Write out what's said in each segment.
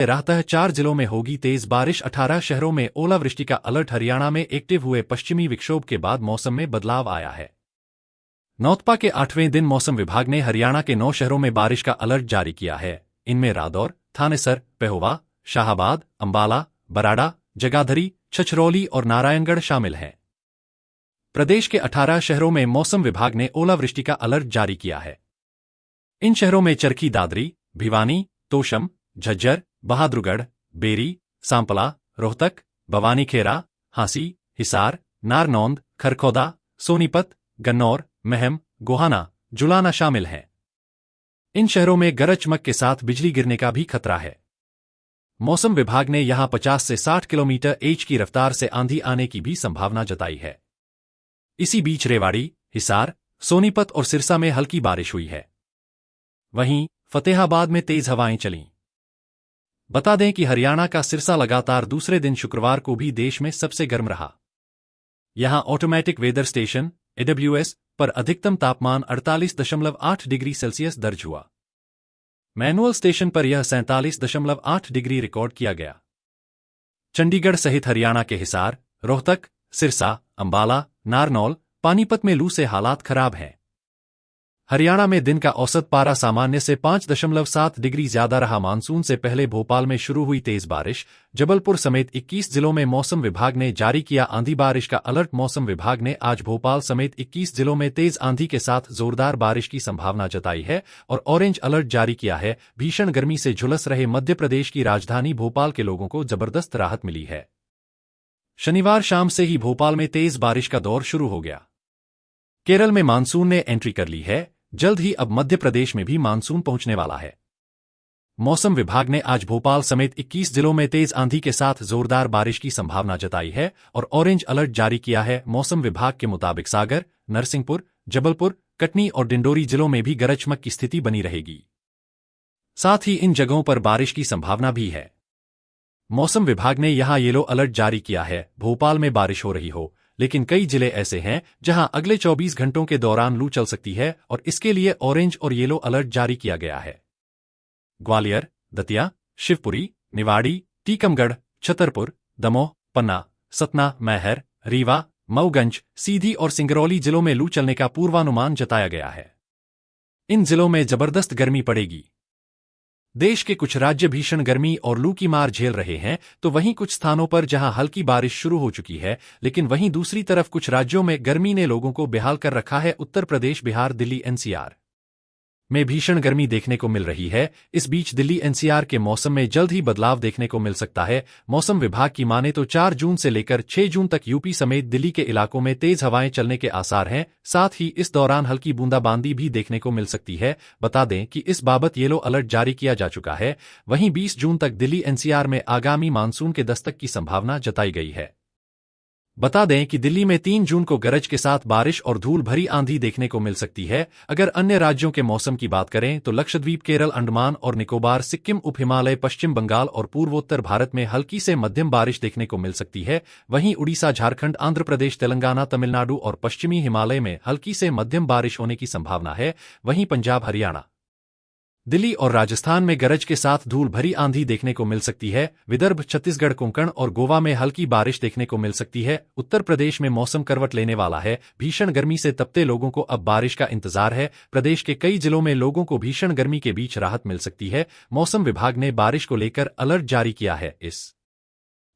रहता 4 जिलों में होगी तेज बारिश, 18 शहरों में ओलावृष्टि का अलर्ट। हरियाणा में एक्टिव हुए पश्चिमी विक्षोभ के बाद मौसम में बदलाव आया है। नौतपा के 8वें दिन मौसम विभाग ने हरियाणा के 9 शहरों में बारिश का अलर्ट जारी किया है। इनमें रादौर, थानेसर, पेहोवा, शाहबाद, अंबाला, बराड़ा, जगाधरी, छछरौली और नारायणगढ़ शामिल हैं। प्रदेश के 18 शहरों में मौसम विभाग ने ओलावृष्टि का अलर्ट जारी किया है। इन शहरों में चरखी दादरी, भिवानी, तोशम, झज्जर, बहादुरगढ़, बेरी, सांपला, रोहतक, बवानीखेड़ा, हांसी, हिसार, नारनौंद, खरखौदा, सोनीपत, गन्नौर, महम, गोहाना, जुलाना शामिल हैं। इन शहरों में गरज चमक के साथ बिजली गिरने का भी खतरा है। मौसम विभाग ने यहां 50 से 60 किलोमीटर/h की रफ्तार से आंधी आने की भी संभावना जताई है। इसी बीच रेवाड़ी, हिसार, सोनीपत और सिरसा में हल्की बारिश हुई है। वहीं फतेहाबाद में तेज हवाएं चलीं। बता दें कि हरियाणा का सिरसा लगातार दूसरे दिन शुक्रवार को भी देश में सबसे गर्म रहा। यहां ऑटोमेटिक वेदर स्टेशन AWS पर अधिकतम तापमान 48.8 डिग्री सेल्सियस दर्ज हुआ। मैनुअल स्टेशन पर यह 47.8 डिग्री रिकॉर्ड किया गया। चंडीगढ़ सहित हरियाणा के हिसार, रोहतक, सिरसा, अंबाला, नारनौल, पानीपत में लू से हालात खराब हैं। हरियाणा में दिन का औसत पारा सामान्य से 5.7 डिग्री ज्यादा रहा। मानसून से पहले भोपाल में शुरू हुई तेज बारिश, जबलपुर समेत 21 जिलों में मौसम विभाग ने जारी किया आंधी बारिश का अलर्ट। मौसम विभाग ने आज भोपाल समेत 21 जिलों में तेज आंधी के साथ जोरदार बारिश की संभावना जताई है और ऑरेंज अलर्ट जारी किया है। भीषण गर्मी से झुलस रहे मध्य प्रदेश की राजधानी भोपाल के लोगों को जबरदस्त राहत मिली है। शनिवार शाम से ही भोपाल में तेज बारिश का दौर शुरू हो गया। केरल में मानसून ने एंट्री कर ली है। जल्द ही अब मध्य प्रदेश में भी मानसून पहुंचने वाला है। मौसम विभाग ने आज भोपाल समेत 21 जिलों में तेज आंधी के साथ जोरदार बारिश की संभावना जताई है और ऑरेंज अलर्ट जारी किया है। मौसम विभाग के मुताबिक सागर, नरसिंहपुर, जबलपुर, कटनी और डिंडोरी जिलों में भी गरज चमक की स्थिति बनी रहेगी। साथ ही इन जगहों पर बारिश की संभावना भी है। मौसम विभाग ने यहां येलो अलर्ट जारी किया है। भोपाल में बारिश हो रही हो, लेकिन कई जिले ऐसे हैं जहां अगले 24 घंटों के दौरान लू चल सकती है और इसके लिए ऑरेंज और येलो अलर्ट जारी किया गया है। ग्वालियर, दतिया, शिवपुरी, निवाड़ी, टीकमगढ़, छतरपुर, दमोह, पन्ना, सतना, मैहर, रीवा, मऊगंज, सीधी और सिंगरौली जिलों में लू चलने का पूर्वानुमान जताया गया है। इन जिलों में जबरदस्त गर्मी पड़ेगी। देश के कुछ राज्य भीषण गर्मी और लू की मार झेल रहे हैं, तो वहीं कुछ स्थानों पर जहां हल्की बारिश शुरू हो चुकी है, लेकिन वहीं दूसरी तरफ कुछ राज्यों में गर्मी ने लोगों को बेहाल कर रखा है। उत्तर प्रदेश, बिहार, दिल्ली, NCR में भीषण गर्मी देखने को मिल रही है। इस बीच दिल्ली NCR के मौसम में जल्द ही बदलाव देखने को मिल सकता है। मौसम विभाग की माने तो 4 जून से लेकर 6 जून तक यूपी समेत दिल्ली के इलाकों में तेज हवाएं चलने के आसार हैं। साथ ही इस दौरान हल्की बूंदाबांदी भी देखने को मिल सकती है। बता दें कि इस बाबत येलो अलर्ट जारी किया जा चुका है। वहीं 20 जून तक दिल्ली NCR में आगामी मानसून के दस्तक की संभावना जताई गई है। बता दें कि दिल्ली में 3 जून को गरज के साथ बारिश और धूल भरी आंधी देखने को मिल सकती है। अगर अन्य राज्यों के मौसम की बात करें तो लक्षद्वीप, केरल, अंडमान और निकोबार, सिक्किम, उप हिमालय, पश्चिम बंगाल और पूर्वोत्तर भारत में हल्की से मध्यम बारिश देखने को मिल सकती है। वहीं उड़ीसा, झारखंड, आंध्र प्रदेश, तेलंगाना, तमिलनाडु और पश्चिमी हिमालय में हल्की से मध्यम बारिश होने की संभावना है। वहीं पंजाब, हरियाणा, दिल्ली और राजस्थान में गरज के साथ धूल भरी आंधी देखने को मिल सकती है। विदर्भ, छत्तीसगढ़, कोंकण और गोवा में हल्की बारिश देखने को मिल सकती है। उत्तर प्रदेश में मौसम करवट लेने वाला है। भीषण गर्मी से तपते लोगों को अब बारिश का इंतजार है। प्रदेश के कई जिलों में लोगों को भीषण गर्मी के बीच राहत मिल सकती है। मौसम विभाग ने बारिश को लेकर अलर्ट जारी किया है। इस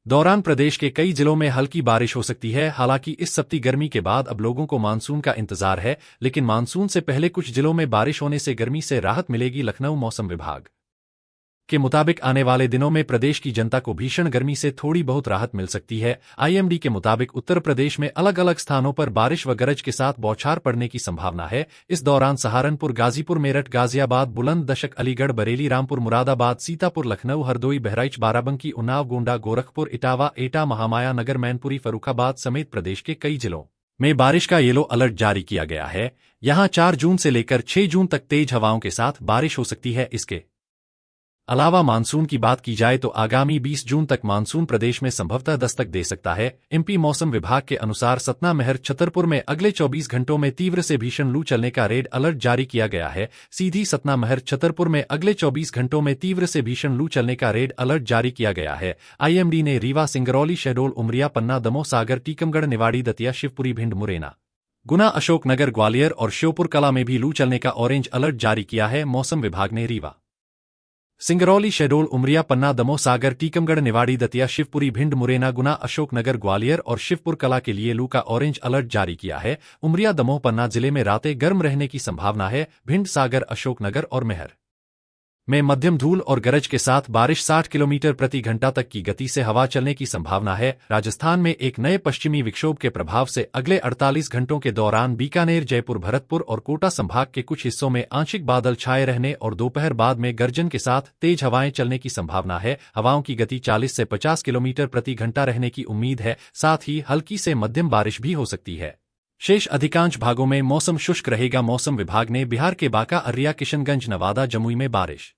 दौरान प्रदेश के कई जिलों में हल्की बारिश हो सकती है। हालांकि इस सप्ती गर्मी के बाद अब लोगों को मानसून का इंतजार है, लेकिन मानसून से पहले कुछ जिलों में बारिश होने से गर्मी से राहत मिलेगी। लखनऊ मौसम विभाग के मुताबिक आने वाले दिनों में प्रदेश की जनता को भीषण गर्मी से थोड़ी बहुत राहत मिल सकती है। IMD के मुताबिक उत्तर प्रदेश में अलग अलग स्थानों पर बारिश व गरज के साथ बौछार पड़ने की संभावना है। इस दौरान सहारनपुर, गाजीपुर, मेरठ, गाजियाबाद, बुलंदशहर, अलीगढ़, बरेली, रामपुर, मुरादाबाद, सीतापुर, लखनऊ, हरदोई, बहराइच, बाराबंकी, उन्नाव, गोंडा, गोरखपुर, इटावा, एटा, महामाया नगर, मैनपुरी, फर्रुखाबाद समेत प्रदेश के कई जिलों में बारिश का येलो अलर्ट जारी किया गया है। यहां 4 जून से लेकर 6 जून तक तेज हवाओं के साथ बारिश हो सकती है। इसके अलावा मानसून की बात की जाए तो आगामी 20 जून तक मानसून प्रदेश में संभवतः दस्तक दे सकता है। एमपी मौसम विभाग के अनुसार सतना, महर, छतरपुर में अगले 24 घंटों में तीव्र से भीषण लू चलने का रेड अलर्ट जारी किया गया है। सीधी, सतना, महर, छतरपुर में अगले 24 घंटों में तीव्र से भीषण लू चलने का रेड अलर्ट जारी किया गया है। आईएमडी ने रीवा, सिंगरौली, शहडोल, उमरिया, पन्ना, दमोह, सागर, टीकमगढ़, निवाड़ी, दतिया, शिवपुरी, भिंड, मुरैना, गुना, अशोकनगर, ग्वालियर और श्योपुर कला में भी लू चलने का ऑरेंज अलर्ट जारी किया है। मौसम विभाग ने रीवा, सिंगरौली, शहडोल, उमरिया, पन्ना, दमोह, सागर, टीकमगढ़, निवाड़ी, दतिया, शिवपुरी, भिंड, मुरैना, गुना, अशोकनगर, ग्वालियर और शिवपुर कला के लिए लू का ऑरेंज अलर्ट जारी किया है। उमरिया, दमोह, पन्ना जिले में रातें गर्म रहने की संभावना है। भिंड, सागर, अशोकनगर और महर में मध्यम धूल और गरज के साथ बारिश, 60 किलोमीटर प्रति घंटा तक की गति से हवा चलने की संभावना है। राजस्थान में एक नए पश्चिमी विक्षोभ के प्रभाव से अगले 48 घंटों के दौरान बीकानेर, जयपुर, भरतपुर और कोटा संभाग के कुछ हिस्सों में आंशिक बादल छाए रहने और दोपहर बाद में गर्जन के साथ तेज हवाएं चलने की संभावना है। हवाओं की गति 40 से 50 किलोमीटर प्रति घंटा रहने की उम्मीद है। साथ ही हल्की से मध्यम बारिश भी हो सकती है। शेष अधिकांश भागों में मौसम शुष्क रहेगा। मौसम विभाग ने बिहार के बांका, अररिया, किशनगंज, नवादा, जमुई में बारिश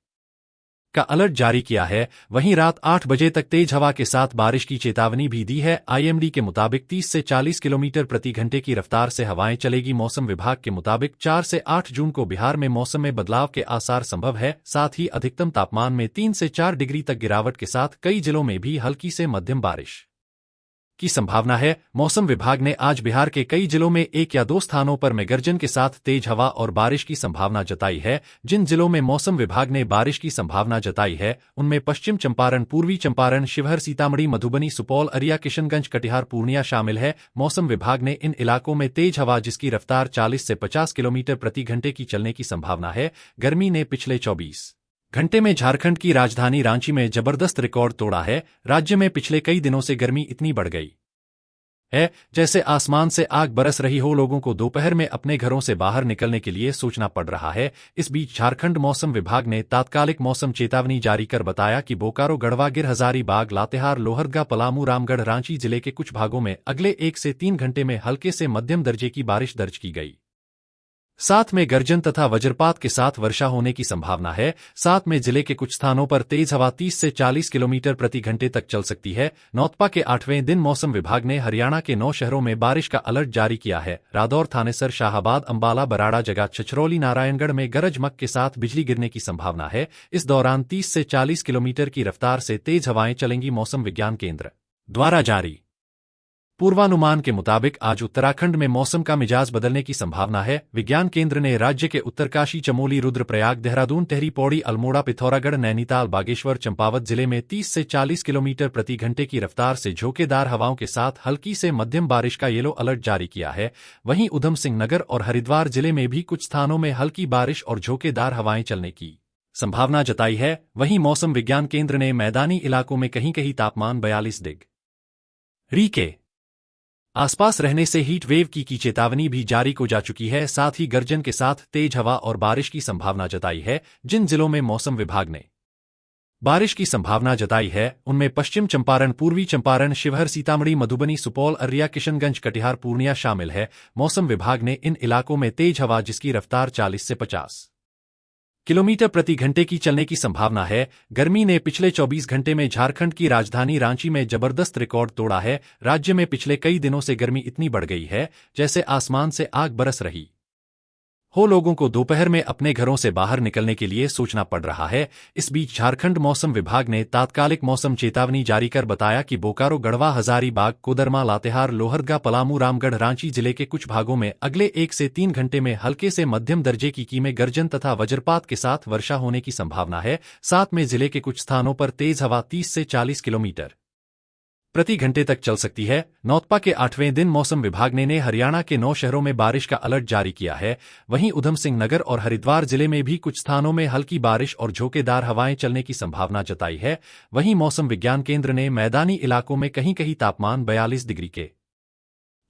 का अलर्ट जारी किया है। वहीं रात 8 बजे तक तेज हवा के साथ बारिश की चेतावनी भी दी है। आईएमडी के मुताबिक 30 से 40 किलोमीटर प्रति घंटे की रफ्तार से हवाएं चलेगी। मौसम विभाग के मुताबिक 4 से 8 जून को बिहार में मौसम में बदलाव के आसार संभव है। साथ ही अधिकतम तापमान में 3 से 4 डिग्री तक गिरावट के साथ कई जिलों में भी हल्की से मध्यम बारिश की संभावना है। मौसम विभाग ने आज बिहार के कई जिलों में 1 या 2 स्थानों पर मेघगर्जन के साथ तेज हवा और बारिश की संभावना जताई है। जिन जिलों में मौसम विभाग ने बारिश की संभावना जताई है उनमें पश्चिम चंपारण, पूर्वी चंपारण, शिवहर, सीतामढ़ी, मधुबनी, सुपौल, अररिया, किशनगंज, कटिहार, पूर्णिया शामिल है। मौसम विभाग ने इन इलाकों में तेज हवा जिसकी रफ्तार 40 से 50 किलोमीटर प्रति घंटे की चलने की संभावना है। गर्मी ने पिछले 24 घंटे में झारखंड की राजधानी रांची में जबरदस्त रिकॉर्ड तोड़ा है। राज्य में पिछले कई दिनों से गर्मी इतनी बढ़ गई है जैसे आसमान से आग बरस रही हो। लोगों को दोपहर में अपने घरों से बाहर निकलने के लिए सोचना पड़ रहा है। इस बीच झारखंड मौसम विभाग ने तात्कालिक मौसम चेतावनी जारी कर बताया कि बोकारो, गढ़वा, गिर, हजारीबाग, लातेहार, लोहरदगा, पलामू, रामगढ़, रांची जिले के कुछ भागों में अगले 1 से 3 घंटे में हल्के से मध्यम दर्जे की बारिश दर्ज की गई। साथ में गर्जन तथा वज्रपात के साथ वर्षा होने की संभावना है। साथ में जिले के कुछ स्थानों पर तेज हवा 30 से 40 किलोमीटर प्रति घंटे तक चल सकती है। नौतपा के 8वें दिन मौसम विभाग ने हरियाणा के 9 शहरों में बारिश का अलर्ट जारी किया है। रादौर, थानेसर, शाहाबाद, अंबाला, बराड़ा, जगात, छछरौली, नारायणगढ़ में गरज चमक के साथ बिजली गिरने की संभावना है। इस दौरान 30 से 40 किलोमीटर की रफ्तार से तेज हवाएं चलेंगी। मौसम विज्ञान केंद्र द्वारा जारी पूर्वानुमान के मुताबिक आज उत्तराखंड में मौसम का मिजाज बदलने की संभावना है। विज्ञान केंद्र ने राज्य के उत्तरकाशी, चमोली, रुद्रप्रयाग, देहरादून, टेहरी, पौड़ी, अल्मोड़ा, पिथौरागढ़, नैनीताल, बागेश्वर, चंपावत जिले में 30 से 40 किलोमीटर प्रति घंटे की रफ्तार से झोंकेदार हवाओं के साथ हल्की से मध्यम बारिश का येलो अलर्ट जारी किया है। वहीं ऊधम सिंह नगर और हरिद्वार जिले में भी कुछ स्थानों में हल्की बारिश और झोंकेदार हवाएं चलने की संभावना जताई है। वहीं मौसम विज्ञान केंद्र ने मैदानी इलाकों में कहीं कहीं तापमान 42 डिग्री के आसपास रहने से हीट वेव की चेतावनी भी जारी को जा चुकी है। साथ ही गर्जन के साथ तेज हवा और बारिश की संभावना जताई है। जिन जिलों में मौसम विभाग ने बारिश की संभावना जताई है उनमें पश्चिम चंपारण, पूर्वी चंपारण, शिवहर, सीतामढ़ी, मधुबनी, सुपौल, अररिया, किशनगंज, कटिहार, पूर्णिया शामिल है। मौसम विभाग ने इन इलाकों में तेज हवा जिसकी रफ्तार 40 से 50 किलोमीटर प्रति घंटे की चलने की संभावना है। गर्मी ने पिछले 24 घंटे में झारखंड की राजधानी रांची में जबरदस्त रिकॉर्ड तोड़ा है। राज्य में पिछले कई दिनों से गर्मी इतनी बढ़ गई है जैसे आसमान से आग बरस रही हो। लोगों को दोपहर में अपने घरों से बाहर निकलने के लिए सोचना पड़ रहा है। इस बीच झारखंड मौसम विभाग ने तात्कालिक मौसम चेतावनी जारी कर बताया कि बोकारो, गढ़वा, हजारीबाग, कोदरमा, लातेहार, लोहरदगा, पलामू, रामगढ़, रांची जिले के कुछ भागों में अगले 1 से 3 घंटे में हल्के से मध्यम दर्जे की में गर्जन तथा वज्रपात के साथ वर्षा होने की संभावना है। साथ में जिले के कुछ स्थानों पर तेज हवा 30 से 40 किलोमीटर प्रति घंटे तक चल सकती है। नौतपा के 8वें दिन मौसम विभाग ने हरियाणा के 9 शहरों में बारिश का अलर्ट जारी किया है। वहीं ऊधम सिंह नगर और हरिद्वार जिले में भी कुछ स्थानों में हल्की बारिश और झोंकेदार हवाएं चलने की संभावना जताई है। वहीं मौसम विज्ञान केंद्र ने मैदानी इलाकों में कहीं कहीं तापमान 42 डिग्री के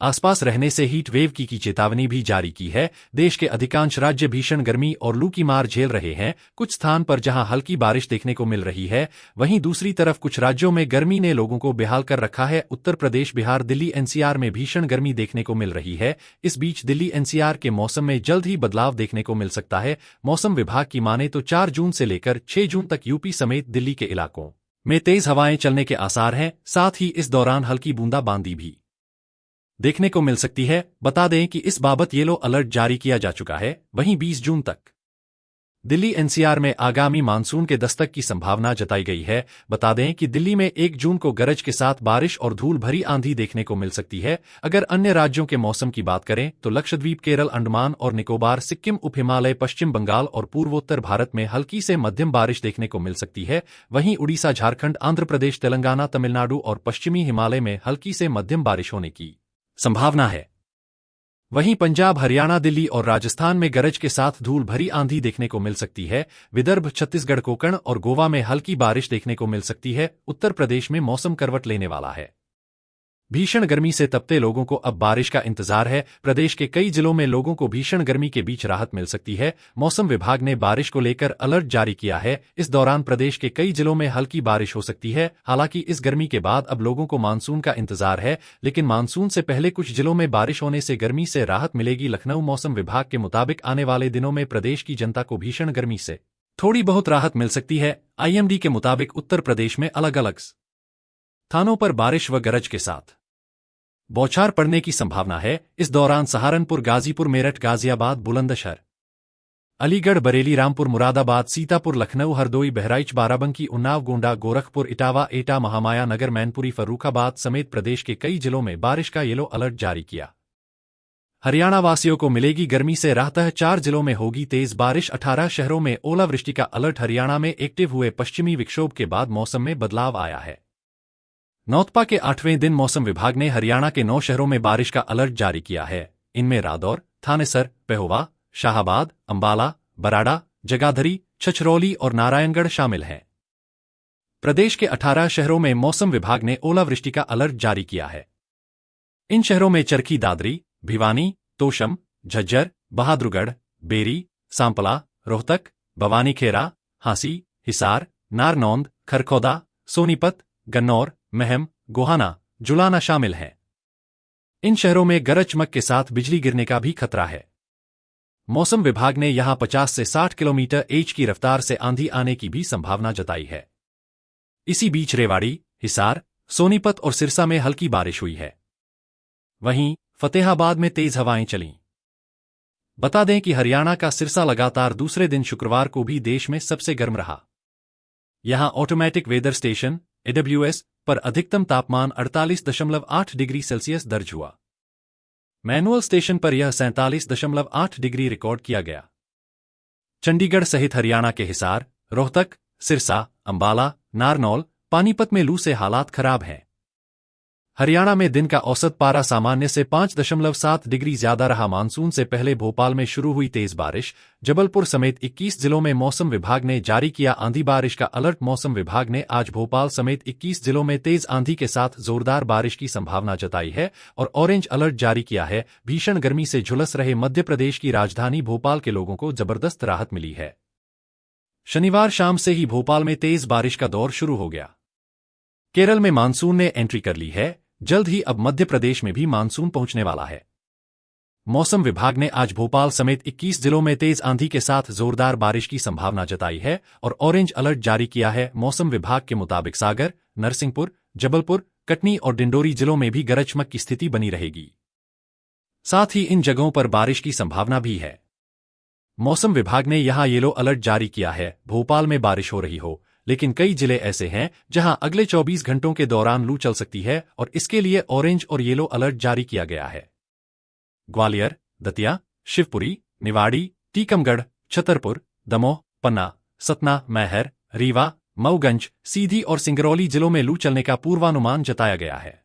आसपास रहने से हीट वेव की चेतावनी भी जारी की है। देश के अधिकांश राज्य भीषण गर्मी और लू की मार झेल रहे हैं। कुछ स्थान पर जहां हल्की बारिश देखने को मिल रही है, वहीं दूसरी तरफ कुछ राज्यों में गर्मी ने लोगों को बेहाल कर रखा है। उत्तर प्रदेश, बिहार, दिल्ली, एनसीआर में भीषण गर्मी देखने को मिल रही है। इस बीच दिल्ली एनसीआर के मौसम में जल्द ही बदलाव देखने को मिल सकता है। मौसम विभाग की माने तो 4 जून से लेकर 6 जून तक यूपी समेत दिल्ली के इलाकों में तेज हवाएं चलने के आसार हैं। साथ ही इस दौरान हल्की बूंदाबांदी भी देखने को मिल सकती है। बता दें कि इस बाबत येलो अलर्ट जारी किया जा चुका है। वहीं 20 जून तक दिल्ली एनसीआर में आगामी मानसून के दस्तक की संभावना जताई गई है। बता दें कि दिल्ली में 1 जून को गरज के साथ बारिश और धूल भरी आंधी देखने को मिल सकती है। अगर अन्य राज्यों के मौसम की बात करें तो लक्षद्वीप, केरल, अंडमान और निकोबार, सिक्किम, उप हिमालय, पश्चिम बंगाल और पूर्वोत्तर भारत में हल्की से मध्यम बारिश देखने को मिल सकती है। वहीं उड़ीसा, झारखंड, आंध्र प्रदेश, तेलंगाना, तमिलनाडु और पश्चिमी हिमालय में हल्की से मध्यम बारिश होने की संभावना है। वहीं पंजाब, हरियाणा, दिल्ली और राजस्थान में गरज के साथ धूल भरी आंधी देखने को मिल सकती है। विदर्भ, छत्तीसगढ़, कोंकण और गोवा में हल्की बारिश देखने को मिल सकती है। उत्तर प्रदेश में मौसम करवट लेने वाला है। भीषण गर्मी से तपते लोगों को अब बारिश का इंतजार है। प्रदेश के कई जिलों में लोगों को भीषण गर्मी के बीच राहत मिल सकती है। मौसम विभाग ने बारिश को लेकर अलर्ट जारी किया है। इस दौरान प्रदेश के कई जिलों में हल्की बारिश हो सकती है। हालांकि इस गर्मी के बाद अब लोगों को मानसून का इंतजार है, लेकिन मानसून से पहले कुछ जिलों में बारिश होने से गर्मी से राहत मिलेगी। लखनऊ मौसम विभाग के मुताबिक आने वाले दिनों में प्रदेश की जनता को भीषण गर्मी से थोड़ी बहुत राहत मिल सकती है। आईएमडी के मुताबिक उत्तर प्रदेश में अलग अलग स्थानों पर बारिश व गरज के साथ बौछार पड़ने की संभावना है। इस दौरान सहारनपुर, गाजीपुर, मेरठ, गाजियाबाद, बुलंदशहर, अलीगढ़, बरेली, रामपुर, मुरादाबाद, सीतापुर, लखनऊ, हरदोई, बहराइच, बाराबंकी, उन्नाव, गोंडा, गोरखपुर, इटावा, एटा, महामाया नगर, मैनपुरी, फर्रुखाबाद समेत प्रदेश के कई जिलों में बारिश का येलो अलर्ट जारी किया। हरियाणा वासियों को मिलेगी गर्मी से राहत। 4 जिलों में होगी तेज बारिश। 18 शहरों में ओलावृष्टि का अलर्ट। हरियाणा में एक्टिव हुए पश्चिमी विक्षोभ के बाद मौसम में बदलाव आया है। नौतपा के 8वें दिन मौसम विभाग ने हरियाणा के 9 शहरों में बारिश का अलर्ट जारी किया है। इनमें रादौर, थानेसर, पेहोवा, शाहबाद, अंबाला, बराड़ा, जगाधरी, छछरौली और नारायणगढ़ शामिल हैं। प्रदेश के 18 शहरों में मौसम विभाग ने ओलावृष्टि का अलर्ट जारी किया है। इन शहरों में चरखी दादरी, भिवानी, तोशम, झज्जर, बहादुरगढ़, बेरी, सांपला, रोहतक, बवानीखेड़ा, हांसी, हिसार, नारनौंद, खरखौदा, सोनीपत, गन्नौर, महम, गोहाना, जुलाना शामिल हैं। इन शहरों में गरज चमक के साथ बिजली गिरने का भी खतरा है। मौसम विभाग ने यहां 50 से 60 किलोमीटर/h की रफ्तार से आंधी आने की भी संभावना जताई है। इसी बीच रेवाड़ी, हिसार, सोनीपत और सिरसा में हल्की बारिश हुई है। वहीं फतेहाबाद में तेज हवाएं चलीं। बता दें कि हरियाणा का सिरसा लगातार दूसरे दिन शुक्रवार को भी देश में सबसे गर्म रहा। यहां ऑटोमेटिक वेदर स्टेशन AWS पर अधिकतम तापमान 48.8 डिग्री सेल्सियस दर्ज हुआ। मैनुअल स्टेशन पर यह 47.8 डिग्री रिकॉर्ड किया गया। चंडीगढ़ सहित हरियाणा के हिसार, रोहतक, सिरसा, अंबाला, नारनौल, पानीपत में लू से हालात खराब हैं। हरियाणा में दिन का औसत पारा सामान्य से 5.7 डिग्री ज्यादा रहा। मानसून से पहले भोपाल में शुरू हुई तेज बारिश। जबलपुर समेत 21 जिलों में मौसम विभाग ने जारी किया आंधी बारिश का अलर्ट। मौसम विभाग ने आज भोपाल समेत 21 जिलों में तेज आंधी के साथ जोरदार बारिश की संभावना जताई है और ऑरेंज अलर्ट जारी किया है। भीषण गर्मी से झुलस रहे मध्य प्रदेश की राजधानी भोपाल के लोगों को जबरदस्त राहत मिली है। शनिवार शाम से ही भोपाल में तेज बारिश का दौर शुरू हो गया। केरल में मानसून ने एंट्री कर ली है। जल्द ही अब मध्य प्रदेश में भी मानसून पहुंचने वाला है। मौसम विभाग ने आज भोपाल समेत 21 जिलों में तेज आंधी के साथ जोरदार बारिश की संभावना जताई है और ऑरेंज अलर्ट जारी किया है। मौसम विभाग के मुताबिक सागर, नरसिंहपुर, जबलपुर, कटनी और डिंडोरी जिलों में भी गरज चमक की स्थिति बनी रहेगी। साथ ही इन जगहों पर बारिश की संभावना भी है। मौसम विभाग ने यहां येलो अलर्ट जारी किया है। भोपाल में बारिश हो रही हो, लेकिन कई जिले ऐसे हैं जहां अगले 24 घंटों के दौरान लू चल सकती है और इसके लिए ऑरेंज और येलो अलर्ट जारी किया गया है। ग्वालियर, दतिया, शिवपुरी, निवाड़ी, टीकमगढ़, छतरपुर, दमोह, पन्ना, सतना, मैहर, रीवा, मऊगंज, सीधी और सिंगरौली जिलों में लू चलने का पूर्वानुमान जताया गया है।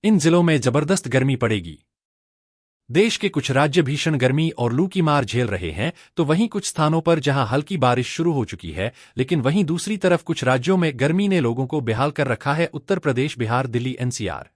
इन जिलों में जबरदस्त गर्मी पड़ेगी। देश के कुछ राज्य भीषण गर्मी और लू की मार झेल रहे हैं, तो वहीं कुछ स्थानों पर जहां हल्की बारिश शुरू हो चुकी है, लेकिन वहीं दूसरी तरफ कुछ राज्यों में गर्मी ने लोगों को बेहाल कर रखा है। उत्तर प्रदेश, बिहार, दिल्ली, एनसीआर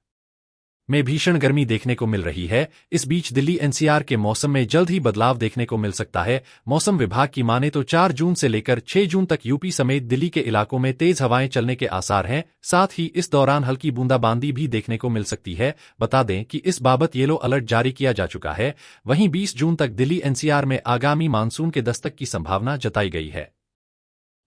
में भीषण गर्मी देखने को मिल रही है। इस बीच दिल्ली एनसीआर के मौसम में जल्द ही बदलाव देखने को मिल सकता है। मौसम विभाग की माने तो 4 जून से लेकर 6 जून तक यूपी समेत दिल्ली के इलाकों में तेज हवाएं चलने के आसार हैं। साथ ही इस दौरान हल्की बूंदाबांदी भी देखने को मिल सकती है। बता दें कि इस बाबत येलो अलर्ट जारी किया जा चुका है। वहीं 20 जून तक दिल्ली एनसीआर में आगामी मानसून के दस्तक की संभावना जताई गई है।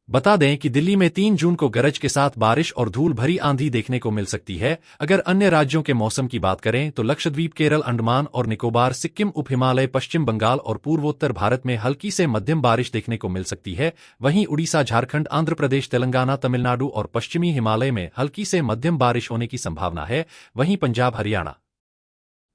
बता दें कि दिल्ली में 3 जून को गरज के साथ बारिश और धूल भरी आंधी देखने को मिल सकती है। अगर अन्य राज्यों के मौसम की बात करें तो लक्षद्वीप, केरल, अंडमान और निकोबार, सिक्किम, उप हिमालय, पश्चिम बंगाल और पूर्वोत्तर भारत में हल्की से मध्यम बारिश देखने को मिल सकती है। वहीं उड़ीसा, झारखंड, आंध्र प्रदेश, तेलंगाना, तमिलनाडु और पश्चिमी हिमालय में हल्की से मध्यम बारिश होने की संभावना है। वहीं पंजाब, हरियाणा,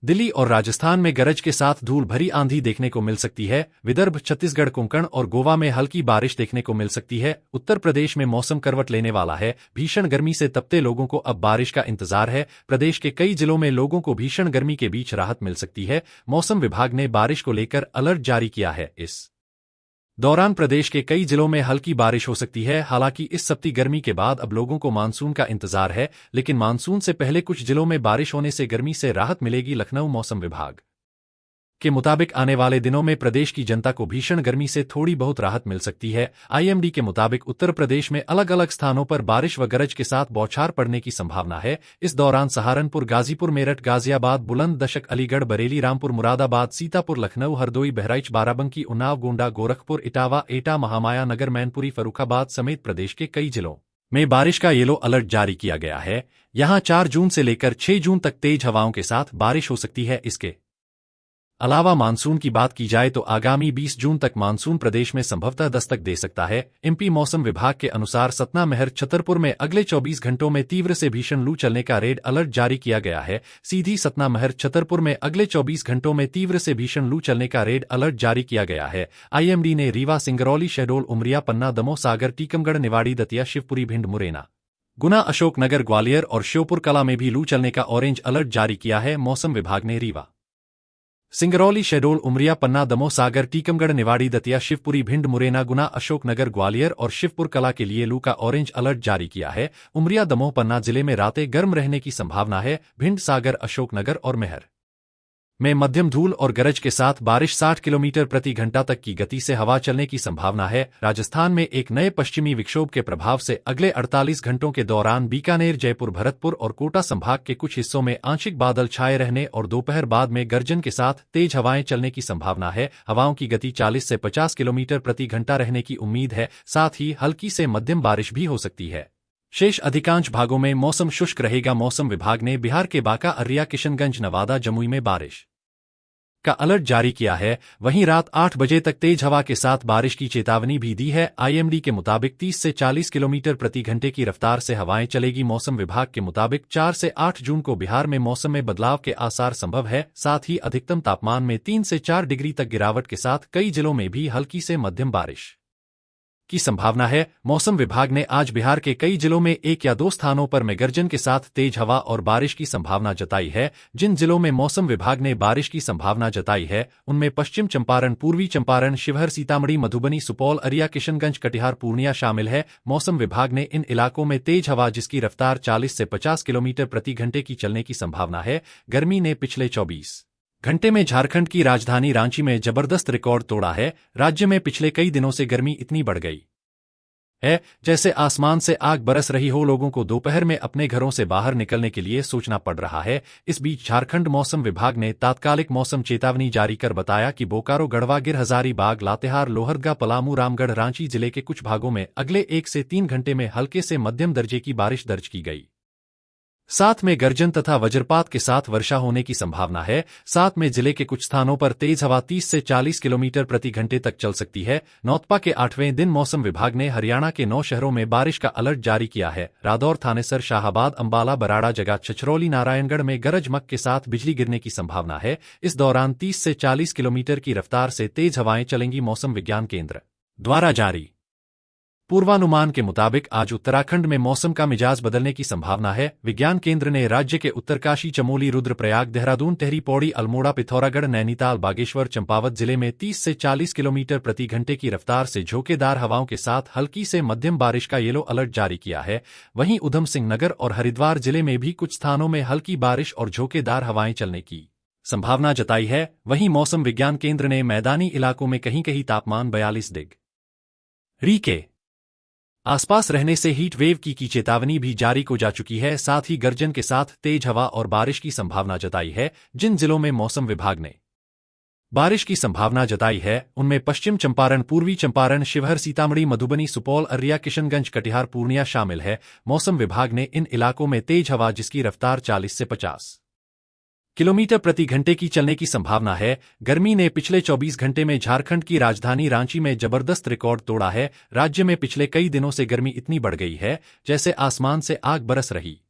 दिल्ली और राजस्थान में गरज के साथ धूल भरी आंधी देखने को मिल सकती है। विदर्भ, छत्तीसगढ़, कोंकण और गोवा में हल्की बारिश देखने को मिल सकती है। उत्तर प्रदेश में मौसम करवट लेने वाला है। भीषण गर्मी से तपते लोगों को अब बारिश का इंतजार है। प्रदेश के कई जिलों में लोगों को भीषण गर्मी के बीच राहत मिल सकती है। मौसम विभाग ने बारिश को लेकर अलर्ट जारी किया है। इस दौरान प्रदेश के कई जिलों में हल्की बारिश हो सकती है। हालांकि इस सप्ती गर्मी के बाद अब लोगों को मानसून का इंतजार है, लेकिन मानसून से पहले कुछ जिलों में बारिश होने से गर्मी से राहत मिलेगी। लखनऊ मौसम विभाग के मुताबिक आने वाले दिनों में प्रदेश की जनता को भीषण गर्मी से थोड़ी बहुत राहत मिल सकती है। आईएमडी के मुताबिक उत्तर प्रदेश में अलग अलग स्थानों पर बारिश व गरज के साथ बौछार पड़ने की संभावना है। इस दौरान सहारनपुर, गाजीपुर, मेरठ, गाजियाबाद, बुलंदशहर, अलीगढ़, बरेली, रामपुर, मुरादाबाद, सीतापुर, लखनऊ, हरदोई, बहराइच, बाराबंकी, उन्नाव, गोंडा, गोरखपुर, इटावा, एटा, महामाया, नगर, मैनपुरी, फर्रुखाबाद समेत प्रदेश के कई जिलों में बारिश का येलो अलर्ट जारी किया गया है। यहां 4 जून से लेकर 6 जून तक तेज हवाओं के साथ बारिश हो सकती है। इसके अलावा मानसून की बात की जाए तो आगामी 20 जून तक मानसून प्रदेश में संभवतः दस्तक दे सकता है। एमपी मौसम विभाग के अनुसार सतना, महर, छतरपुर में अगले 24 घंटों में तीव्र से भीषण लू चलने का रेड अलर्ट जारी किया गया है। सीधी सतना, महर, छतरपुर में अगले 24 घंटों में तीव्र से भीषण लू चलने का रेड अलर्ट जारी किया गया है। आईएमडी ने रीवा, सिंगरौली, शहडोल, उमरिया, पन्ना, दमोह, सागर, टीकमगढ़, निवाड़ी, दतिया, शिवपुरी, भिंड, मुरैना, गुना, अशोकनगर, ग्वालियर और श्योपुर कला में भी लू चलने का ऑरेंज अलर्ट जारी किया है। मौसम विभाग ने रीवा, सिंगरौली, शहडोल, उमरिया, पन्ना, दमोह, सागर, टीकमगढ़, निवाड़ी, दतिया, शिवपुरी, भिंड, मुरैना, गुना, अशोकनगर, ग्वालियर और शिवपुर कला के लिए लू का ऑरेंज अलर्ट जारी किया है। उमरिया, दमोह, पन्ना जिले में रातें गर्म रहने की संभावना है। भिंड, सागर, अशोकनगर और महर में मध्यम धूल और गरज के साथ बारिश, 60 किलोमीटर प्रति घंटा तक की गति से हवा चलने की संभावना है। राजस्थान में एक नए पश्चिमी विक्षोभ के प्रभाव से अगले 48 घंटों के दौरान बीकानेर, जयपुर, भरतपुर और कोटा संभाग के कुछ हिस्सों में आंशिक बादल छाए रहने और दोपहर बाद में गर्जन के साथ तेज हवाएं चलने की संभावना है। हवाओं की गति 40 से 50 किलोमीटर प्रति घंटा रहने की उम्मीद है। साथ ही हल्की से मध्यम बारिश भी हो सकती है। शेष अधिकांश भागों में मौसम शुष्क रहेगा। मौसम विभाग ने बिहार के बांका, अररिया, किशनगंज, नवादा, जमुई में बारिश का अलर्ट जारी किया है। वहीं रात 8 बजे तक तेज हवा के साथ बारिश की चेतावनी भी दी है। आईएमडी के मुताबिक 30 से 40 किलोमीटर प्रति घंटे की रफ्तार से हवाएं चलेगी। मौसम विभाग के मुताबिक 4 से 8 जून को बिहार में मौसम में बदलाव के आसार संभव है। साथ ही अधिकतम तापमान में 3 से 4 डिग्री तक गिरावट के साथ कई जिलों में भी हल्की से मध्यम बारिश की संभावना है। मौसम विभाग ने आज बिहार के कई जिलों में 1 या 2 स्थानों पर मेघगर्जन के साथ तेज हवा और बारिश की संभावना जताई है। जिन जिलों में मौसम विभाग ने बारिश की संभावना जताई है उनमें पश्चिम चंपारण, पूर्वी चंपारण, शिवहर, सीतामढ़ी, मधुबनी, सुपौल, अररिया, किशनगंज, कटिहार, पूर्णिया शामिल है। मौसम विभाग ने इन इलाकों में तेज हवा जिसकी रफ्तार 40 से 50 किलोमीटर प्रति घंटे की चलने की संभावना है। गर्मी ने पिछले 24 घंटे में झारखंड की राजधानी रांची में जबरदस्त रिकॉर्ड तोड़ा है। राज्य में पिछले कई दिनों से गर्मी इतनी बढ़ गई है जैसे आसमान से आग बरस रही हो। लोगों को दोपहर में अपने घरों से बाहर निकलने के लिए सोचना पड़ रहा है। इस बीच झारखंड मौसम विभाग ने तात्कालिक मौसम चेतावनी जारी कर बताया कि बोकारो, गढ़वा, गिर, हजारीबाग, लातेहार, लोहरदगा, पलामू, रामगढ़, रांची जिले के कुछ भागों में अगले 1 से 3 घंटे में हल्के से मध्यम दर्जे की बारिश दर्ज की गई। साथ में गर्जन तथा वज्रपात के साथ वर्षा होने की संभावना है। साथ में जिले के कुछ स्थानों पर तेज हवा 30 से 40 किलोमीटर प्रति घंटे तक चल सकती है। नौतपा के 8वें दिन मौसम विभाग ने हरियाणा के 9 शहरों में बारिश का अलर्ट जारी किया है। रादौर, थानेसर, शाहाबाद, अंबाला, बराड़ा, जगह, छछरौली, नारायणगढ़ में गरज चमक के साथ बिजली गिरने की संभावना है। इस दौरान 30 से 40 किलोमीटर की रफ्तार से तेज हवाएं चलेंगी। मौसम विज्ञान केंद्र द्वारा जारी पूर्वानुमान के मुताबिक आज उत्तराखंड में मौसम का मिजाज बदलने की संभावना है। विज्ञान केंद्र ने राज्य के उत्तरकाशी, चमोली, रुद्रप्रयाग, देहरादून, टिहरी, पौड़ी, अल्मोड़ा, पिथौरागढ़, नैनीताल, बागेश्वर, चंपावत जिले में 30 से 40 किलोमीटर प्रति घंटे की रफ्तार से झोंकेदार हवाओं के साथ हल्की से मध्यम बारिश का येलो अलर्ट जारी किया है। वहीं ऊधम सिंह नगर और हरिद्वार जिले में भी कुछ स्थानों में हल्की बारिश और झोंकेदार हवाएं चलने की संभावना जताई है। वहीं मौसम विज्ञान केंद्र ने मैदानी इलाकों में कहीं कहीं तापमान 42 डिग्री के आसपास रहने से हीट वेव की चेतावनी भी जारी को जा चुकी है। साथ ही गर्जन के साथ तेज हवा और बारिश की संभावना जताई है। जिन जिलों में मौसम विभाग ने बारिश की संभावना जताई है उनमें पश्चिम चंपारण, पूर्वी चंपारण, शिवहर, सीतामढ़ी, मधुबनी, सुपौल, अररिया, किशनगंज, कटिहार, पूर्णिया शामिल है। मौसम विभाग ने इन इलाकों में तेज हवा जिसकी रफ्तार 40 से 50 किलोमीटर प्रति घंटे की चलने की संभावना है। गर्मी ने पिछले 24 घंटे में झारखंड की राजधानी रांची में जबरदस्त रिकॉर्ड तोड़ा है। राज्य में पिछले कई दिनों से गर्मी इतनी बढ़ गई है जैसे आसमान से आग बरस रही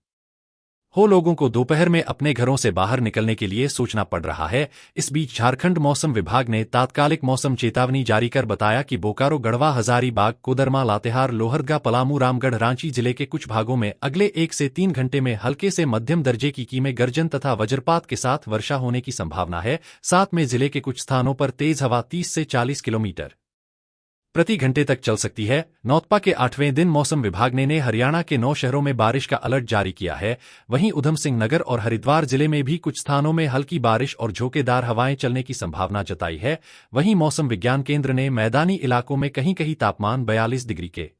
हो। लोगों को दोपहर में अपने घरों से बाहर निकलने के लिए सोचना पड़ रहा है। इस बीच झारखंड मौसम विभाग ने तात्कालिक मौसम चेतावनी जारी कर बताया कि बोकारो, गढ़वा, हजारीबाग, कोदरमा, लातेहार, लोहरदगा, पलामू, रामगढ़, रांची जिले के कुछ भागों में अगले 1 से 3 घंटे में हल्के से मध्यम दर्जे की में गर्जन तथा वज्रपात के साथ वर्षा होने की संभावना है। साथ में जिले के कुछ स्थानों पर तेज हवा 30 से 40 किलोमीटर प्रति घंटे तक चल सकती है। नौतपा के 8वें दिन मौसम विभाग ने हरियाणा के 9 शहरों में बारिश का अलर्ट जारी किया है। वहीं ऊधम सिंह नगर और हरिद्वार जिले में भी कुछ स्थानों में हल्की बारिश और झोंकेदार हवाएं चलने की संभावना जताई है। वहीं मौसम विज्ञान केंद्र ने मैदानी इलाकों में कहीं कहीं तापमान 42 डिग्री के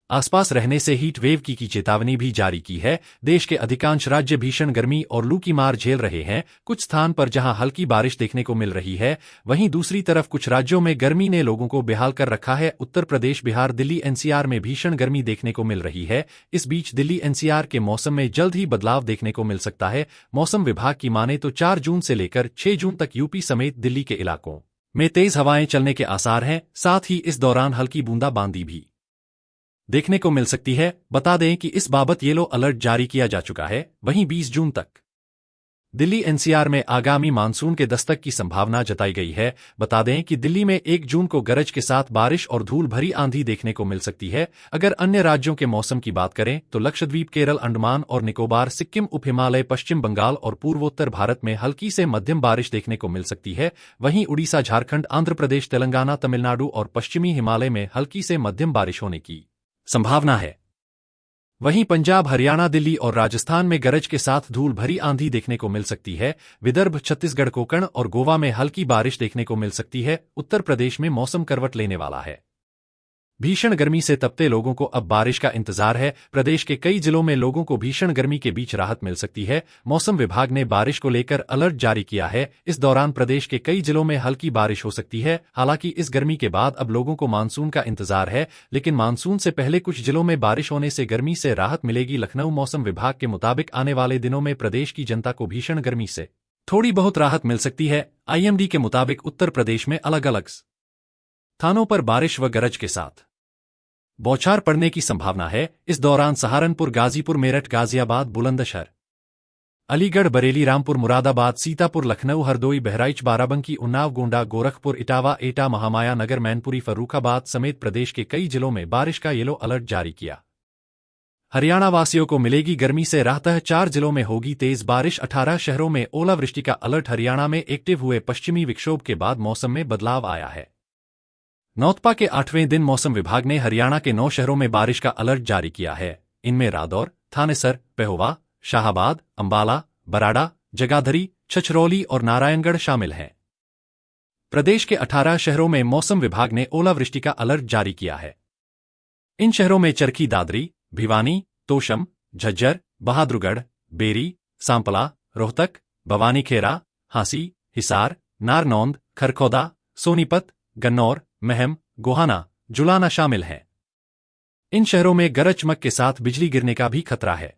आसपास रहने से हीट वेव की चेतावनी भी जारी की है। देश के अधिकांश राज्य भीषण गर्मी और लू की मार झेल रहे हैं। कुछ स्थान पर जहां हल्की बारिश देखने को मिल रही है, वहीं दूसरी तरफ कुछ राज्यों में गर्मी ने लोगों को बेहाल कर रखा है। उत्तर प्रदेश, बिहार, दिल्ली, एनसीआर में भीषण गर्मी देखने को मिल रही है। इस बीच दिल्ली एनसीआर के मौसम में जल्द ही बदलाव देखने को मिल सकता है। मौसम विभाग की माने तो 4 जून से लेकर 6 जून तक यूपी समेत दिल्ली के इलाकों में तेज हवाएं चलने के आसार हैं। साथ ही इस दौरान हल्की बूंदाबांदी भी देखने को मिल सकती है। बता दें कि इस बाबत येलो अलर्ट जारी किया जा चुका है। वहीं 20 जून तक दिल्ली एनसीआर में आगामी मानसून के दस्तक की संभावना जताई गई है। बता दें कि दिल्ली में 1 जून को गरज के साथ बारिश और धूल भरी आंधी देखने को मिल सकती है। अगर अन्य राज्यों के मौसम की बात करें तो लक्षद्वीप, केरल, अंडमान और निकोबार, सिक्किम, उप हिमालय, पश्चिम बंगाल और पूर्वोत्तर भारत में हल्की से मध्यम बारिश देखने को मिल सकती है। वहीं उड़ीसा, झारखंड, आंध्र प्रदेश, तेलंगाना, तमिलनाडु और पश्चिमी हिमालय में हल्की से मध्यम बारिश होने की संभावना है। वहीं पंजाब, हरियाणा, दिल्ली और राजस्थान में गरज के साथ धूल भरी आंधी देखने को मिल सकती है। विदर्भ, छत्तीसगढ़, कोंकण और गोवा में हल्की बारिश देखने को मिल सकती है। उत्तर प्रदेश में मौसम करवट लेने वाला है। भीषण गर्मी से तपते लोगों को अब बारिश का इंतजार है। प्रदेश के कई जिलों में लोगों को भीषण गर्मी के बीच राहत मिल सकती है। मौसम विभाग ने बारिश को लेकर अलर्ट जारी किया है। इस दौरान प्रदेश के कई जिलों में हल्की बारिश हो सकती है। हालांकि इस गर्मी के बाद अब लोगों को मानसून का इंतजार है, लेकिन मानसून से पहले कुछ जिलों में बारिश होने से गर्मी से राहत मिलेगी। लखनऊ मौसम विभाग के मुताबिक आने वाले दिनों में प्रदेश की जनता को भीषण गर्मी से थोड़ी बहुत राहत मिल सकती है। आईएमडी के मुताबिक उत्तर प्रदेश में अलग अलग स्थानों पर बारिश व गरज के साथ बौछार पड़ने की संभावना है। इस दौरान सहारनपुर, गाजीपुर, मेरठ, गाजियाबाद, बुलंदशहर, अलीगढ़, बरेली, रामपुर, मुरादाबाद, सीतापुर, लखनऊ, हरदोई, बहराइच, बाराबंकी, उन्नाव, गोंडा, गोरखपुर, इटावा, एटा, महामाया नगर, मैनपुरी, फर्रुखाबाद समेत प्रदेश के कई जिलों में बारिश का येलो अलर्ट जारी किया। हरियाणा वासियों को मिलेगी गर्मी से राहत। 4 जिलों में होगी तेज बारिश। 18 शहरों में ओलावृष्टि का अलर्ट। हरियाणा में एक्टिव हुए पश्चिमी विक्षोभ के बाद मौसम में बदलाव आया है। नौतपा के 8वें दिन मौसम विभाग ने हरियाणा के 9 शहरों में बारिश का अलर्ट जारी किया है। इनमें रादौर, थानेसर, पेहोवा, शाहबाद, अंबाला, बराड़ा, जगाधरी, छछरौली और नारायणगढ़ शामिल हैं। प्रदेश के 18 शहरों में मौसम विभाग ने ओलावृष्टि का अलर्ट जारी किया है। इन शहरों में चरखी दादरी, भिवानी, तोशम, झज्जर, बहादुरगढ़, बेरी, सांपला, रोहतक, भवानीखेरा, हांसी, हिसार, नारनौंद, खरखौदा, सोनीपत, गन्नौर, महम, गोहाना, जुलाना शामिल हैं। इन शहरों में गरज चमक के साथ बिजली गिरने का भी खतरा है।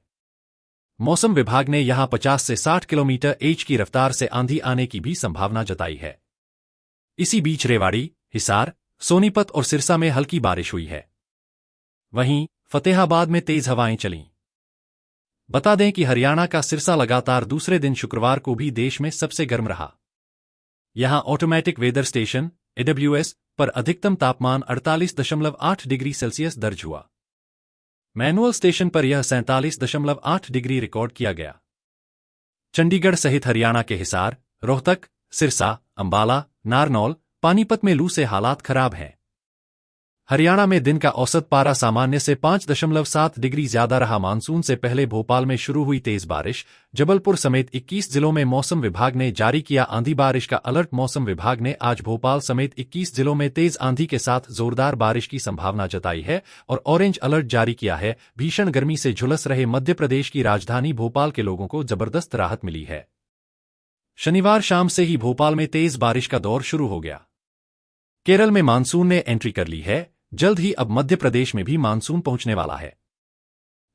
मौसम विभाग ने यहां 50 से 60 किलोमीटर एच की रफ्तार से आंधी आने की भी संभावना जताई है। इसी बीच रेवाड़ी, हिसार, सोनीपत और सिरसा में हल्की बारिश हुई है। वहीं फतेहाबाद में तेज हवाएं चलीं। बता दें कि हरियाणा का सिरसा लगातार दूसरे दिन शुक्रवार को भी देश में सबसे गर्म रहा। यहां ऑटोमेटिक वेदर स्टेशन AWS पर अधिकतम तापमान 48.8 डिग्री सेल्सियस दर्ज हुआ। मैनुअल स्टेशन पर यह 47.8 डिग्री रिकॉर्ड किया गया। चंडीगढ़ सहित हरियाणा के हिसार, रोहतक, सिरसा, अंबाला, नारनौल, पानीपत में लू से हालात खराब हैं। हरियाणा में दिन का औसत पारा सामान्य से 5.7 डिग्री ज्यादा रहा। मानसून से पहले भोपाल में शुरू हुई तेज बारिश, जबलपुर समेत 21 जिलों में मौसम विभाग ने जारी किया आंधी बारिश का अलर्ट। मौसम विभाग ने आज भोपाल समेत 21 जिलों में तेज आंधी के साथ जोरदार बारिश की संभावना जताई है और ऑरेंज अलर्ट जारी किया है। भीषण गर्मी से झुलस रहे मध्य प्रदेश की राजधानी भोपाल के लोगों को जबरदस्त राहत मिली है। शनिवार शाम से ही भोपाल में तेज बारिश का दौर शुरू हो गया। केरल में मानसून ने एंट्री कर ली है। जल्द ही अब मध्य प्रदेश में भी मानसून पहुंचने वाला है।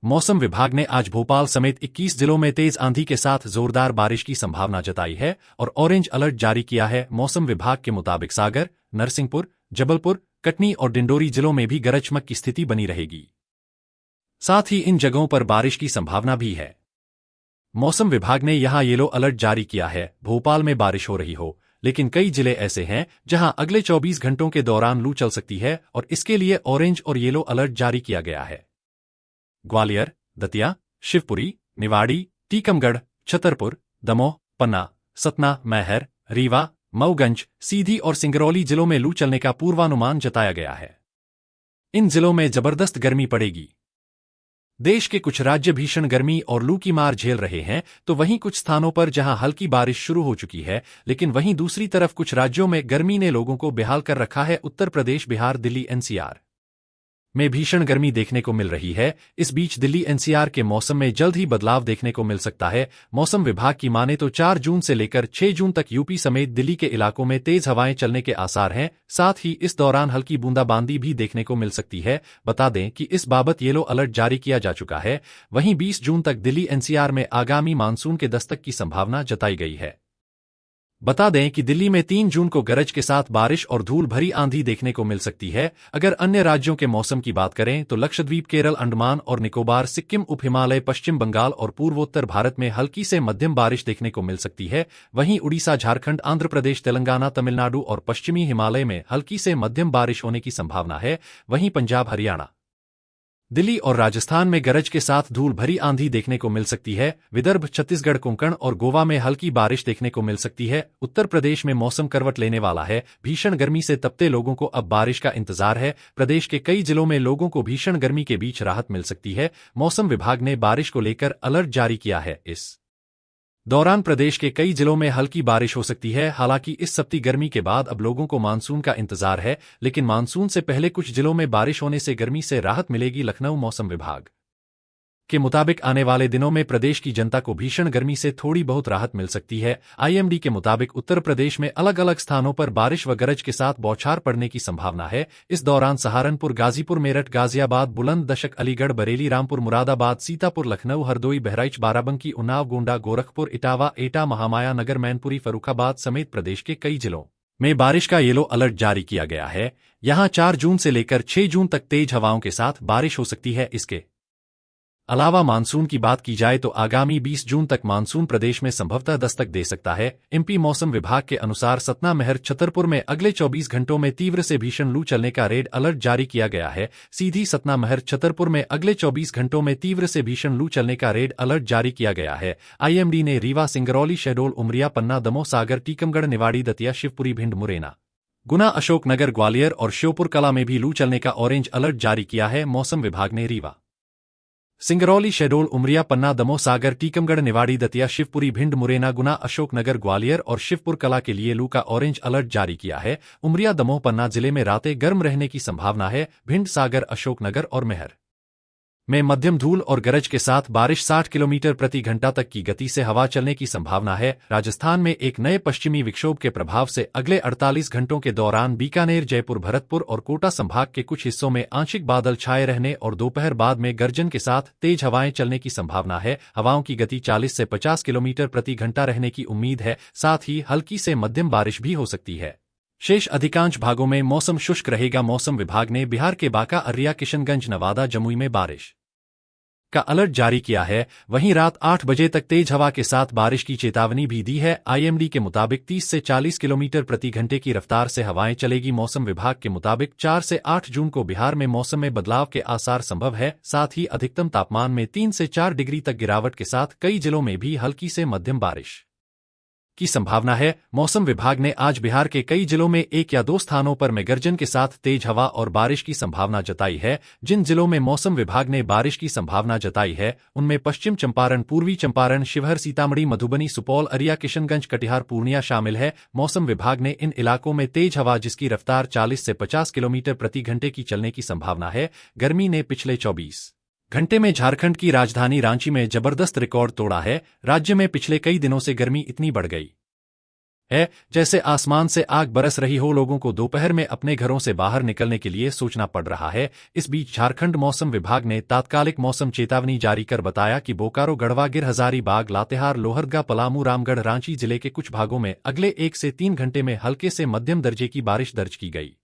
मौसम विभाग ने आज भोपाल समेत 21 जिलों में तेज आंधी के साथ जोरदार बारिश की संभावना जताई है और ऑरेंज अलर्ट जारी किया है। मौसम विभाग के मुताबिक सागर, नरसिंहपुर, जबलपुर, कटनी और डिंडोरी जिलों में भी गरज चमक की स्थिति बनी रहेगी। साथ ही इन जगहों पर बारिश की संभावना भी है। मौसम विभाग ने यहां येलो अलर्ट जारी किया है। भोपाल में बारिश हो रही हो, लेकिन कई जिले ऐसे हैं जहां अगले 24 घंटों के दौरान लू चल सकती है और इसके लिए ऑरेंज और येलो अलर्ट जारी किया गया है। ग्वालियर, दतिया, शिवपुरी, निवाड़ी, टीकमगढ़, छतरपुर, दमोह, पन्ना, सतना, मैहर, रीवा, मऊगंज, सीधी और सिंगरौली जिलों में लू चलने का पूर्वानुमान जताया गया है। इन जिलों में जबरदस्त गर्मी पड़ेगी। देश के कुछ राज्य भीषण गर्मी और लू की मार झेल रहे हैं, तो वहीं कुछ स्थानों पर जहां हल्की बारिश शुरू हो चुकी है, लेकिन वहीं दूसरी तरफ कुछ राज्यों में गर्मी ने लोगों को बेहाल कर रखा है। उत्तर प्रदेश, बिहार, दिल्ली, एनसीआर में भीषण गर्मी देखने को मिल रही है। इस बीच दिल्ली एनसीआर के मौसम में जल्द ही बदलाव देखने को मिल सकता है। मौसम विभाग की माने तो 4 जून से लेकर 6 जून तक यूपी समेत दिल्ली के इलाकों में तेज हवाएं चलने के आसार हैं। साथ ही इस दौरान हल्की बूंदाबांदी भी देखने को मिल सकती है। बता दें कि इस बाबत येलो अलर्ट जारी किया जा चुका है। वहीं 20 जून तक दिल्ली एनसीआर में आगामी मानसून के दस्तक की संभावना जताई गई है। बता दें कि दिल्ली में 3 जून को गरज के साथ बारिश और धूल भरी आंधी देखने को मिल सकती है। अगर अन्य राज्यों के मौसम की बात करें तो लक्षद्वीप, केरल, अंडमान और निकोबार, सिक्किम, उप हिमालय, पश्चिम बंगाल और पूर्वोत्तर भारत में हल्की से मध्यम बारिश देखने को मिल सकती है। वहीं उड़ीसा, झारखंड, आंध्र प्रदेश, तेलंगाना, तमिलनाडु और पश्चिमी हिमालय में हल्की से मध्यम बारिश होने की संभावना है। वहीं पंजाब, हरियाणा, दिल्ली और राजस्थान में गरज के साथ धूल भरी आंधी देखने को मिल सकती है। विदर्भ, छत्तीसगढ़, कोंकण और गोवा में हल्की बारिश देखने को मिल सकती है। उत्तर प्रदेश में मौसम करवट लेने वाला है। भीषण गर्मी से तपते लोगों को अब बारिश का इंतजार है। प्रदेश के कई जिलों में लोगों को भीषण गर्मी के बीच राहत मिल सकती है। मौसम विभाग ने बारिश को लेकर अलर्ट जारी किया है। इस दौरान प्रदेश के कई जिलों में हल्की बारिश हो सकती है। हालांकि इस सप्ती गर्मी के बाद अब लोगों को मानसून का इंतजार है, लेकिन मानसून से पहले कुछ जिलों में बारिश होने से गर्मी से राहत मिलेगी। लखनऊ मौसम विभाग के मुताबिक आने वाले दिनों में प्रदेश की जनता को भीषण गर्मी से थोड़ी बहुत राहत मिल सकती है। आईएमडी के मुताबिक उत्तर प्रदेश में अलग अलग स्थानों पर बारिश व गरज के साथ बौछार पड़ने की संभावना है। इस दौरान सहारनपुर, गाजीपुर, मेरठ, गाजियाबाद, बुलंदशहर, अलीगढ़, बरेली, रामपुर, मुरादाबाद, सीतापुर, लखनऊ, हरदोई, बहराइच, बाराबंकी, उन्नाव, गोंडा, गोरखपुर, इटावा, एटा, महामाया, नगर, मैनपुरी, फर्रुखाबाद समेत प्रदेश के कई जिलों में बारिश का येलो अलर्ट जारी किया गया है। यहां 4 जून से लेकर 6 जून तक तेज हवाओं के साथ बारिश हो सकती है। इसके अलावा मानसून की बात की जाए तो आगामी 20 जून तक मानसून प्रदेश में संभवतः दस्तक दे सकता है। एमपी मौसम विभाग के अनुसार सतना, महर, छतरपुर में अगले 24 घंटों में तीव्र से भीषण लू चलने का रेड अलर्ट जारी किया गया है। सीधी, सतना, महर, छतरपुर में अगले 24 घंटों में तीव्र से भीषण लू चलने का रेड अलर्ट जारी किया गया है। आईएमडी ने रीवा, सिंगरौली, शहडोल, उमरिया, पन्ना, दमोह, सागर, टीकमगढ़, निवाड़ी, दतिया, शिवपुरी, भिंड, मुरैना, गुना, अशोकनगर, ग्वालियर और श्योपुर कला में भी लू चलने का ऑरेंज अलर्ट जारी किया है। मौसम विभाग ने रीवा, सिंगरौली, शहडोल, उमरिया, पन्ना, दमोह, सागर, टीकमगढ़, निवाड़ी, दतिया, शिवपुरी, भिंड, मुरैना, गुना, अशोकनगर, ग्वालियर और शिवपुर कला के लिए लू का ऑरेंज अलर्ट जारी किया है। उमरिया, दमोह, पन्ना जिले में रातें गर्म रहने की संभावना है। भिंड, सागर, अशोकनगर और महर में मध्यम धूल और गरज के साथ बारिश, 60 किलोमीटर प्रति घंटा तक की गति से हवा चलने की संभावना है। राजस्थान में एक नए पश्चिमी विक्षोभ के प्रभाव से अगले 48 घंटों के दौरान बीकानेर, जयपुर, भरतपुर और कोटा संभाग के कुछ हिस्सों में आंशिक बादल छाए रहने और दोपहर बाद में गर्जन के साथ तेज हवाएं चलने की संभावना है। हवाओं की गति 40 से 50 किलोमीटर प्रति घंटा रहने की उम्मीद है। साथ ही हल्की से मध्यम बारिश भी हो सकती है। शेष अधिकांश भागों में मौसम शुष्क रहेगा। मौसम विभाग ने बिहार के बांका, अररिया, किशनगंज, नवादा, जमुई में बारिश का अलर्ट जारी किया है। वहीं रात 8 बजे तक तेज हवा के साथ बारिश की चेतावनी भी दी है। आईएमडी के मुताबिक 30 से 40 किलोमीटर प्रति घंटे की रफ्तार से हवाएं चलेगी। मौसम विभाग के मुताबिक 4 से 8 जून को बिहार में मौसम में बदलाव के आसार संभव है। साथ ही अधिकतम तापमान में 3 से 4 डिग्री तक गिरावट के साथ कई जिलों में भी हल्की से मध्यम बारिश की संभावना है। मौसम विभाग ने आज बिहार के कई जिलों में 1 या 2 स्थानों पर मेघ गर्जन के साथ तेज हवा और बारिश की संभावना जताई है। जिन जिलों में मौसम विभाग ने बारिश की संभावना जताई है उनमें पश्चिम चंपारण, पूर्वी चंपारण, शिवहर, सीतामढ़ी, मधुबनी, सुपौल, अरिया, किशनगंज, कटिहार, पूर्णिया शामिल है। मौसम विभाग ने इन इलाकों में तेज हवा जिसकी रफ्तार 40 से 50 किलोमीटर प्रति घंटे की चलने की संभावना है। गर्मी ने पिछले 24 घंटे में झारखंड की राजधानी रांची में जबरदस्त रिकॉर्ड तोड़ा है। राज्य में पिछले कई दिनों से गर्मी इतनी बढ़ गई है जैसे आसमान से आग बरस रही हो। लोगों को दोपहर में अपने घरों से बाहर निकलने के लिए सोचना पड़ रहा है। इस बीच झारखंड मौसम विभाग ने तात्कालिक मौसम चेतावनी जारी कर बताया कि बोकारो, गढ़वा, गिर, हजारीबाग, लातेहार, लोहरदगा, पलामू, रामगढ़, रांची जिले के कुछ भागों में अगले 1 से 3 घंटे में हल्के से मध्यम दर्जे की बारिश दर्ज की गई।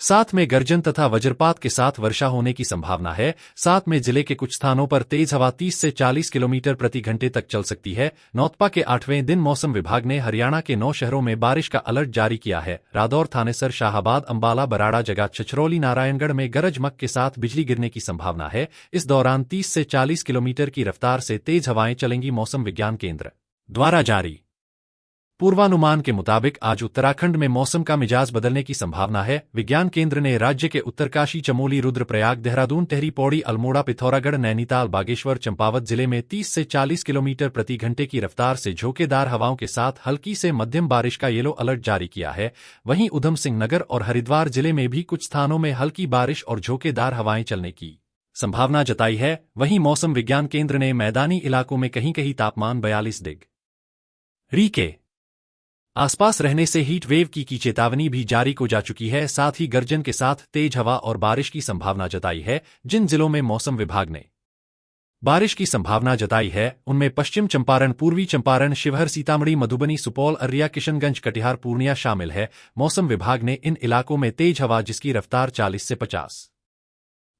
साथ में गर्जन तथा वज्रपात के साथ वर्षा होने की संभावना है। साथ में जिले के कुछ स्थानों पर तेज हवा 30 से 40 किलोमीटर प्रति घंटे तक चल सकती है। नौतपा के 8वें दिन मौसम विभाग ने हरियाणा के 9 शहरों में बारिश का अलर्ट जारी किया है। रादौर, थानेसर, शाहाबाद, अंबाला, बराड़ा, जगह, छछरौली, नारायणगढ़ में गरज चमक के साथ बिजली गिरने की संभावना है। इस दौरान 30 से 40 किलोमीटर की रफ्तार से तेज हवाएं चलेंगी। मौसम विज्ञान केंद्र द्वारा जारी पूर्वानुमान के मुताबिक आज उत्तराखंड में मौसम का मिजाज बदलने की संभावना है। विज्ञान केंद्र ने राज्य के उत्तरकाशी, चमोली, रुद्रप्रयाग, देहरादून, टेहरी, पौड़ी, अल्मोड़ा, पिथौरागढ़, नैनीताल, बागेश्वर, चंपावत जिले में 30 से 40 किलोमीटर प्रति घंटे की रफ्तार से झोंकेदार हवाओं के साथ हल्की से मध्यम बारिश का येलो अलर्ट जारी किया है। वहीं उधम सिंह नगर और हरिद्वार जिले में भी कुछ स्थानों में हल्की बारिश और झोंकेदार हवाएं चलने की संभावना जताई है। वहीं मौसम विज्ञान केंद्र ने मैदानी इलाकों में कहीं कहीं तापमान 42 डिग्री के आसपास रहने से हीट वेव की चेतावनी भी जारी को जा चुकी है। साथ ही गर्जन के साथ तेज हवा और बारिश की संभावना जताई है। जिन जिलों में मौसम विभाग ने बारिश की संभावना जताई है उनमें पश्चिम चंपारण, पूर्वी चंपारण, शिवहर, सीतामढ़ी, मधुबनी, सुपौल, अरिया, किशनगंज, कटिहार, पूर्णिया शामिल है। मौसम विभाग ने इन इलाकों में तेज हवा जिसकी रफ्तार 40 से 50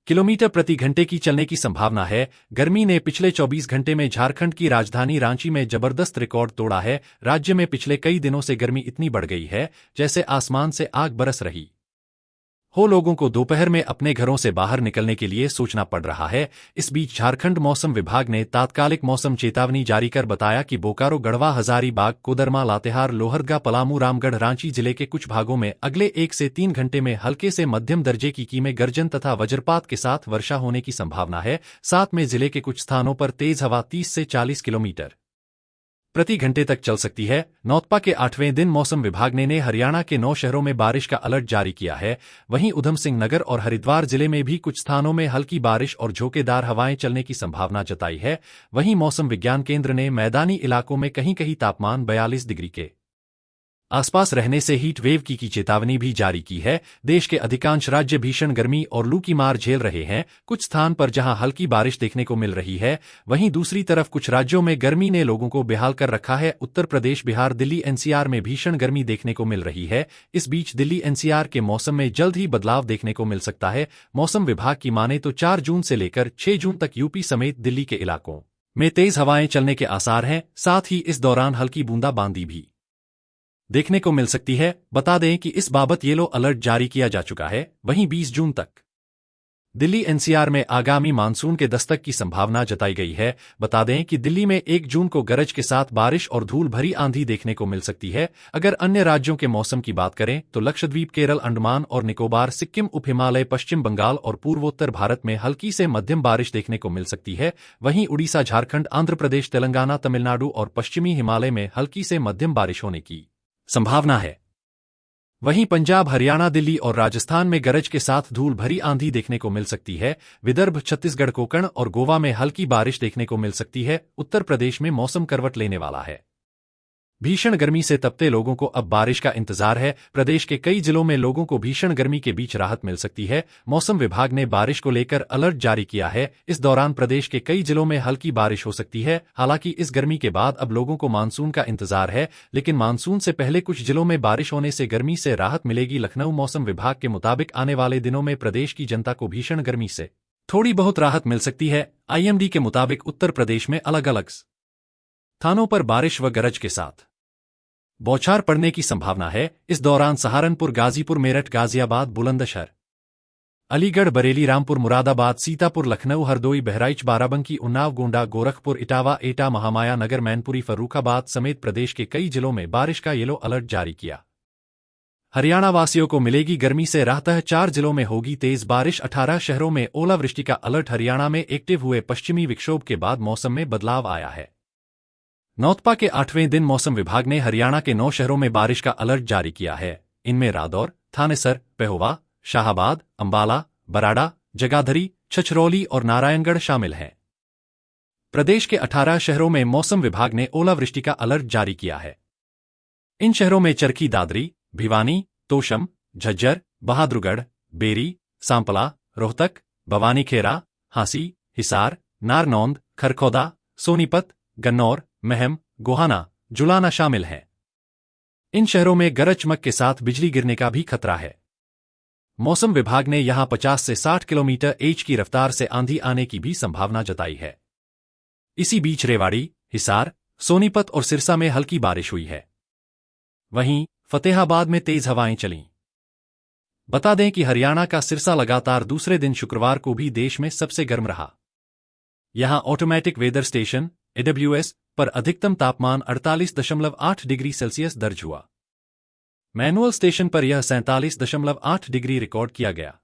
किलोमीटर प्रति घंटे की चलने की संभावना है। गर्मी ने पिछले 24 घंटे में झारखंड की राजधानी रांची में जबरदस्त रिकॉर्ड तोड़ा है। राज्य में पिछले कई दिनों से गर्मी इतनी बढ़ गई है जैसे आसमान से आग बरस रही हो। लोगों को दोपहर में अपने घरों से बाहर निकलने के लिए सोचना पड़ रहा है। इस बीच झारखंड मौसम विभाग ने तात्कालिक मौसम चेतावनी जारी कर बताया कि बोकारो, गढ़वा, हजारीबाग, कोदरमा, लातेहार, लोहरदगा, पलामू, रामगढ़, रांची जिले के कुछ भागों में अगले 1 से 3 घंटे में हल्के से मध्यम दर्जे की में गर्जन तथा वज्रपात के साथ वर्षा होने की संभावना है। साथ में जिले के कुछ स्थानों पर तेज हवा 30 से 40 किलोमीटर प्रति घंटे तक चल सकती है। नौतपा के 8वें दिन मौसम विभाग ने हरियाणा के 9 शहरों में बारिश का अलर्ट जारी किया है। वहीं उधम सिंह नगर और हरिद्वार जिले में भी कुछ स्थानों में हल्की बारिश और झोंकेदार हवाएं चलने की संभावना जताई है। वहीं मौसम विज्ञान केंद्र ने मैदानी इलाकों में कहीं कहीं तापमान 42 डिग्री के आसपास रहने से हीट वेव की चेतावनी भी जारी की है। देश के अधिकांश राज्य भीषण गर्मी और लू की मार झेल रहे हैं। कुछ स्थान पर जहां हल्की बारिश देखने को मिल रही है वहीं दूसरी तरफ कुछ राज्यों में गर्मी ने लोगों को बेहाल कर रखा है। उत्तर प्रदेश, बिहार, दिल्ली, एनसीआर में भीषण गर्मी देखने को मिल रही है। इस बीच दिल्ली एनसीआर के मौसम में जल्द ही बदलाव देखने को मिल सकता है। मौसम विभाग की माने तो 4 जून से लेकर 6 जून तक यूपी समेत दिल्ली के इलाकों में तेज हवाएं चलने के आसार हैं। साथ ही इस दौरान हल्की बूंदाबांदी भी देखने को मिल सकती है। बता दें कि इस बाबत येलो अलर्ट जारी किया जा चुका है। वहीं 20 जून तक दिल्ली एनसीआर में आगामी मानसून के दस्तक की संभावना जताई गई है। बता दें कि दिल्ली में 1 जून को गरज के साथ बारिश और धूल भरी आंधी देखने को मिल सकती है। अगर अन्य राज्यों के मौसम की बात करें तो लक्षद्वीप, केरल, अंडमान और निकोबार, सिक्किम, उप हिमालय, पश्चिम बंगाल और पूर्वोत्तर भारत में हल्की से मध्यम बारिश देखने को मिल सकती है। वहीं उड़ीसा, झारखंड, आंध्र प्रदेश, तेलंगाना, तमिलनाडु और पश्चिमी हिमालय में हल्की से मध्यम बारिश होने की संभावना है। वहीं पंजाब, हरियाणा, दिल्ली और राजस्थान में गरज के साथ धूल भरी आंधी देखने को मिल सकती है। विदर्भ, छत्तीसगढ़, कोंकण और गोवा में हल्की बारिश देखने को मिल सकती है। उत्तर प्रदेश में मौसम करवट लेने वाला है। भीषण गर्मी से तपते लोगों को अब बारिश का इंतजार है। प्रदेश के कई जिलों में लोगों को भीषण गर्मी के बीच राहत मिल सकती है। मौसम विभाग ने बारिश को लेकर अलर्ट जारी किया है। इस दौरान प्रदेश के कई जिलों में हल्की बारिश हो सकती है। हालांकि इस गर्मी के बाद अब लोगों को मानसून का इंतजार है, लेकिन मानसून से पहले कुछ जिलों में बारिश होने से गर्मी से राहत मिलेगी। लखनऊ मौसम विभाग के मुताबिक आने वाले दिनों में प्रदेश की जनता को भीषण गर्मी से थोड़ी बहुत राहत मिल सकती है। आईएमडी के मुताबिक उत्तर प्रदेश में अलग अलग स्थानों पर बारिश व गरज के साथ बौछार पड़ने की संभावना है। इस दौरान सहारनपुर, गाजीपुर, मेरठ, गाजियाबाद, बुलंदशहर, अलीगढ़, बरेली, रामपुर, मुरादाबाद, सीतापुर, लखनऊ, हरदोई, बहराइच, बाराबंकी, उन्नाव, गोंडा, गोरखपुर, इटावा, एटा, महामाया नगर, मैनपुरी, फर्रुखाबाद समेत प्रदेश के कई जिलों में बारिश का येलो अलर्ट जारी किया। हरियाणा वासियों को मिलेगी गर्मी से राहत। 4 जिलों में होगी तेज बारिश। 18 शहरों में ओलावृष्टि का अलर्ट। हरियाणा में एक्टिव हुए पश्चिमी विक्षोभ के बाद मौसम में बदलाव आया है। नौतपा के 8वें दिन मौसम विभाग ने हरियाणा के 9 शहरों में बारिश का अलर्ट जारी किया है। इनमें रादौर, थानेसर, पेहोवा, शाहबाद, अंबाला, बराड़ा, जगाधरी, छछरौली और नारायणगढ़ शामिल हैं। प्रदेश के 18 शहरों में मौसम विभाग ने ओलावृष्टि का अलर्ट जारी किया है। इन शहरों में चरखी दादरी, भिवानी, तोशम, झज्जर, बहादुरगढ़, बेरी, सांपला, रोहतक, भवानीखेरा, हांसी, हिसार, नारनौंद, खरखौदा, सोनीपत, गन्नौर, महम, गोहाना, जुलाना शामिल हैं। इन शहरों में गरज चमक के साथ बिजली गिरने का भी खतरा है। मौसम विभाग ने यहां 50 से 60 किलोमीटर/h की रफ्तार से आंधी आने की भी संभावना जताई है। इसी बीच रेवाड़ी, हिसार, सोनीपत और सिरसा में हल्की बारिश हुई है। वहीं फतेहाबाद में तेज हवाएं चलीं। बता दें कि हरियाणा का सिरसा लगातार दूसरे दिन शुक्रवार को भी देश में सबसे गर्म रहा। यहां ऑटोमेटिक वेदर स्टेशन AWS पर अधिकतम तापमान 48.8 डिग्री सेल्सियस दर्ज हुआ। मैनुअल स्टेशन पर यह 47.8 डिग्री रिकॉर्ड किया गया।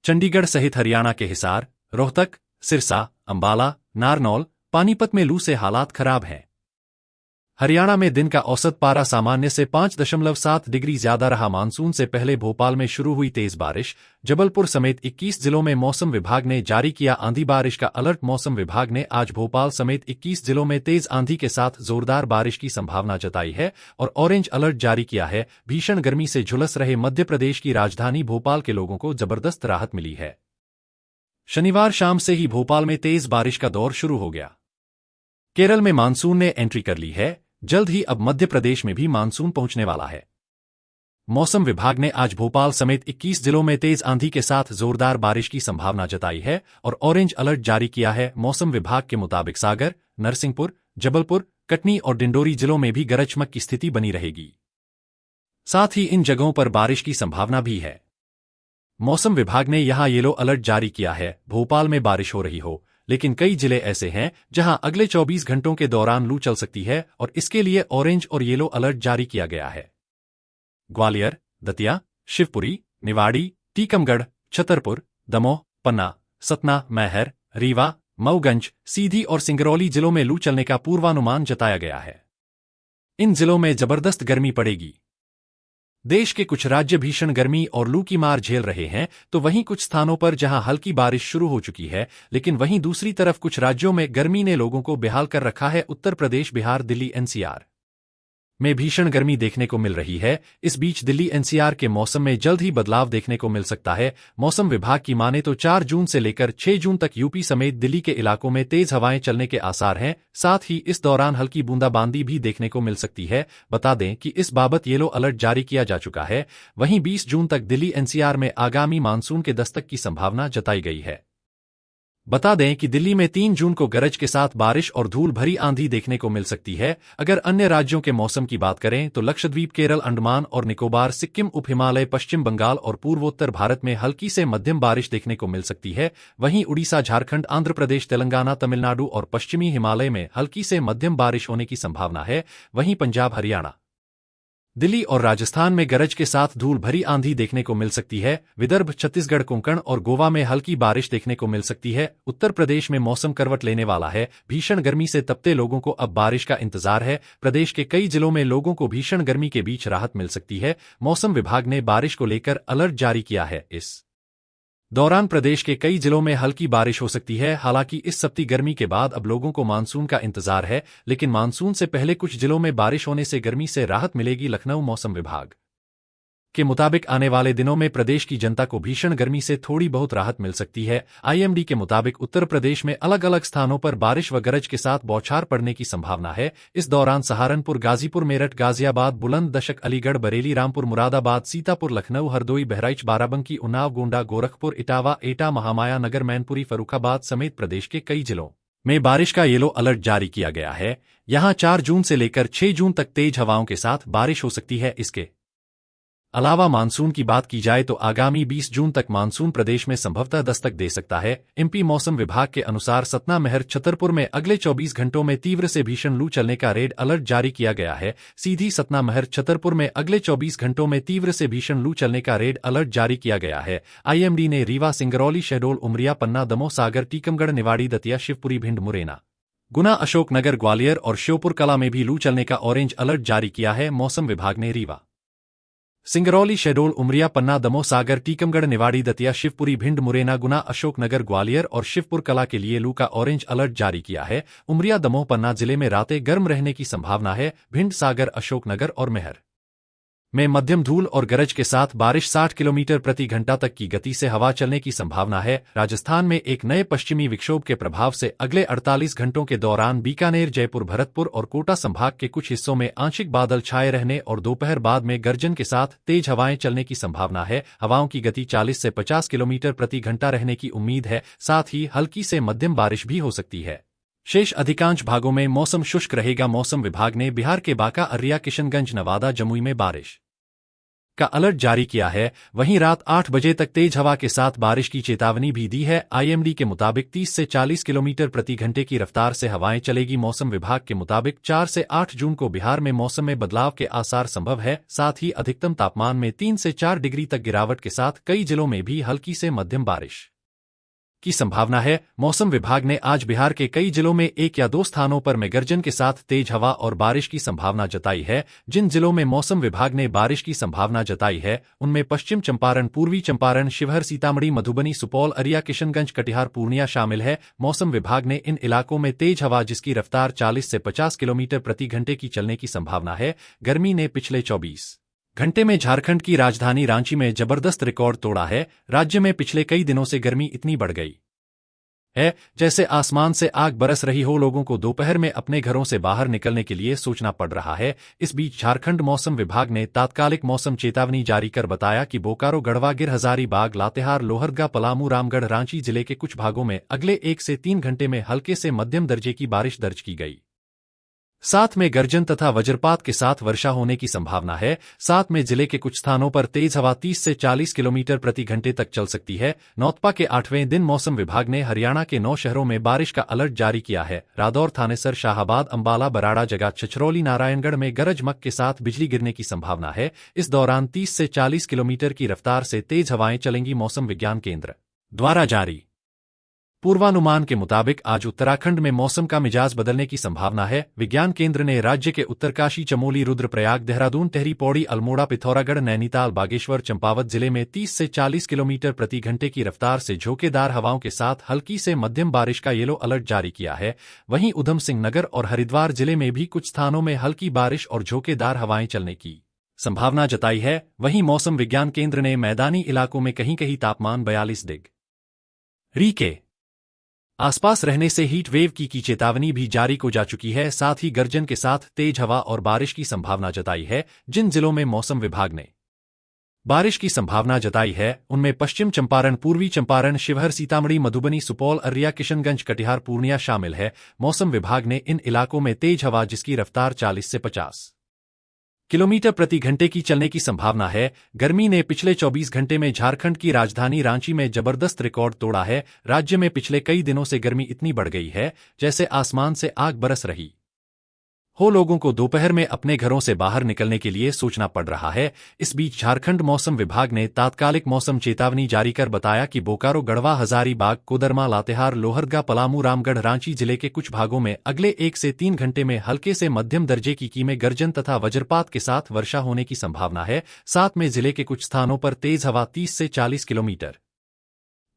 चंडीगढ़ सहित हरियाणा के हिसार, रोहतक, सिरसा, अंबाला, नारनौल, पानीपत में लू से हालात खराब हैं। हरियाणा में दिन का औसत पारा सामान्य से 5.7 डिग्री ज्यादा रहा। मानसून से पहले भोपाल में शुरू हुई तेज बारिश। जबलपुर समेत 21 जिलों में मौसम विभाग ने जारी किया आंधी बारिश का अलर्ट। मौसम विभाग ने आज भोपाल समेत 21 जिलों में तेज आंधी के साथ जोरदार बारिश की संभावना जताई है और ऑरेंज अलर्ट जारी किया है। भीषण गर्मी से झुलस रहे मध्य प्रदेश की राजधानी भोपाल के लोगों को जबरदस्त राहत मिली है। शनिवार शाम से ही भोपाल में तेज बारिश का दौर शुरू हो गया। केरल में मानसून ने एंट्री कर ली है। जल्द ही अब मध्य प्रदेश में भी मानसून पहुंचने वाला है। मौसम विभाग ने आज भोपाल समेत 21 जिलों में तेज आंधी के साथ जोरदार बारिश की संभावना जताई है और ऑरेंज अलर्ट जारी किया है। मौसम विभाग के मुताबिक सागर, नरसिंहपुर, जबलपुर, कटनी और डिंडोरी जिलों में भी गरज चमक की स्थिति बनी रहेगी। साथ ही इन जगहों पर बारिश की संभावना भी है। मौसम विभाग ने यहां येलो अलर्ट जारी किया है। भोपाल में बारिश हो रही हो, लेकिन कई जिले ऐसे हैं जहां अगले 24 घंटों के दौरान लू चल सकती है और इसके लिए ऑरेंज और येलो अलर्ट जारी किया गया है। ग्वालियर, दतिया, शिवपुरी, निवाड़ी, टीकमगढ़, छतरपुर, दमोह, पन्ना, सतना, मैहर, रीवा, मऊगंज, सीधी और सिंगरौली जिलों में लू चलने का पूर्वानुमान जताया गया है। इन जिलों में जबरदस्त गर्मी पड़ेगी। देश के कुछ राज्य भीषण गर्मी और लू की मार झेल रहे हैं, तो वहीं कुछ स्थानों पर जहां हल्की बारिश शुरू हो चुकी है, लेकिन वहीं दूसरी तरफ कुछ राज्यों में गर्मी ने लोगों को बेहाल कर रखा है। उत्तर प्रदेश, बिहार, दिल्ली, NCR में भीषण गर्मी देखने को मिल रही है। इस बीच दिल्ली NCR के मौसम में जल्द ही बदलाव देखने को मिल सकता है। मौसम विभाग की माने तो 4 जून से लेकर 6 जून तक यूपी समेत दिल्ली के इलाकों में तेज हवाएं चलने के आसार हैं। साथ ही इस दौरान हल्की बूंदाबांदी भी देखने को मिल सकती है। बता दें कि इस बाबत येलो अलर्ट जारी किया जा चुका है। वहीं 20 जून तक दिल्ली NCR में आगामी मानसून के दस्तक की संभावना जताई गई है। बता दें कि दिल्ली में 3 जून को गरज के साथ बारिश और धूल भरी आंधी देखने को मिल सकती है। अगर अन्य राज्यों के मौसम की बात करें तो लक्षद्वीप, केरल, अंडमान और निकोबार, सिक्किम, उप हिमालय, पश्चिम बंगाल और पूर्वोत्तर भारत में हल्की से मध्यम बारिश देखने को मिल सकती है। वहीं उड़ीसा, झारखंड, आंध्र प्रदेश, तेलंगाना, तमिलनाडु और पश्चिमी हिमालय में हल्की से मध्यम बारिश होने की संभावना है। वहीं पंजाब, हरियाणा, दिल्ली और राजस्थान में गरज के साथ धूल भरी आंधी देखने को मिल सकती है। विदर्भ, छत्तीसगढ़, कोंकण और गोवा में हल्की बारिश देखने को मिल सकती है। उत्तर प्रदेश में मौसम करवट लेने वाला है। भीषण गर्मी से तपते लोगों को अब बारिश का इंतजार है। प्रदेश के कई जिलों में लोगों को भीषण गर्मी के बीच राहत मिल सकती है। मौसम विभाग ने बारिश को लेकर अलर्ट जारी किया है। इस दौरान प्रदेश के कई जिलों में हल्की बारिश हो सकती है। हालांकि इस सप्ती गर्मी के बाद अब लोगों को मानसून का इंतजार है, लेकिन मानसून से पहले कुछ जिलों में बारिश होने से गर्मी से राहत मिलेगी। लखनऊ मौसम विभाग के मुताबिक आने वाले दिनों में प्रदेश की जनता को भीषण गर्मी से थोड़ी बहुत राहत मिल सकती है। आईएमडी के मुताबिक उत्तर प्रदेश में अलग अलग स्थानों पर बारिश व गरज के साथ बौछार पड़ने की संभावना है। इस दौरान सहारनपुर, गाजीपुर, मेरठ, गाजियाबाद, बुलंदशहर, अलीगढ़, बरेली, रामपुर, मुरादाबाद, सीतापुर, लखनऊ, हरदोई, बहराइच, बाराबंकी, उन्नाव, गोंडा, गोरखपुर, इटावा, एटा, महामाया नगर, मैनपुरी, फर्रुखाबाद समेत प्रदेश के कई जिलों में बारिश का येलो अलर्ट जारी किया गया है। यहां 4 जून से लेकर 6 जून तक तेज हवाओं के साथ बारिश हो सकती है। इसके अलावा मानसून की बात की जाए तो आगामी 20 जून तक मानसून प्रदेश में संभवतः दस्तक दे सकता है। एमपी मौसम विभाग के अनुसार सतना, महर, छतरपुर में अगले 24 घंटों में तीव्र से भीषण लू चलने का रेड अलर्ट जारी किया गया है। सीधी, सतना, महर, छतरपुर में अगले 24 घंटों में तीव्र से भीषण लू चलने का रेड अलर्ट जारी किया गया है। आईएमडी ने रीवा, सिंगरौली, शहडोल, उमरिया, पन्ना, दमोह, सागर, टीकमगढ़, निवाड़ी, दतिया, शिवपुरी, भिंड, मुरैना, गुना, अशोकनगर, ग्वालियर और श्योपुर कला में भी लू चलने का ऑरेंज अलर्ट जारी किया है। मौसम विभाग ने रीवा, सिंगरौली, शहडोल, उमरिया, पन्ना, दमोह, सागर, टीकमगढ़, निवाड़ी, दतिया, शिवपुरी, भिंड, मुरैना, गुना, अशोकनगर, ग्वालियर और शिवपुर कला के लिए लू का ऑरेंज अलर्ट जारी किया है। उमरिया, दमोह, पन्ना जिले में रातें गर्म रहने की संभावना है। भिंड, सागर, अशोकनगर और महर में मध्यम धूल और गरज के साथ बारिश, 60 किलोमीटर प्रति घंटा तक की गति से हवा चलने की संभावना है। राजस्थान में एक नए पश्चिमी विक्षोभ के प्रभाव से अगले 48 घंटों के दौरान बीकानेर, जयपुर, भरतपुर और कोटा संभाग के कुछ हिस्सों में आंशिक बादल छाए रहने और दोपहर बाद में गर्जन के साथ तेज हवाएं चलने की संभावना है। हवाओं की गति 40 से 50 किलोमीटर प्रति घंटा रहने की उम्मीद है। साथ ही हल्की से मध्यम बारिश भी हो सकती है। शेष अधिकांश भागों में मौसम शुष्क रहेगा। मौसम विभाग ने बिहार के बांका, अररिया, किशनगंज, नवादा, जमुई में बारिश का अलर्ट जारी किया है। वहीं रात 8 बजे तक तेज हवा के साथ बारिश की चेतावनी भी दी है। आईएमडी के मुताबिक 30 से 40 किलोमीटर प्रति घंटे की रफ्तार से हवाएं चलेगी। मौसम विभाग के मुताबिक 4 से 8 जून को बिहार में मौसम में बदलाव के आसार संभव है। साथ ही अधिकतम तापमान में 3 से 4 डिग्री तक गिरावट के साथ कई जिलों में भी हल्की से मध्यम बारिश की संभावना है। मौसम विभाग ने आज बिहार के कई जिलों में 1 या 2 स्थानों पर मेघगर्जन के साथ तेज हवा और बारिश की संभावना जताई है। जिन जिलों में मौसम विभाग ने बारिश की संभावना जताई है उनमें पश्चिम चंपारण, पूर्वी चंपारण, शिवहर, सीतामढ़ी, मधुबनी, सुपौल, अररिया, किशनगंज, कटिहार, पूर्णिया शामिल है। मौसम विभाग ने इन इलाकों में तेज हवा जिसकी रफ्तार 40 से 50 किलोमीटर प्रति घंटे की चलने की संभावना है। गर्मी ने पिछले 24 घंटे में झारखंड की राजधानी रांची में जबरदस्त रिकॉर्ड तोड़ा है। राज्य में पिछले कई दिनों से गर्मी इतनी बढ़ गई है जैसे आसमान से आग बरस रही हो। लोगों को दोपहर में अपने घरों से बाहर निकलने के लिए सोचना पड़ रहा है। इस बीच झारखंड मौसम विभाग ने तात्कालिक मौसम चेतावनी जारी कर बताया कि बोकारो, गढ़वा, गिर, हजारीबाग, लातेहार, लोहरदगा, पलामू, रामगढ़, रांची जिले के कुछ भागों में अगले 1 से 3 घंटे में हल्के से मध्यम दर्जे की बारिश दर्ज की गई। साथ में गर्जन तथा वज्रपात के साथ वर्षा होने की संभावना है। साथ में जिले के कुछ स्थानों पर तेज हवा 30 से 40 किलोमीटर प्रति घंटे तक चल सकती है। नौतपा के 8वें दिन मौसम विभाग ने हरियाणा के 9 शहरों में बारिश का अलर्ट जारी किया है। रादौर, थानेसर, शाहाबाद, अंबाला, बराड़ा, जगह, छछरौली, नारायणगढ़ में गरज चमक के साथ बिजली गिरने की संभावना है। इस दौरान 30 से 40 किलोमीटर की रफ्तार से तेज हवाएं चलेंगी। मौसम विज्ञान केंद्र द्वारा जारी पूर्वानुमान के मुताबिक आज उत्तराखंड में मौसम का मिजाज बदलने की संभावना है। विज्ञान केंद्र ने राज्य के उत्तरकाशी, चमोली, रुद्रप्रयाग, देहरादून, टेहरी, पौड़ी, अल्मोड़ा, पिथौरागढ़, नैनीताल, बागेश्वर, चंपावत जिले में 30 से 40 किलोमीटर प्रति घंटे की रफ्तार से झोंकेदार हवाओं के साथ हल्की से मध्यम बारिश का येलो अलर्ट जारी किया है। वहीं उधम सिंह नगर और हरिद्वार जिले में भी कुछ स्थानों में हल्की बारिश और झोंकेदार हवाएं चलने की संभावना जताई है। वहीं मौसम विज्ञान केंद्र ने मैदानी इलाकों में कहीं कहीं तापमान 42 डिग्री के आसपास रहने से हीट वेव की चेतावनी भी जारी को जा चुकी है। साथ ही गर्जन के साथ तेज हवा और बारिश की संभावना जताई है। जिन जिलों में मौसम विभाग ने बारिश की संभावना जताई है उनमें पश्चिम चंपारण, पूर्वी चंपारण, शिवहर, सीतामढ़ी, मधुबनी, सुपौल, अररिया, किशनगंज, कटिहार, पूर्णिया शामिल है। मौसम विभाग ने इन इलाकों में तेज हवा जिसकी रफ्तार 40 से 50 किलोमीटर प्रति घंटे की चलने की संभावना है। गर्मी ने पिछले 24 घंटे में झारखंड की राजधानी रांची में जबरदस्त रिकॉर्ड तोड़ा है। राज्य में पिछले कई दिनों से गर्मी इतनी बढ़ गई है जैसे आसमान से आग बरस रही हो। लोगों को दोपहर में अपने घरों से बाहर निकलने के लिए सोचना पड़ रहा है। इस बीच झारखंड मौसम विभाग ने तात्कालिक मौसम चेतावनी जारी कर बताया कि बोकारो, गढ़वा, हजारीबाग, कोदरमा, लातेहार, लोहरदगा, पलामू, रामगढ़, रांची जिले के कुछ भागों में अगले 1 से 3 घंटे में हल्के से मध्यम दर्जे की में गर्जन तथा वज्रपात के साथ वर्षा होने की संभावना है। साथ में जिले के कुछ स्थानों पर तेज हवा 30 से 40 किलोमीटर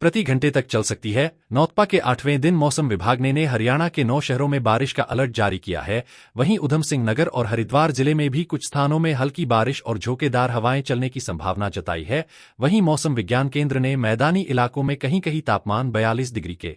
प्रति घंटे तक चल सकती है। नौतपा के 8वें दिन मौसम विभाग ने हरियाणा के 9 शहरों में बारिश का अलर्ट जारी किया है। वहीं उधम सिंह नगर और हरिद्वार जिले में भी कुछ स्थानों में हल्की बारिश और झोंकेदार हवाएं चलने की संभावना जताई है। वहीं मौसम विज्ञान केंद्र ने मैदानी इलाकों में कहीं कहीं तापमान 42 डिग्री के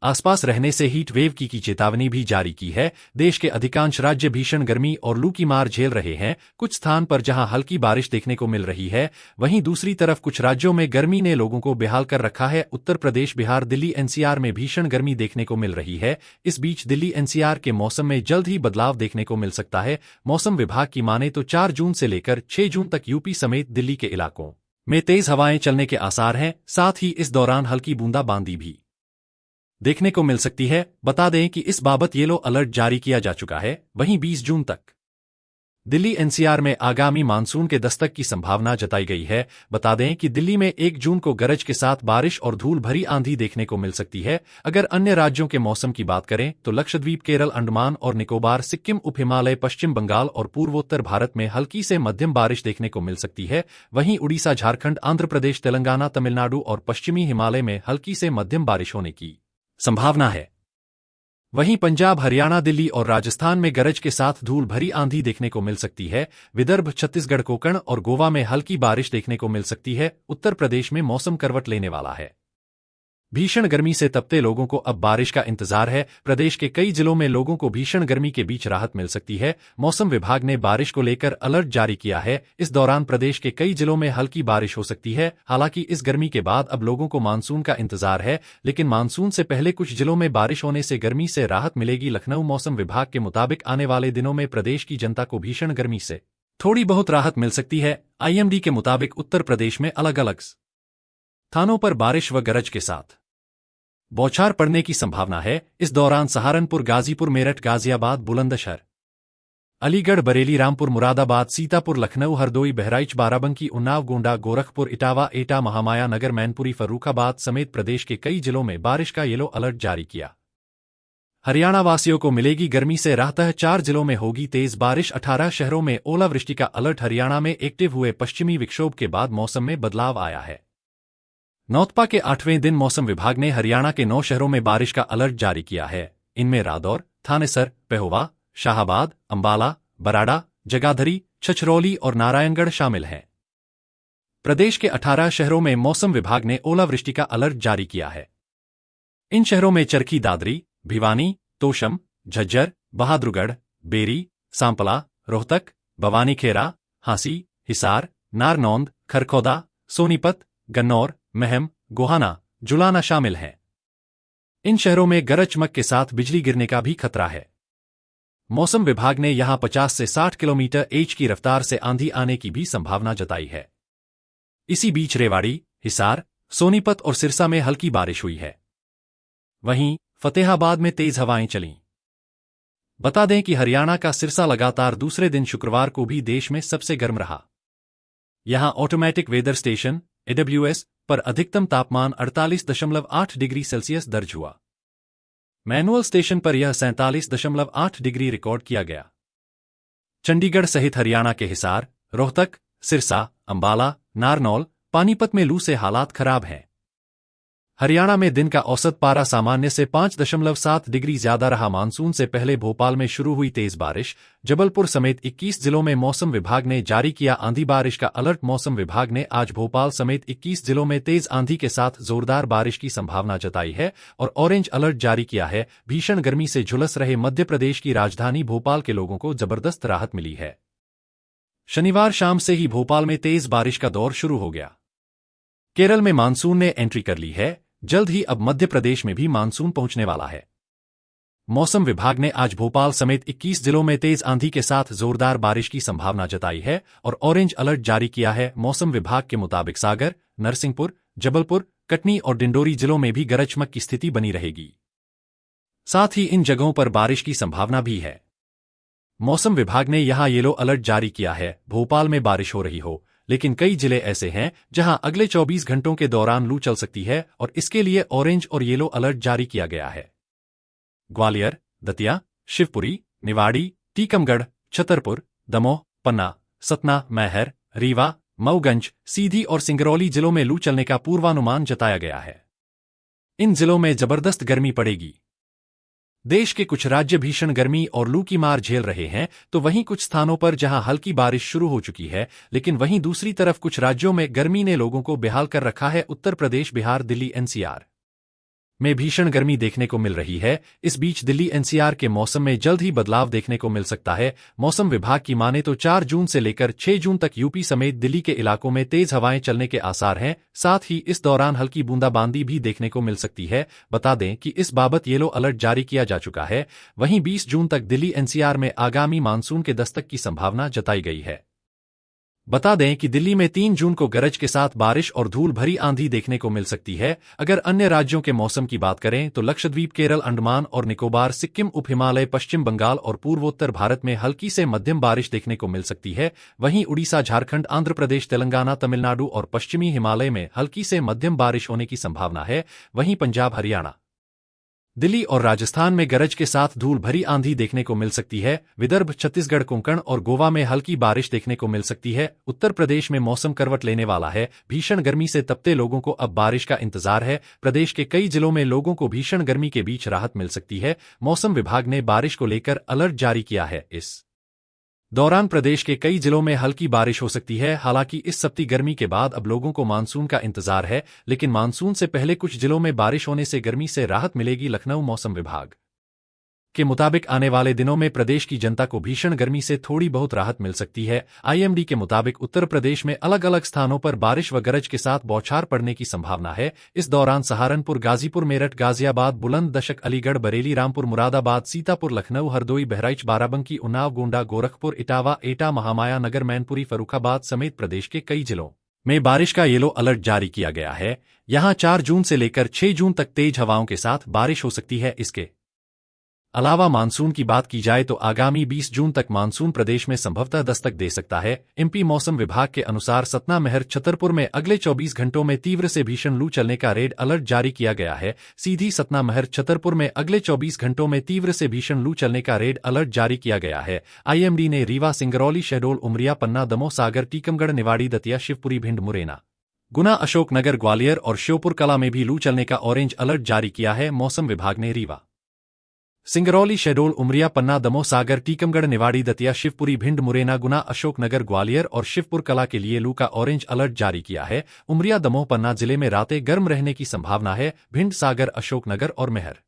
आसपास रहने से हीट वेव की चेतावनी भी जारी की है। देश के अधिकांश राज्य भीषण गर्मी और लू की मार झेल रहे हैं। कुछ स्थान पर जहां हल्की बारिश देखने को मिल रही है, वहीं दूसरी तरफ कुछ राज्यों में गर्मी ने लोगों को बेहाल कर रखा है। उत्तर प्रदेश, बिहार, दिल्ली, एनसीआर में भीषण गर्मी देखने को मिल रही है। इस बीच दिल्ली एनसीआर के मौसम में जल्द ही बदलाव देखने को मिल सकता है। मौसम विभाग की माने तो 4 जून से लेकर 6 जून तक यूपी समेत दिल्ली के इलाकों में तेज हवाएं चलने के आसार हैं। साथ ही इस दौरान हल्की बूंदाबांदी भी देखने को मिल सकती है। बता दें कि इस बाबत येलो अलर्ट जारी किया जा चुका है। वहीं 20 जून तक दिल्ली एनसीआर में आगामी मानसून के दस्तक की संभावना जताई गई है। बता दें कि दिल्ली में 1 जून को गरज के साथ बारिश और धूल भरी आंधी देखने को मिल सकती है। अगर अन्य राज्यों के मौसम की बात करें तो लक्षद्वीप, केरल, अंडमान और निकोबार, सिक्किम, उप हिमालय, पश्चिम बंगाल और पूर्वोत्तर भारत में हल्की से मध्यम बारिश देखने को मिल सकती है। वहीं उड़ीसा, झारखंड, आंध्र प्रदेश, तेलंगाना, तमिलनाडु और पश्चिमी हिमालय में हल्की से मध्यम बारिश होने की संभावना है। वहीं पंजाब, हरियाणा, दिल्ली और राजस्थान में गरज के साथ धूल भरी आंधी देखने को मिल सकती है। विदर्भ, छत्तीसगढ़, कोंकण और गोवा में हल्की बारिश देखने को मिल सकती है। उत्तर प्रदेश में मौसम करवट लेने वाला है। भीषण गर्मी से तपते लोगों को अब बारिश का इंतजार है। प्रदेश के कई जिलों में लोगों को भीषण गर्मी के बीच राहत मिल सकती है। मौसम विभाग ने बारिश को लेकर अलर्ट जारी किया है। इस दौरान प्रदेश के कई जिलों में हल्की बारिश हो सकती है। हालांकि इस गर्मी के बाद अब लोगों को मानसून का इंतजार है, लेकिन मानसून से पहले कुछ जिलों में बारिश होने से गर्मी से राहत मिलेगी। लखनऊ मौसम विभाग के मुताबिक आने वाले दिनों में प्रदेश की जनता को भीषण गर्मी से थोड़ी बहुत राहत मिल सकती है। आईएमडी के मुताबिक उत्तर प्रदेश में अलग अलग स्थानों पर बारिश व गरज के साथ बौछार पड़ने की संभावना है। इस दौरान सहारनपुर, गाजीपुर, मेरठ, गाजियाबाद, बुलंदशहर, अलीगढ़, बरेली, रामपुर, मुरादाबाद, सीतापुर, लखनऊ, हरदोई, बहराइच, बाराबंकी, उन्नाव, गोंडा, गोरखपुर, इटावा, एटा, महामाया नगर, मैनपुरी, फर्रुखाबाद समेत प्रदेश के कई जिलों में बारिश का येलो अलर्ट जारी किया। हरियाणा वासियों को मिलेगी गर्मी से राहत। 4 जिलों में होगी तेज बारिश। 18 शहरों में ओलावृष्टि का अलर्ट। हरियाणा में एक्टिव हुए पश्चिमी विक्षोभ के बाद मौसम में बदलाव आया है। नौतपा के 8वें दिन मौसम विभाग ने हरियाणा के 9 शहरों में बारिश का अलर्ट जारी किया है। इनमें रादौर, थानेसर, पेहोवा, शाहबाद, अंबाला, बराड़ा, जगाधरी, छछरौली और नारायणगढ़ शामिल हैं। प्रदेश के 18 शहरों में मौसम विभाग ने ओलावृष्टि का अलर्ट जारी किया है। इन शहरों में चरखी दादरी, भिवानी, तोशम, झज्जर, बहादुरगढ़, बेरी, सांपला, रोहतक, भवानीखेरा, हांसी, हिसार, नारनौंद, खरखौदा, सोनीपत, गन्नौर, महम, गोहाना, जुलाना शामिल हैं। इन शहरों में गरज चमक के साथ बिजली गिरने का भी खतरा है। मौसम विभाग ने यहां 50 से 60 किलोमीटर/h की रफ्तार से आंधी आने की भी संभावना जताई है। इसी बीच रेवाड़ी, हिसार, सोनीपत और सिरसा में हल्की बारिश हुई है। वहीं फतेहाबाद में तेज हवाएं चलीं। बता दें कि हरियाणा का सिरसा लगातार दूसरे दिन शुक्रवार को भी देश में सबसे गर्म रहा। यहां ऑटोमेटिक वेदर स्टेशन AWS पर अधिकतम तापमान 48.8 डिग्री सेल्सियस दर्ज हुआ। मैनुअल स्टेशन पर यह 47.8 डिग्री रिकॉर्ड किया गया। चंडीगढ़ सहित हरियाणा के हिसार, रोहतक, सिरसा, अंबाला, नारनौल, पानीपत में लू से हालात खराब हैं। हरियाणा में दिन का औसत पारा सामान्य से 5.7 डिग्री ज्यादा रहा। मानसून से पहले भोपाल में शुरू हुई तेज बारिश। जबलपुर समेत 21 जिलों में मौसम विभाग ने जारी किया आंधी बारिश का अलर्ट। मौसम विभाग ने आज भोपाल समेत 21 जिलों में तेज आंधी के साथ जोरदार बारिश की संभावना जताई है और ऑरेंज अलर्ट जारी किया है। भीषण गर्मी से झुलस रहे मध्य प्रदेश की राजधानी भोपाल के लोगों को जबरदस्त राहत मिली है। शनिवार शाम से ही भोपाल में तेज बारिश का दौर शुरू हो गया। केरल में मानसून ने एंट्री कर ली है। जल्द ही अब मध्य प्रदेश में भी मानसून पहुंचने वाला है। मौसम विभाग ने आज भोपाल समेत 21 जिलों में तेज आंधी के साथ जोरदार बारिश की संभावना जताई है और ऑरेंज अलर्ट जारी किया है। मौसम विभाग के मुताबिक सागर, नरसिंहपुर, जबलपुर, कटनी और डिंडोरी जिलों में भी गरज चमक की स्थिति बनी रहेगी। साथ ही इन जगहों पर बारिश की संभावना भी है। मौसम विभाग ने यहां येलो अलर्ट जारी किया है। भोपाल में बारिश हो रही हो, लेकिन कई जिले ऐसे हैं जहां अगले 24 घंटों के दौरान लू चल सकती है और इसके लिए ऑरेंज और येलो अलर्ट जारी किया गया है। ग्वालियर, दतिया, शिवपुरी, निवाड़ी, टीकमगढ़, छतरपुर, दमोह, पन्ना, सतना, मैहर, रीवा, मऊगंज, सीधी और सिंगरौली जिलों में लू चलने का पूर्वानुमान जताया गया है। इन जिलों में जबरदस्त गर्मी पड़ेगी। देश के कुछ राज्य भीषण गर्मी और लू की मार झेल रहे हैं, तो वहीं कुछ स्थानों पर जहां हल्की बारिश शुरू हो चुकी है, लेकिन वहीं दूसरी तरफ कुछ राज्यों में गर्मी ने लोगों को बेहाल कर रखा है। उत्तर प्रदेश, बिहार, दिल्ली, एनसीआर में भीषण गर्मी देखने को मिल रही है। इस बीच दिल्ली एनसीआर के मौसम में जल्द ही बदलाव देखने को मिल सकता है। मौसम विभाग की माने तो 4 जून से लेकर 6 जून तक यूपी समेत दिल्ली के इलाकों में तेज हवाएं चलने के आसार हैं। साथ ही इस दौरान हल्की बूंदाबांदी भी देखने को मिल सकती है। बता दें कि इस बाबत येलो अलर्ट जारी किया जा चुका है। वहीं 20 जून तक दिल्ली एनसीआर में आगामी मानसून के दस्तक की संभावना जताई गई है। बता दें कि दिल्ली में 3 जून को गरज के साथ बारिश और धूल भरी आंधी देखने को मिल सकती है। अगर अन्य राज्यों के मौसम की बात करें तो लक्षद्वीप, केरल, अंडमान और निकोबार, सिक्किम, उप हिमालय, पश्चिम बंगाल और पूर्वोत्तर भारत में हल्की से मध्यम बारिश देखने को मिल सकती है। वहीं उड़ीसा, झारखंड, आंध्र प्रदेश, तेलंगाना, तमिलनाडु और पश्चिमी हिमालय में हल्की से मध्यम बारिश होने की संभावना है। वहीं पंजाब, हरियाणा, दिल्ली और राजस्थान में गरज के साथ धूल भरी आंधी देखने को मिल सकती है। विदर्भ, छत्तीसगढ़, कोंकण और गोवा में हल्की बारिश देखने को मिल सकती है। उत्तर प्रदेश में मौसम करवट लेने वाला है। भीषण गर्मी से तपते लोगों को अब बारिश का इंतजार है। प्रदेश के कई जिलों में लोगों को भीषण गर्मी के बीच राहत मिल सकती है। मौसम विभाग ने बारिश को लेकर अलर्ट जारी किया है। इस दौरान प्रदेश के कई जिलों में हल्की बारिश हो सकती है। हालांकि इस सप्ती गर्मी के बाद अब लोगों को मानसून का इंतजार है, लेकिन मानसून से पहले कुछ जिलों में बारिश होने से गर्मी से राहत मिलेगी। लखनऊ मौसम विभाग के मुताबिक आने वाले दिनों में प्रदेश की जनता को भीषण गर्मी से थोड़ी बहुत राहत मिल सकती है। आईएमडी के मुताबिक उत्तर प्रदेश में अलग अलग स्थानों पर बारिश व गरज के साथ बौछार पड़ने की संभावना है। इस दौरान सहारनपुर, गाजीपुर, मेरठ, गाजियाबाद, बुलंदशहर, अलीगढ़, बरेली, रामपुर, मुरादाबाद, सीतापुर, लखनऊ, हरदोई, बहराइच, बाराबंकी, उन्नाव, गोंडा, गोरखपुर, इटावा, एटा, महामाया नगर, मैनपुरी, फर्रुखाबाद समेत प्रदेश के कई जिलों में बारिश का येलो अलर्ट जारी किया गया है। यहां 4 जून से लेकर 6 जून तक तेज हवाओं के साथ बारिश हो सकती है। इसके अलावा मानसून की बात की जाए तो आगामी 20 जून तक मानसून प्रदेश में संभवतः दस्तक दे सकता है। एमपी मौसम विभाग के अनुसार सतना, महर, छतरपुर में अगले 24 घंटों में तीव्र से भीषण लू चलने का रेड अलर्ट जारी किया गया है। सीधी, सतना, महर, छतरपुर में अगले 24 घंटों में तीव्र से भीषण लू चलने का रेड अलर्ट जारी किया गया है। आईएमडी ने रीवा, सिंगरौली, शहडोल, उमरिया, पन्ना, दमोह, सागर, टीकमगढ़, निवाड़ी, दतिया, शिवपुरी, भिंड, मुरैना, गुना, अशोकनगर, ग्वालियर और श्योपुर कला में भी लू चलने का ऑरेंज अलर्ट जारी किया है। मौसम विभाग ने रीवा, सिंगरौली, शहडोल, उमरिया, पन्ना, दमोह, सागर, टीकमगढ़, निवाड़ी, दतिया, शिवपुरी, भिंड, मुरैना, गुना, अशोकनगर, ग्वालियर और शिवपुर कला के लिए लू का ऑरेंज अलर्ट जारी किया है। उमरिया, दमोह, पन्ना जिले में रातें गर्म रहने की संभावना है। भिंड, सागर, अशोकनगर और महर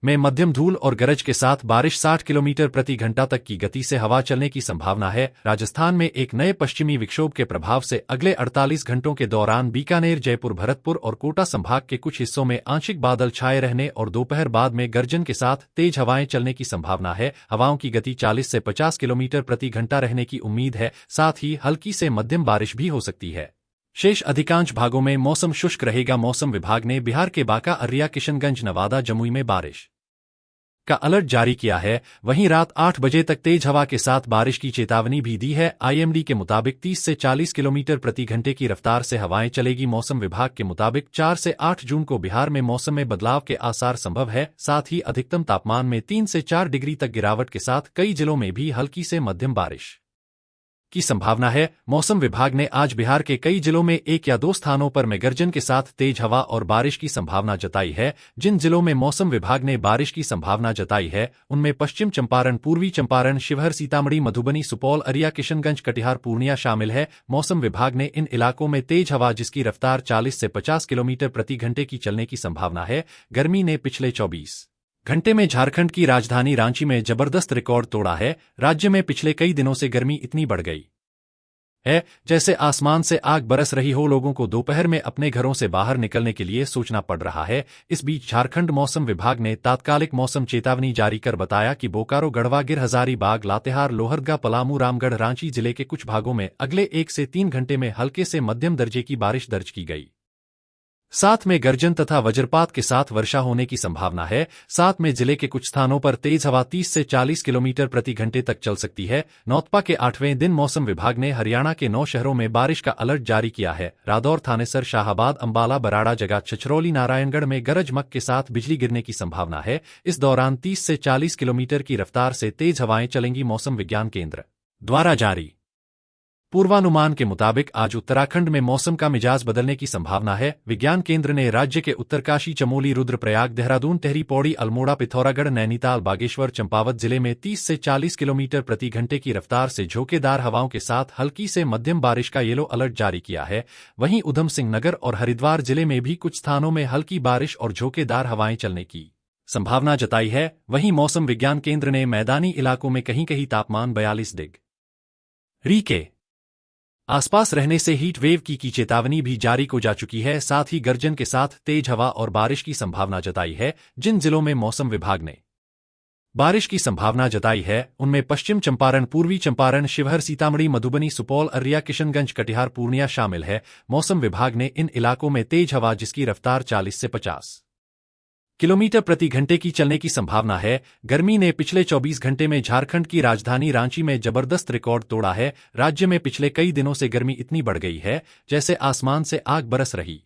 में मध्यम धूल और गरज के साथ बारिश, 60 किलोमीटर प्रति घंटा तक की गति से हवा चलने की संभावना है। राजस्थान में एक नए पश्चिमी विक्षोभ के प्रभाव से अगले 48 घंटों के दौरान बीकानेर, जयपुर, भरतपुर और कोटा संभाग के कुछ हिस्सों में आंशिक बादल छाए रहने और दोपहर बाद में गर्जन के साथ तेज हवाएं चलने की संभावना है। हवाओं की गति 40 से 50 किलोमीटर प्रति घंटा रहने की उम्मीद है। साथ ही हल्की से मध्यम बारिश भी हो सकती है। शेष अधिकांश भागों में मौसम शुष्क रहेगा। मौसम विभाग ने बिहार के बांका, अररिया, किशनगंज, नवादा, जमुई में बारिश का अलर्ट जारी किया है। वहीं रात 8 बजे तक तेज हवा के साथ बारिश की चेतावनी भी दी है। आईएमडी के मुताबिक 30 से 40 किलोमीटर प्रति घंटे की रफ्तार से हवाएं चलेगी। मौसम विभाग के मुताबिक 4 से 8 जून को बिहार में मौसम में बदलाव के आसार संभव है। साथ ही अधिकतम तापमान में 3 से 4 डिग्री तक गिरावट के साथ कई जिलों में भी हल्की से मध्यम बारिश की संभावना है। मौसम विभाग ने आज बिहार के कई जिलों में 1 या 2 स्थानों पर मेघगर्जन के साथ तेज हवा और बारिश की संभावना जताई है। जिन जिलों में मौसम विभाग ने बारिश की संभावना जताई है उनमें पश्चिम चंपारण, पूर्वी चंपारण, शिवहर, सीतामढ़ी, मधुबनी, सुपौल, अररिया, किशनगंज, कटिहार, पूर्णिया शामिल है। मौसम विभाग ने इन इलाकों में तेज हवा जिसकी रफ्तार 40 से 50 किलोमीटर प्रति घंटे की चलने की संभावना है। गर्मी ने पिछले 24 घंटे में झारखंड की राजधानी रांची में जबरदस्त रिकॉर्ड तोड़ा है। राज्य में पिछले कई दिनों से गर्मी इतनी बढ़ गई है जैसे आसमान से आग बरस रही हो। लोगों को दोपहर में अपने घरों से बाहर निकलने के लिए सोचना पड़ रहा है। इस बीच झारखंड मौसम विभाग ने तात्कालिक मौसम चेतावनी जारी कर बताया कि बोकारो, गढ़वा, गिर, हजारीबाग, लातेहार, लोहरदगा, पलामू, रामगढ़, रांची जिले के कुछ भागों में अगले 1 से 3 घंटे में हल्के से मध्यम दर्जे की बारिश दर्ज की गई। साथ में गर्जन तथा वज्रपात के साथ वर्षा होने की संभावना है। साथ में जिले के कुछ स्थानों पर तेज हवा 30 से 40 किलोमीटर प्रति घंटे तक चल सकती है। नौतपा के 8वें दिन मौसम विभाग ने हरियाणा के 9 शहरों में बारिश का अलर्ट जारी किया है। रादौर, थानेसर, शाहाबाद, अंबाला, बराड़ा, जगात, छछरौली, नारायणगढ़ में गरज चमक के साथ बिजली गिरने की संभावना है। इस दौरान 30 से 40 किलोमीटर की रफ्तार से तेज हवाएं चलेंगी। मौसम विज्ञान केंद्र द्वारा जारी पूर्वानुमान के मुताबिक आज उत्तराखंड में मौसम का मिजाज बदलने की संभावना है। विज्ञान केंद्र ने राज्य के उत्तरकाशी, चमोली, रुद्रप्रयाग, देहरादून, टिहरी, पौड़ी, अल्मोड़ा, पिथौरागढ़, नैनीताल, बागेश्वर, चंपावत जिले में 30 से 40 किलोमीटर प्रति घंटे की रफ्तार से झोंकेदार हवाओं के साथ हल्की से मध्यम बारिश का येलो अलर्ट जारी किया है। वहीं ऊधम सिंह नगर और हरिद्वार जिले में भी कुछ स्थानों में हल्की बारिश और झोंकेदार हवाएं चलने की संभावना जताई है। वहीं मौसम विज्ञान केंद्र ने मैदानी इलाकों में कहीं कहीं तापमान 42 डिग्री के आसपास रहने से हीट वेव की चेतावनी भी जारी को जा चुकी है। साथ ही गर्जन के साथ तेज हवा और बारिश की संभावना जताई है। जिन जिलों में मौसम विभाग ने बारिश की संभावना जताई है उनमें पश्चिम चंपारण, पूर्वी चंपारण, शिवहर, सीतामढ़ी, मधुबनी, सुपौल, अररिया, किशनगंज, कटिहार, पूर्णिया शामिल है। मौसम विभाग ने इन इलाकों में तेज हवा जिसकी रफ्तार 40 से 50 किलोमीटर प्रति घंटे की चलने की संभावना है। गर्मी ने पिछले 24 घंटे में झारखंड की राजधानी रांची में जबरदस्त रिकॉर्ड तोड़ा है। राज्य में पिछले कई दिनों से गर्मी इतनी बढ़ गई है जैसे आसमान से आग बरस रही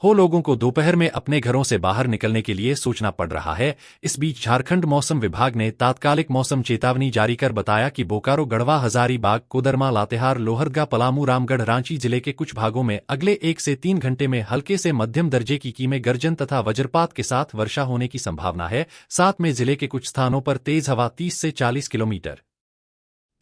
हो। लोगों को दोपहर में अपने घरों से बाहर निकलने के लिए सोचना पड़ रहा है। इस बीच झारखंड मौसम विभाग ने तात्कालिक मौसम चेतावनी जारी कर बताया कि बोकारो, गढ़वा, हजारीबाग, कोदरमा, लातेहार, लोहरदगा, पलामू, रामगढ़, रांची जिले के कुछ भागों में अगले 1 से 3 घंटे में हल्के से मध्यम दर्जे की में गर्जन तथा वज्रपात के साथ वर्षा होने की संभावना है। साथ में जिले के कुछ स्थानों पर तेज हवा 30 से 40 किलोमीटर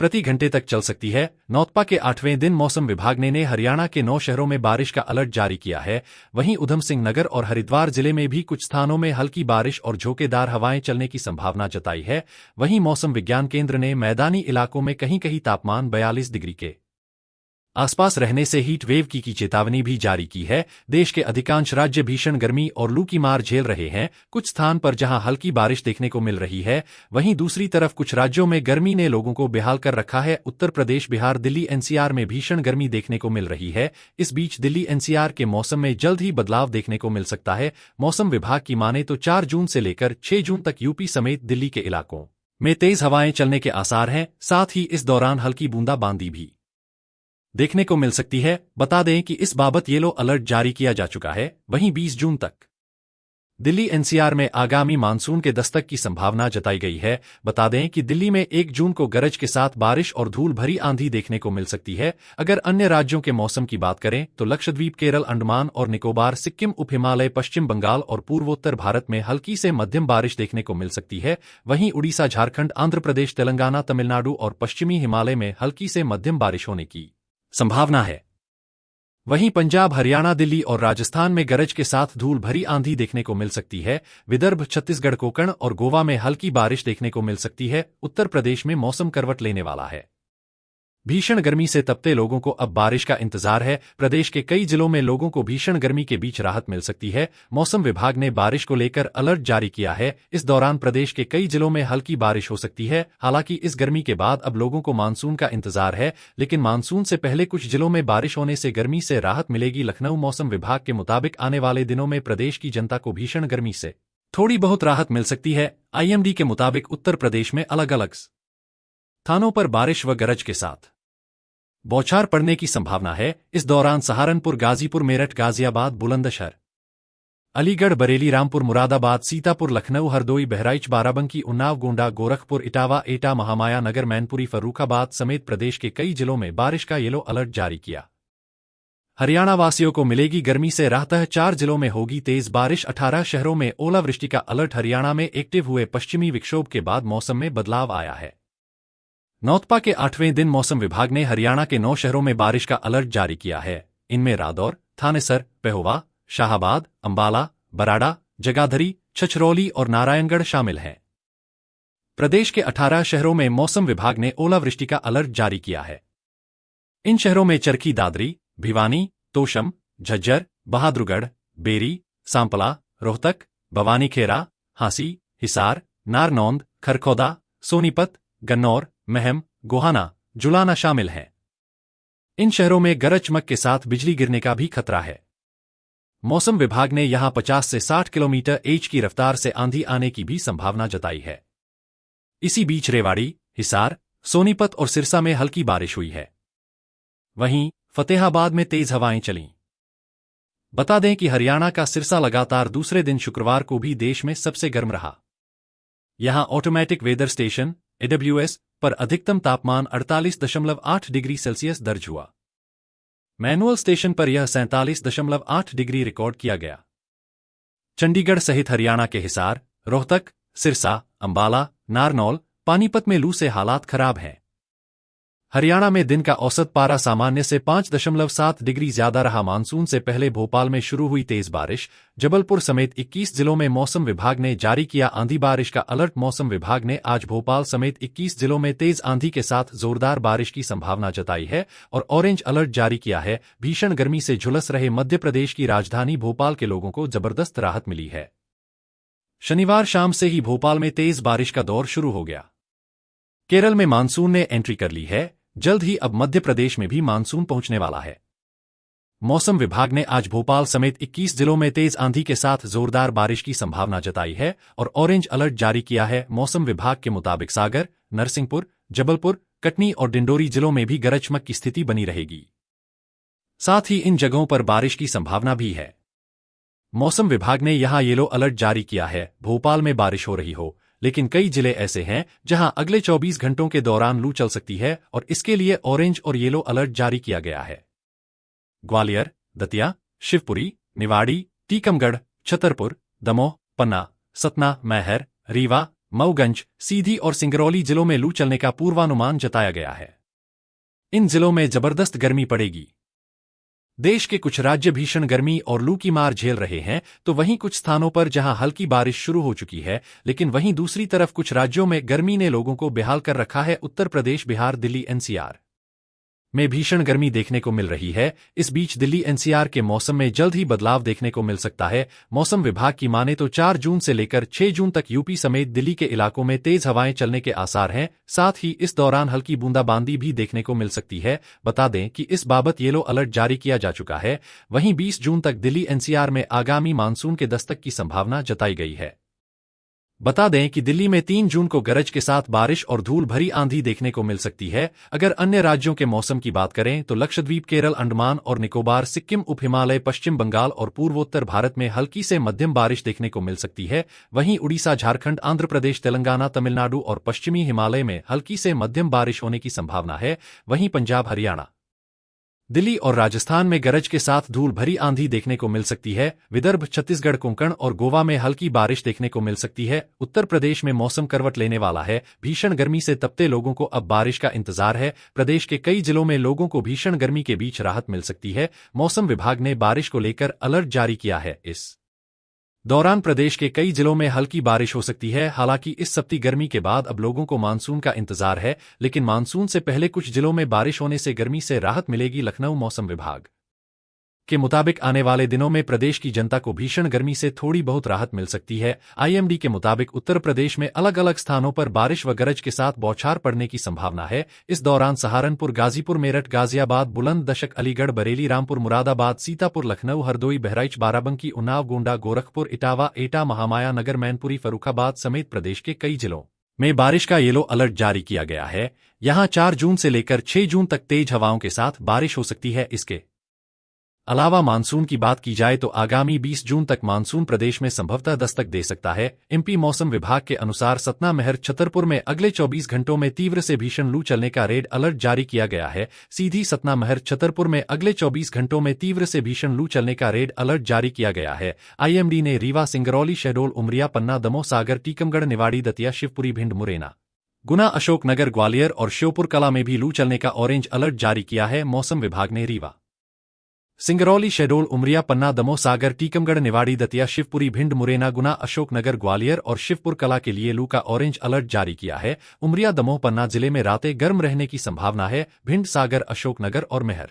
प्रति घंटे तक चल सकती है। नौतपा के 8वें दिन मौसम विभाग ने हरियाणा के 9 शहरों में बारिश का अलर्ट जारी किया है। वहीं ऊधम सिंह नगर और हरिद्वार जिले में भी कुछ स्थानों में हल्की बारिश और झोंकेदार हवाएं चलने की संभावना जताई है। वहीं मौसम विज्ञान केंद्र ने मैदानी इलाकों में कहीं कहीं तापमान 42 डिग्री के आसपास रहने से हीट वेव की चेतावनी भी जारी की है। देश के अधिकांश राज्य भीषण गर्मी और लू की मार झेल रहे हैं। कुछ स्थान पर जहां हल्की बारिश देखने को मिल रही है, वहीं दूसरी तरफ कुछ राज्यों में गर्मी ने लोगों को बेहाल कर रखा है। उत्तर प्रदेश, बिहार, दिल्ली, एनसीआर में भीषण गर्मी देखने को मिल रही है। इस बीच दिल्ली एनसीआर के मौसम में जल्द ही बदलाव देखने को मिल सकता है। मौसम विभाग की माने तो 4 जून से लेकर 6 जून तक यूपी समेत दिल्ली के इलाकों में तेज हवाएं चलने के आसार हैं। साथ ही इस दौरान हल्की बूंदाबांदी भी देखने को मिल सकती है। बता दें कि इस बाबत येलो अलर्ट जारी किया जा चुका है। वहीं 20 जून तक दिल्ली एनसीआर में आगामी मानसून के दस्तक की संभावना जताई गई है। बता दें कि दिल्ली में 1 जून को गरज के साथ बारिश और धूल भरी आंधी देखने को मिल सकती है। अगर अन्य राज्यों के मौसम की बात करें तो लक्षद्वीप, केरल, अंडमान और निकोबार, सिक्किम, उप हिमालय, पश्चिम बंगाल और पूर्वोत्तर भारत में हल्की से मध्यम बारिश देखने को मिल सकती है। वहीं उड़ीसा, झारखंड, आंध्र प्रदेश, तेलंगाना, तमिलनाडु और पश्चिमी हिमालय में हल्की से मध्यम बारिश होने की संभावना है। वहीं पंजाब, हरियाणा, दिल्ली और राजस्थान में गरज के साथ धूल भरी आंधी देखने को मिल सकती है। विदर्भ, छत्तीसगढ़, कोंकण और गोवा में हल्की बारिश देखने को मिल सकती है। उत्तर प्रदेश में मौसम करवट लेने वाला है। भीषण गर्मी से तपते लोगों को अब बारिश का इंतजार है। प्रदेश के कई जिलों में लोगों को भीषण गर्मी के बीच राहत मिल सकती है। मौसम विभाग ने बारिश को लेकर अलर्ट जारी किया है। इस दौरान प्रदेश के कई जिलों में हल्की बारिश हो सकती है। हालांकि इस गर्मी के बाद अब लोगों को मानसून का इंतजार है, लेकिन मानसून से पहले कुछ जिलों में बारिश होने से गर्मी से राहत मिलेगी। लखनऊ मौसम विभाग के मुताबिक आने वाले दिनों में प्रदेश की जनता को भीषण गर्मी से थोड़ी बहुत राहत मिल सकती है। आईएमडी के मुताबिक उत्तर प्रदेश में अलग अलग स्थानों पर बारिश व गरज के साथ बौछार पड़ने की संभावना है। इस दौरान सहारनपुर, गाजीपुर, मेरठ, गाजियाबाद, बुलंदशहर, अलीगढ़, बरेली, रामपुर, मुरादाबाद, सीतापुर, लखनऊ, हरदोई, बहराइच, बाराबंकी, उन्नाव, गोंडा, गोरखपुर, इटावा, एटा, महामाया नगर, मैनपुरी, फर्रुखाबाद समेत प्रदेश के कई जिलों में बारिश का येलो अलर्ट जारी किया। हरियाणा वासियों को मिलेगी गर्मी से राहत। 4 जिलों में होगी तेज बारिश। 18 शहरों में ओलावृष्टि का अलर्ट। हरियाणा में एक्टिव हुए पश्चिमी विक्षोभ के बाद मौसम में बदलाव आया है। नौतपा के 8वें दिन मौसम विभाग ने हरियाणा के 9 शहरों में बारिश का अलर्ट जारी किया है। इनमें रादौर, थानेसर, पेहोवा, शाहबाद, अंबाला, बराड़ा, जगाधरी, छछरौली और नारायणगढ़ शामिल हैं। प्रदेश के 18 शहरों में मौसम विभाग ने ओलावृष्टि का अलर्ट जारी किया है। इन शहरों में चरखी दादरी, भिवानी, तोशम, झज्जर, बहादुरगढ़, बेरी, सांपला, रोहतक, बवानीखेड़ा, हांसी, हिसार, नारनौंद, खरखौदा, सोनीपत, गन्नौर, महम, गोहाना, जुलाना शामिल हैं। इन शहरों में गरज चमक के साथ बिजली गिरने का भी खतरा है। मौसम विभाग ने यहां 50 से 60 किलोमीटर एच की रफ्तार से आंधी आने की भी संभावना जताई है। इसी बीच रेवाड़ी, हिसार, सोनीपत और सिरसा में हल्की बारिश हुई है। वहीं फतेहाबाद में तेज हवाएं चलीं। बता दें कि हरियाणा का सिरसा लगातार दूसरे दिन शुक्रवार को भी देश में सबसे गर्म रहा। यहां ऑटोमेटिक वेदर स्टेशन AWS पर अधिकतम तापमान 48.8 डिग्री सेल्सियस दर्ज हुआ। मैनुअल स्टेशन पर यह 47.8 डिग्री रिकॉर्ड किया गया। चंडीगढ़ सहित हरियाणा के हिसार, रोहतक, सिरसा, अंबाला, नारनौल, पानीपत में लू से हालात खराब हैं। हरियाणा में दिन का औसत पारा सामान्य से 5.7 डिग्री ज्यादा रहा। मानसून से पहले भोपाल में शुरू हुई तेज बारिश, जबलपुर समेत 21 जिलों में मौसम विभाग ने जारी किया आंधी बारिश का अलर्ट। मौसम विभाग ने आज भोपाल समेत 21 जिलों में तेज आंधी के साथ जोरदार बारिश की संभावना जताई है और ऑरेंज अलर्ट जारी किया है। भीषण गर्मी से झुलस रहे मध्य प्रदेश की राजधानी भोपाल के लोगों को जबरदस्त राहत मिली है। शनिवार शाम से ही भोपाल में तेज बारिश का दौर शुरू हो गया। केरल में मानसून ने एंट्री कर ली है। जल्द ही अब मध्य प्रदेश में भी मानसून पहुंचने वाला है। मौसम विभाग ने आज भोपाल समेत 21 जिलों में तेज आंधी के साथ जोरदार बारिश की संभावना जताई है और ऑरेंज अलर्ट जारी किया है। मौसम विभाग के मुताबिक सागर, नरसिंहपुर, जबलपुर, कटनी और डिंडोरी जिलों में भी गरज चमक की स्थिति बनी रहेगी। साथ ही इन जगहों पर बारिश की संभावना भी है। मौसम विभाग ने यहां येलो अलर्ट जारी किया है। भोपाल में बारिश हो रही हो, लेकिन कई जिले ऐसे हैं जहां अगले 24 घंटों के दौरान लू चल सकती है और इसके लिए ऑरेंज और येलो अलर्ट जारी किया गया है। ग्वालियर, दतिया, शिवपुरी, निवाड़ी, टीकमगढ़, छतरपुर, दमोह, पन्ना, सतना, मैहर, रीवा, मऊगंज, सीधी और सिंगरौली जिलों में लू चलने का पूर्वानुमान जताया गया है। इन जिलों में जबरदस्त गर्मी पड़ेगी। देश के कुछ राज्य भीषण गर्मी और लू की मार झेल रहे हैं, तो वहीं कुछ स्थानों पर जहां हल्की बारिश शुरू हो चुकी है, लेकिन वहीं दूसरी तरफ कुछ राज्यों में गर्मी ने लोगों को बेहाल कर रखा है। उत्तर प्रदेश, बिहार, दिल्ली, एनसीआर में भीषण गर्मी देखने को मिल रही है। इस बीच दिल्ली एनसीआर के मौसम में जल्द ही बदलाव देखने को मिल सकता है। मौसम विभाग की माने तो 4 जून से लेकर 6 जून तक यूपी समेत दिल्ली के इलाकों में तेज हवाएं चलने के आसार हैं। साथ ही इस दौरान हल्की बूंदाबांदी भी देखने को मिल सकती है। बता दें कि इस बाबत येलो अलर्ट जारी किया जा चुका है। वहीं 20 जून तक दिल्ली एनसीआर में आगामी मानसून के दस्तक की संभावना जताई गई है। बता दें कि दिल्ली में 3 जून को गरज के साथ बारिश और धूल भरी आंधी देखने को मिल सकती है। अगर अन्य राज्यों के मौसम की बात करें तो लक्षद्वीप, केरल, अंडमान और निकोबार, सिक्किम, उप हिमालय, पश्चिम बंगाल और पूर्वोत्तर भारत में हल्की से मध्यम बारिश देखने को मिल सकती है। वहीं उड़ीसा, झारखंड, आंध्र प्रदेश, तेलंगाना, तमिलनाडु और पश्चिमी हिमालय में हल्की से मध्यम बारिश होने की संभावना है। वहीं पंजाब, हरियाणा, दिल्ली और राजस्थान में गरज के साथ धूल भरी आंधी देखने को मिल सकती है। विदर्भ, छत्तीसगढ़, कोंकण और गोवा में हल्की बारिश देखने को मिल सकती है। उत्तर प्रदेश में मौसम करवट लेने वाला है। भीषण गर्मी से तपते लोगों को अब बारिश का इंतजार है। प्रदेश के कई जिलों में लोगों को भीषण गर्मी के बीच राहत मिल सकती है। मौसम विभाग ने बारिश को लेकर अलर्ट जारी किया है। इस दौरान प्रदेश के कई जिलों में हल्की बारिश हो सकती है। हालांकि इस सप्ती गर्मी के बाद अब लोगों को मानसून का इंतजार है, लेकिन मानसून से पहले कुछ जिलों में बारिश होने से गर्मी से राहत मिलेगी। लखनऊ मौसम विभाग के मुताबिक आने वाले दिनों में प्रदेश की जनता को भीषण गर्मी से थोड़ी बहुत राहत मिल सकती है। आईएमडी के मुताबिक उत्तर प्रदेश में अलग अलग स्थानों पर बारिश व गरज के साथ बौछार पड़ने की संभावना है। इस दौरान सहारनपुर, गाजीपुर, मेरठ, गाजियाबाद, बुलंदशहर, अलीगढ़, बरेली, रामपुर, मुरादाबाद, सीतापुर, लखनऊ, हरदोई, बहराइच, बाराबंकी, उन्नाव, गोंडा, गोरखपुर, इटावा, एटा, महामाया नगर, मैनपुरी, फर्रुखाबाद समेत प्रदेश के कई जिलों में बारिश का येलो अलर्ट जारी किया गया है। यहां 4 जून से लेकर 6 जून तक तेज हवाओं के साथ बारिश हो सकती है। इसके अलावा मानसून की बात की जाए तो आगामी 20 जून तक मानसून प्रदेश में संभवतः दस्तक दे सकता है। एमपी मौसम विभाग के अनुसार सतना, महर, छतरपुर में अगले 24 घंटों में तीव्र से भीषण लू चलने का रेड अलर्ट जारी किया गया है। सीधी, सतना, महर, छतरपुर में अगले 24 घंटों में तीव्र से भीषण लू चलने का रेड अलर्ट जारी किया गया है। आईएमडी ने रीवा, सिंगरौली, शहडोल, उमरिया, पन्ना, दमोह, सागर, टीकमगढ़, निवाड़ी, दतिया, शिवपुरी, भिंड, मुरैना, गुना, अशोकनगर, ग्वालियर और श्योपुर कला में भी लू चलने का ऑरेंज अलर्ट जारी किया है। मौसम विभाग ने रीवा, सिंगरौली, शहडोल, उमरिया, पन्ना, दमोह, सागर, टीकमगढ़, निवाड़ी, दतिया, शिवपुरी, भिंड, मुरैना, गुना, अशोकनगर, ग्वालियर और शिवपुर कला के लिए लू का ऑरेंज अलर्ट जारी किया है। उमरिया, दमोह, पन्ना जिले में रातें गर्म रहने की संभावना है। भिंड, सागर, अशोकनगर और महर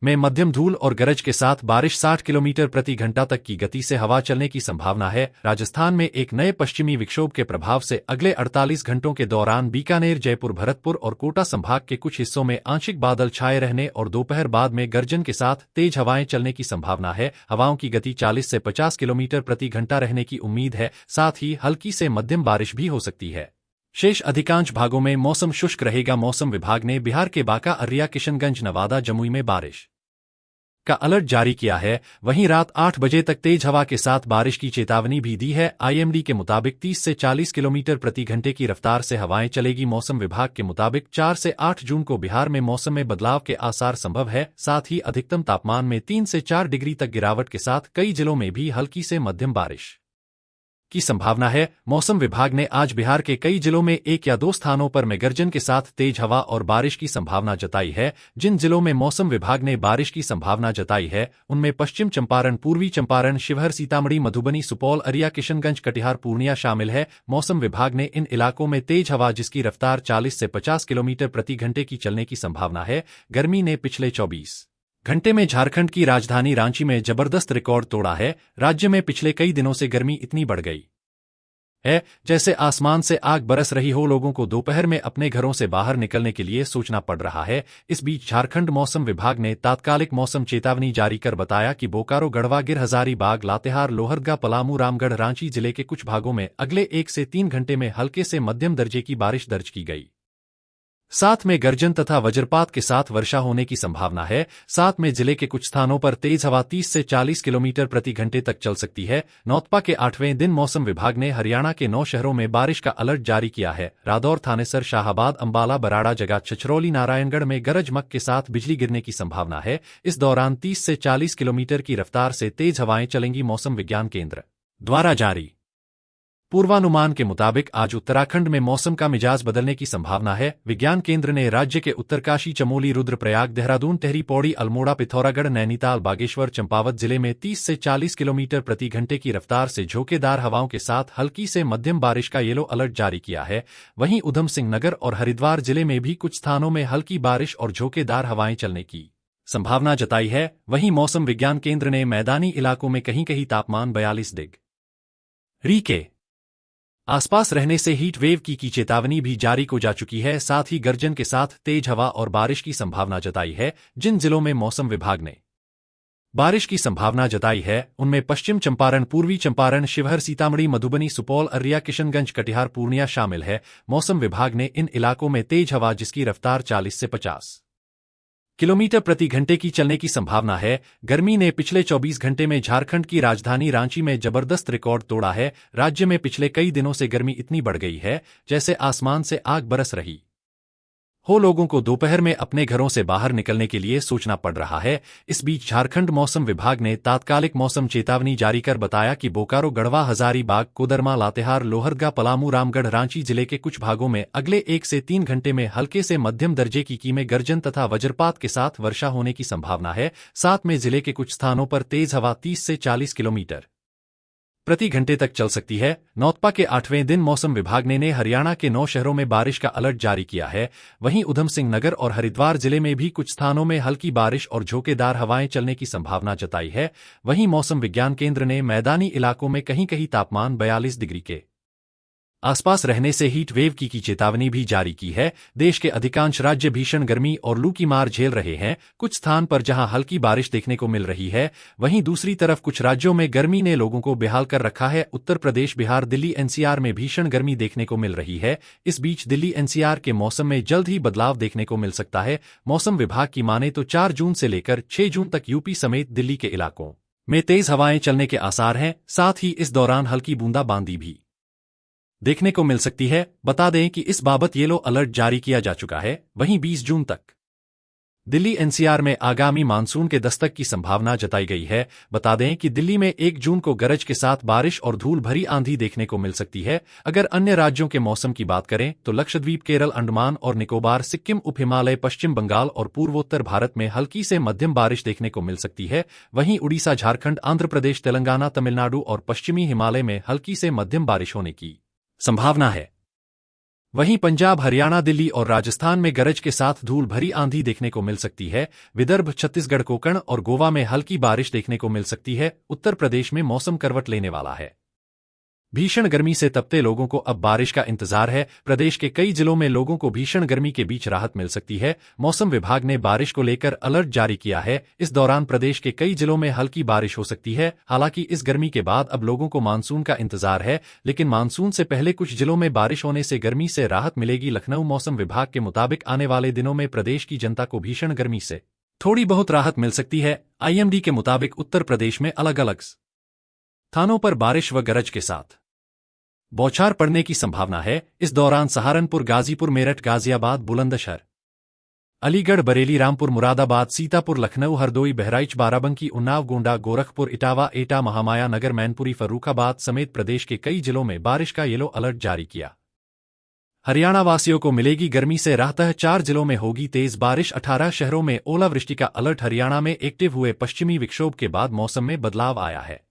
में मध्यम धूल और गरज के साथ बारिश, 60 किलोमीटर प्रति घंटा तक की गति से हवा चलने की संभावना है। राजस्थान में एक नए पश्चिमी विक्षोभ के प्रभाव से अगले 48 घंटों के दौरान बीकानेर, जयपुर, भरतपुर और कोटा संभाग के कुछ हिस्सों में आंशिक बादल छाए रहने और दोपहर बाद में गर्जन के साथ तेज हवाएं चलने की संभावना है। हवाओं की गति 40 से 50 किलोमीटर प्रति घंटा रहने की उम्मीद है। साथ ही हल्की से मध्यम बारिश भी हो सकती है। शेष अधिकांश भागों में मौसम शुष्क रहेगा। मौसम विभाग ने बिहार के बांका, अररिया, किशनगंज, नवादा, जमुई में बारिश का अलर्ट जारी किया है। वहीं रात 8 बजे तक तेज हवा के साथ बारिश की चेतावनी भी दी है। आईएमडी के मुताबिक 30 से 40 किलोमीटर प्रति घंटे की रफ्तार से हवाएं चलेगी। मौसम विभाग के मुताबिक 4 से 8 जून को बिहार में मौसम में बदलाव के आसार संभव है। साथ ही अधिकतम तापमान में 3 से 4 डिग्री तक गिरावट के साथ कई जिलों में भी हल्की से मध्यम बारिश की संभावना है। मौसम विभाग ने आज बिहार के कई जिलों में 1 या 2 स्थानों पर मेघगर्जन के साथ तेज हवा और बारिश की संभावना जताई है। जिन जिलों में मौसम विभाग ने बारिश की संभावना जताई है उनमें पश्चिम चंपारण, पूर्वी चंपारण, शिवहर, सीतामढ़ी, मधुबनी, सुपौल, अरिया, किशनगंज, कटिहार, पूर्णिया शामिल है। मौसम विभाग ने इन इलाकों में तेज हवा जिसकी रफ्तार 40 से 50 किलोमीटर प्रति घंटे की चलने की संभावना है। गर्मी ने पिछले 24 घंटे में झारखंड की राजधानी रांची में जबरदस्त रिकॉर्ड तोड़ा है। राज्य में पिछले कई दिनों से गर्मी इतनी बढ़ गई है जैसे आसमान से आग बरस रही हो। लोगों को दोपहर में अपने घरों से बाहर निकलने के लिए सोचना पड़ रहा है। इस बीच झारखंड मौसम विभाग ने तात्कालिक मौसम चेतावनी जारी कर बताया कि बोकारो, गढ़वा, गिर, हजारीबाग, लातेहार, लोहरदगा, पलामू, रामगढ़, रांची जिले के कुछ भागों में अगले 1 से 3 घंटे में हल्के से मध्यम दर्जे की बारिश दर्ज की गई। साथ में गर्जन तथा वज्रपात के साथ वर्षा होने की संभावना है। साथ में जिले के कुछ स्थानों पर तेज हवा 30 से 40 किलोमीटर प्रति घंटे तक चल सकती है। नौतपा के 8वें दिन मौसम विभाग ने हरियाणा के 9 शहरों में बारिश का अलर्ट जारी किया है। रादौर, थानेसर, शाहाबाद, अंबाला, बराड़ा, जगात, छछरौली, नारायणगढ़ में गरज चमक के साथ बिजली गिरने की संभावना है। इस दौरान 30 से 40 किलोमीटर की रफ्तार से तेज हवाएं चलेंगी। मौसम विज्ञान केंद्र द्वारा जारी पूर्वानुमान के मुताबिक आज उत्तराखंड में मौसम का मिजाज बदलने की संभावना है। विज्ञान केंद्र ने राज्य के उत्तरकाशी, चमोली, रुद्रप्रयाग, देहरादून, टेहरी, पौड़ी, अल्मोड़ा, पिथौरागढ़, नैनीताल, बागेश्वर, चंपावत जिले में 30 से 40 किलोमीटर प्रति घंटे की रफ्तार से झोंकेदार हवाओं के साथ हल्की से मध्यम बारिश का येलो अलर्ट जारी किया है। वहीं ऊधम सिंह नगर और हरिद्वार जिले में भी कुछ स्थानों में हल्की बारिश और झोंकेदार हवाएं चलने की संभावना जताई है। वहीं मौसम विज्ञान केंद्र ने मैदानी इलाकों में कहीं कहीं तापमान 42 डिग्री के आसपास रहने से हीट वेव की चेतावनी भी जारी को जा चुकी है। साथ ही गर्जन के साथ तेज हवा और बारिश की संभावना जताई है। जिन जिलों में मौसम विभाग ने बारिश की संभावना जताई है उनमें पश्चिम चंपारण, पूर्वी चंपारण, शिवहर, सीतामढ़ी, मधुबनी, सुपौल, अरिया, किशनगंज, कटिहार, पूर्णिया शामिल है। मौसम विभाग ने इन इलाकों में तेज हवा जिसकी रफ्तार 40 से 50 किलोमीटर प्रति घंटे की चलने की संभावना है। गर्मी ने पिछले 24 घंटे में झारखंड की राजधानी रांची में जबरदस्त रिकॉर्ड तोड़ा है। राज्य में पिछले कई दिनों से गर्मी इतनी बढ़ गई है जैसे आसमान से आग बरस रही हो। लोगों को दोपहर में अपने घरों से बाहर निकलने के लिए सोचना पड़ रहा है। इस बीच झारखंड मौसम विभाग ने तात्कालिक मौसम चेतावनी जारी कर बताया कि बोकारो, गढ़वा, हजारीबाग, कोदरमा, लातेहार, लोहरदगा, पलामू, रामगढ़, रांची जिले के कुछ भागों में अगले 1 से 3 घंटे में हल्के से मध्यम दर्जे की में गर्जन तथा वज्रपात के साथ वर्षा होने की संभावना है। साथ में जिले के कुछ स्थानों पर तेज हवा 30 से 40 किलोमीटर प्रति घंटे तक चल सकती है। नौतपा के 8वें दिन मौसम विभाग ने हरियाणा के 9 शहरों में बारिश का अलर्ट जारी किया है। वहीं ऊधम सिंह नगर और हरिद्वार जिले में भी कुछ स्थानों में हल्की बारिश और झोंकेदार हवाएं चलने की संभावना जताई है। वहीं मौसम विज्ञान केंद्र ने मैदानी इलाकों में कहीं कहीं तापमान 42 डिग्री के आसपास रहने से हीट वेव की चेतावनी भी जारी की है। देश के अधिकांश राज्य भीषण गर्मी और लू की मार झेल रहे हैं। कुछ स्थान पर जहां हल्की बारिश देखने को मिल रही है वहीं दूसरी तरफ कुछ राज्यों में गर्मी ने लोगों को बेहाल कर रखा है। उत्तर प्रदेश, बिहार, दिल्ली, एनसीआर में भीषण गर्मी देखने को मिल रही है। इस बीच दिल्ली एनसीआर के मौसम में जल्द ही बदलाव देखने को मिल सकता है। मौसम विभाग की माने तो 4 जून से लेकर 6 जून तक यूपी समेत दिल्ली के इलाकों में तेज हवाएं चलने के आसार हैं। साथ ही इस दौरान हल्की बूंदाबांदी भी देखने को मिल सकती है। बता दें कि इस बाबत येलो अलर्ट जारी किया जा चुका है। वहीं 20 जून तक दिल्ली एनसीआर में आगामी मानसून के दस्तक की संभावना जताई गई है। बता दें कि दिल्ली में 1 जून को गरज के साथ बारिश और धूल भरी आंधी देखने को मिल सकती है। अगर अन्य राज्यों के मौसम की बात करें तो लक्षद्वीप, केरल, अंडमान और निकोबार, सिक्किम, उप हिमालय, पश्चिम बंगाल और पूर्वोत्तर भारत में हल्की से मध्यम बारिश देखने को मिल सकती है। वहीं उड़ीसा, झारखंड, आंध्र प्रदेश, तेलंगाना, तमिलनाडु और पश्चिमी हिमालय में हल्की से मध्यम बारिश होने की संभावना है। वहीं पंजाब, हरियाणा, दिल्ली और राजस्थान में गरज के साथ धूल भरी आंधी देखने को मिल सकती है। विदर्भ, छत्तीसगढ़, कोंकण और गोवा में हल्की बारिश देखने को मिल सकती है। उत्तर प्रदेश में मौसम करवट लेने वाला है। भीषण गर्मी से तपते लोगों को अब बारिश का इंतजार है। प्रदेश के कई जिलों में लोगों को भीषण गर्मी के बीच राहत मिल सकती है। मौसम विभाग ने बारिश को लेकर अलर्ट जारी किया है। इस दौरान प्रदेश के कई जिलों में हल्की बारिश हो सकती है। हालांकि इस गर्मी के बाद अब लोगों को मानसून का इंतजार है, लेकिन मानसून से पहले कुछ जिलों में बारिश होने से गर्मी से राहत मिलेगी। लखनऊ मौसम विभाग के मुताबिक आने वाले दिनों में प्रदेश की जनता को भीषण गर्मी से थोड़ी बहुत राहत मिल सकती है। आईएमडी के मुताबिक उत्तर प्रदेश में अलग अलग स्थानों पर बारिश व गरज के साथ बौछार पड़ने की संभावना है। इस दौरान सहारनपुर, गाजीपुर, मेरठ, गाजियाबाद, बुलंदशहर, अलीगढ़, बरेली, रामपुर, मुरादाबाद, सीतापुर, लखनऊ, हरदोई, बहराइच, बाराबंकी, उन्नाव, गोंडा, गोरखपुर, इटावा, एटा, महामाया नगर, मैनपुरी, फर्रुखाबाद समेत प्रदेश के कई जिलों में बारिश का येलो अलर्ट जारी किया। हरियाणा वासियों को मिलेगी गर्मी से राहत। 4 जिलों में होगी तेज बारिश। 18 शहरों में ओलावृष्टि का अलर्ट। हरियाणा में एक्टिव हुए पश्चिमी विक्षोभ के बाद मौसम में बदलाव आया है।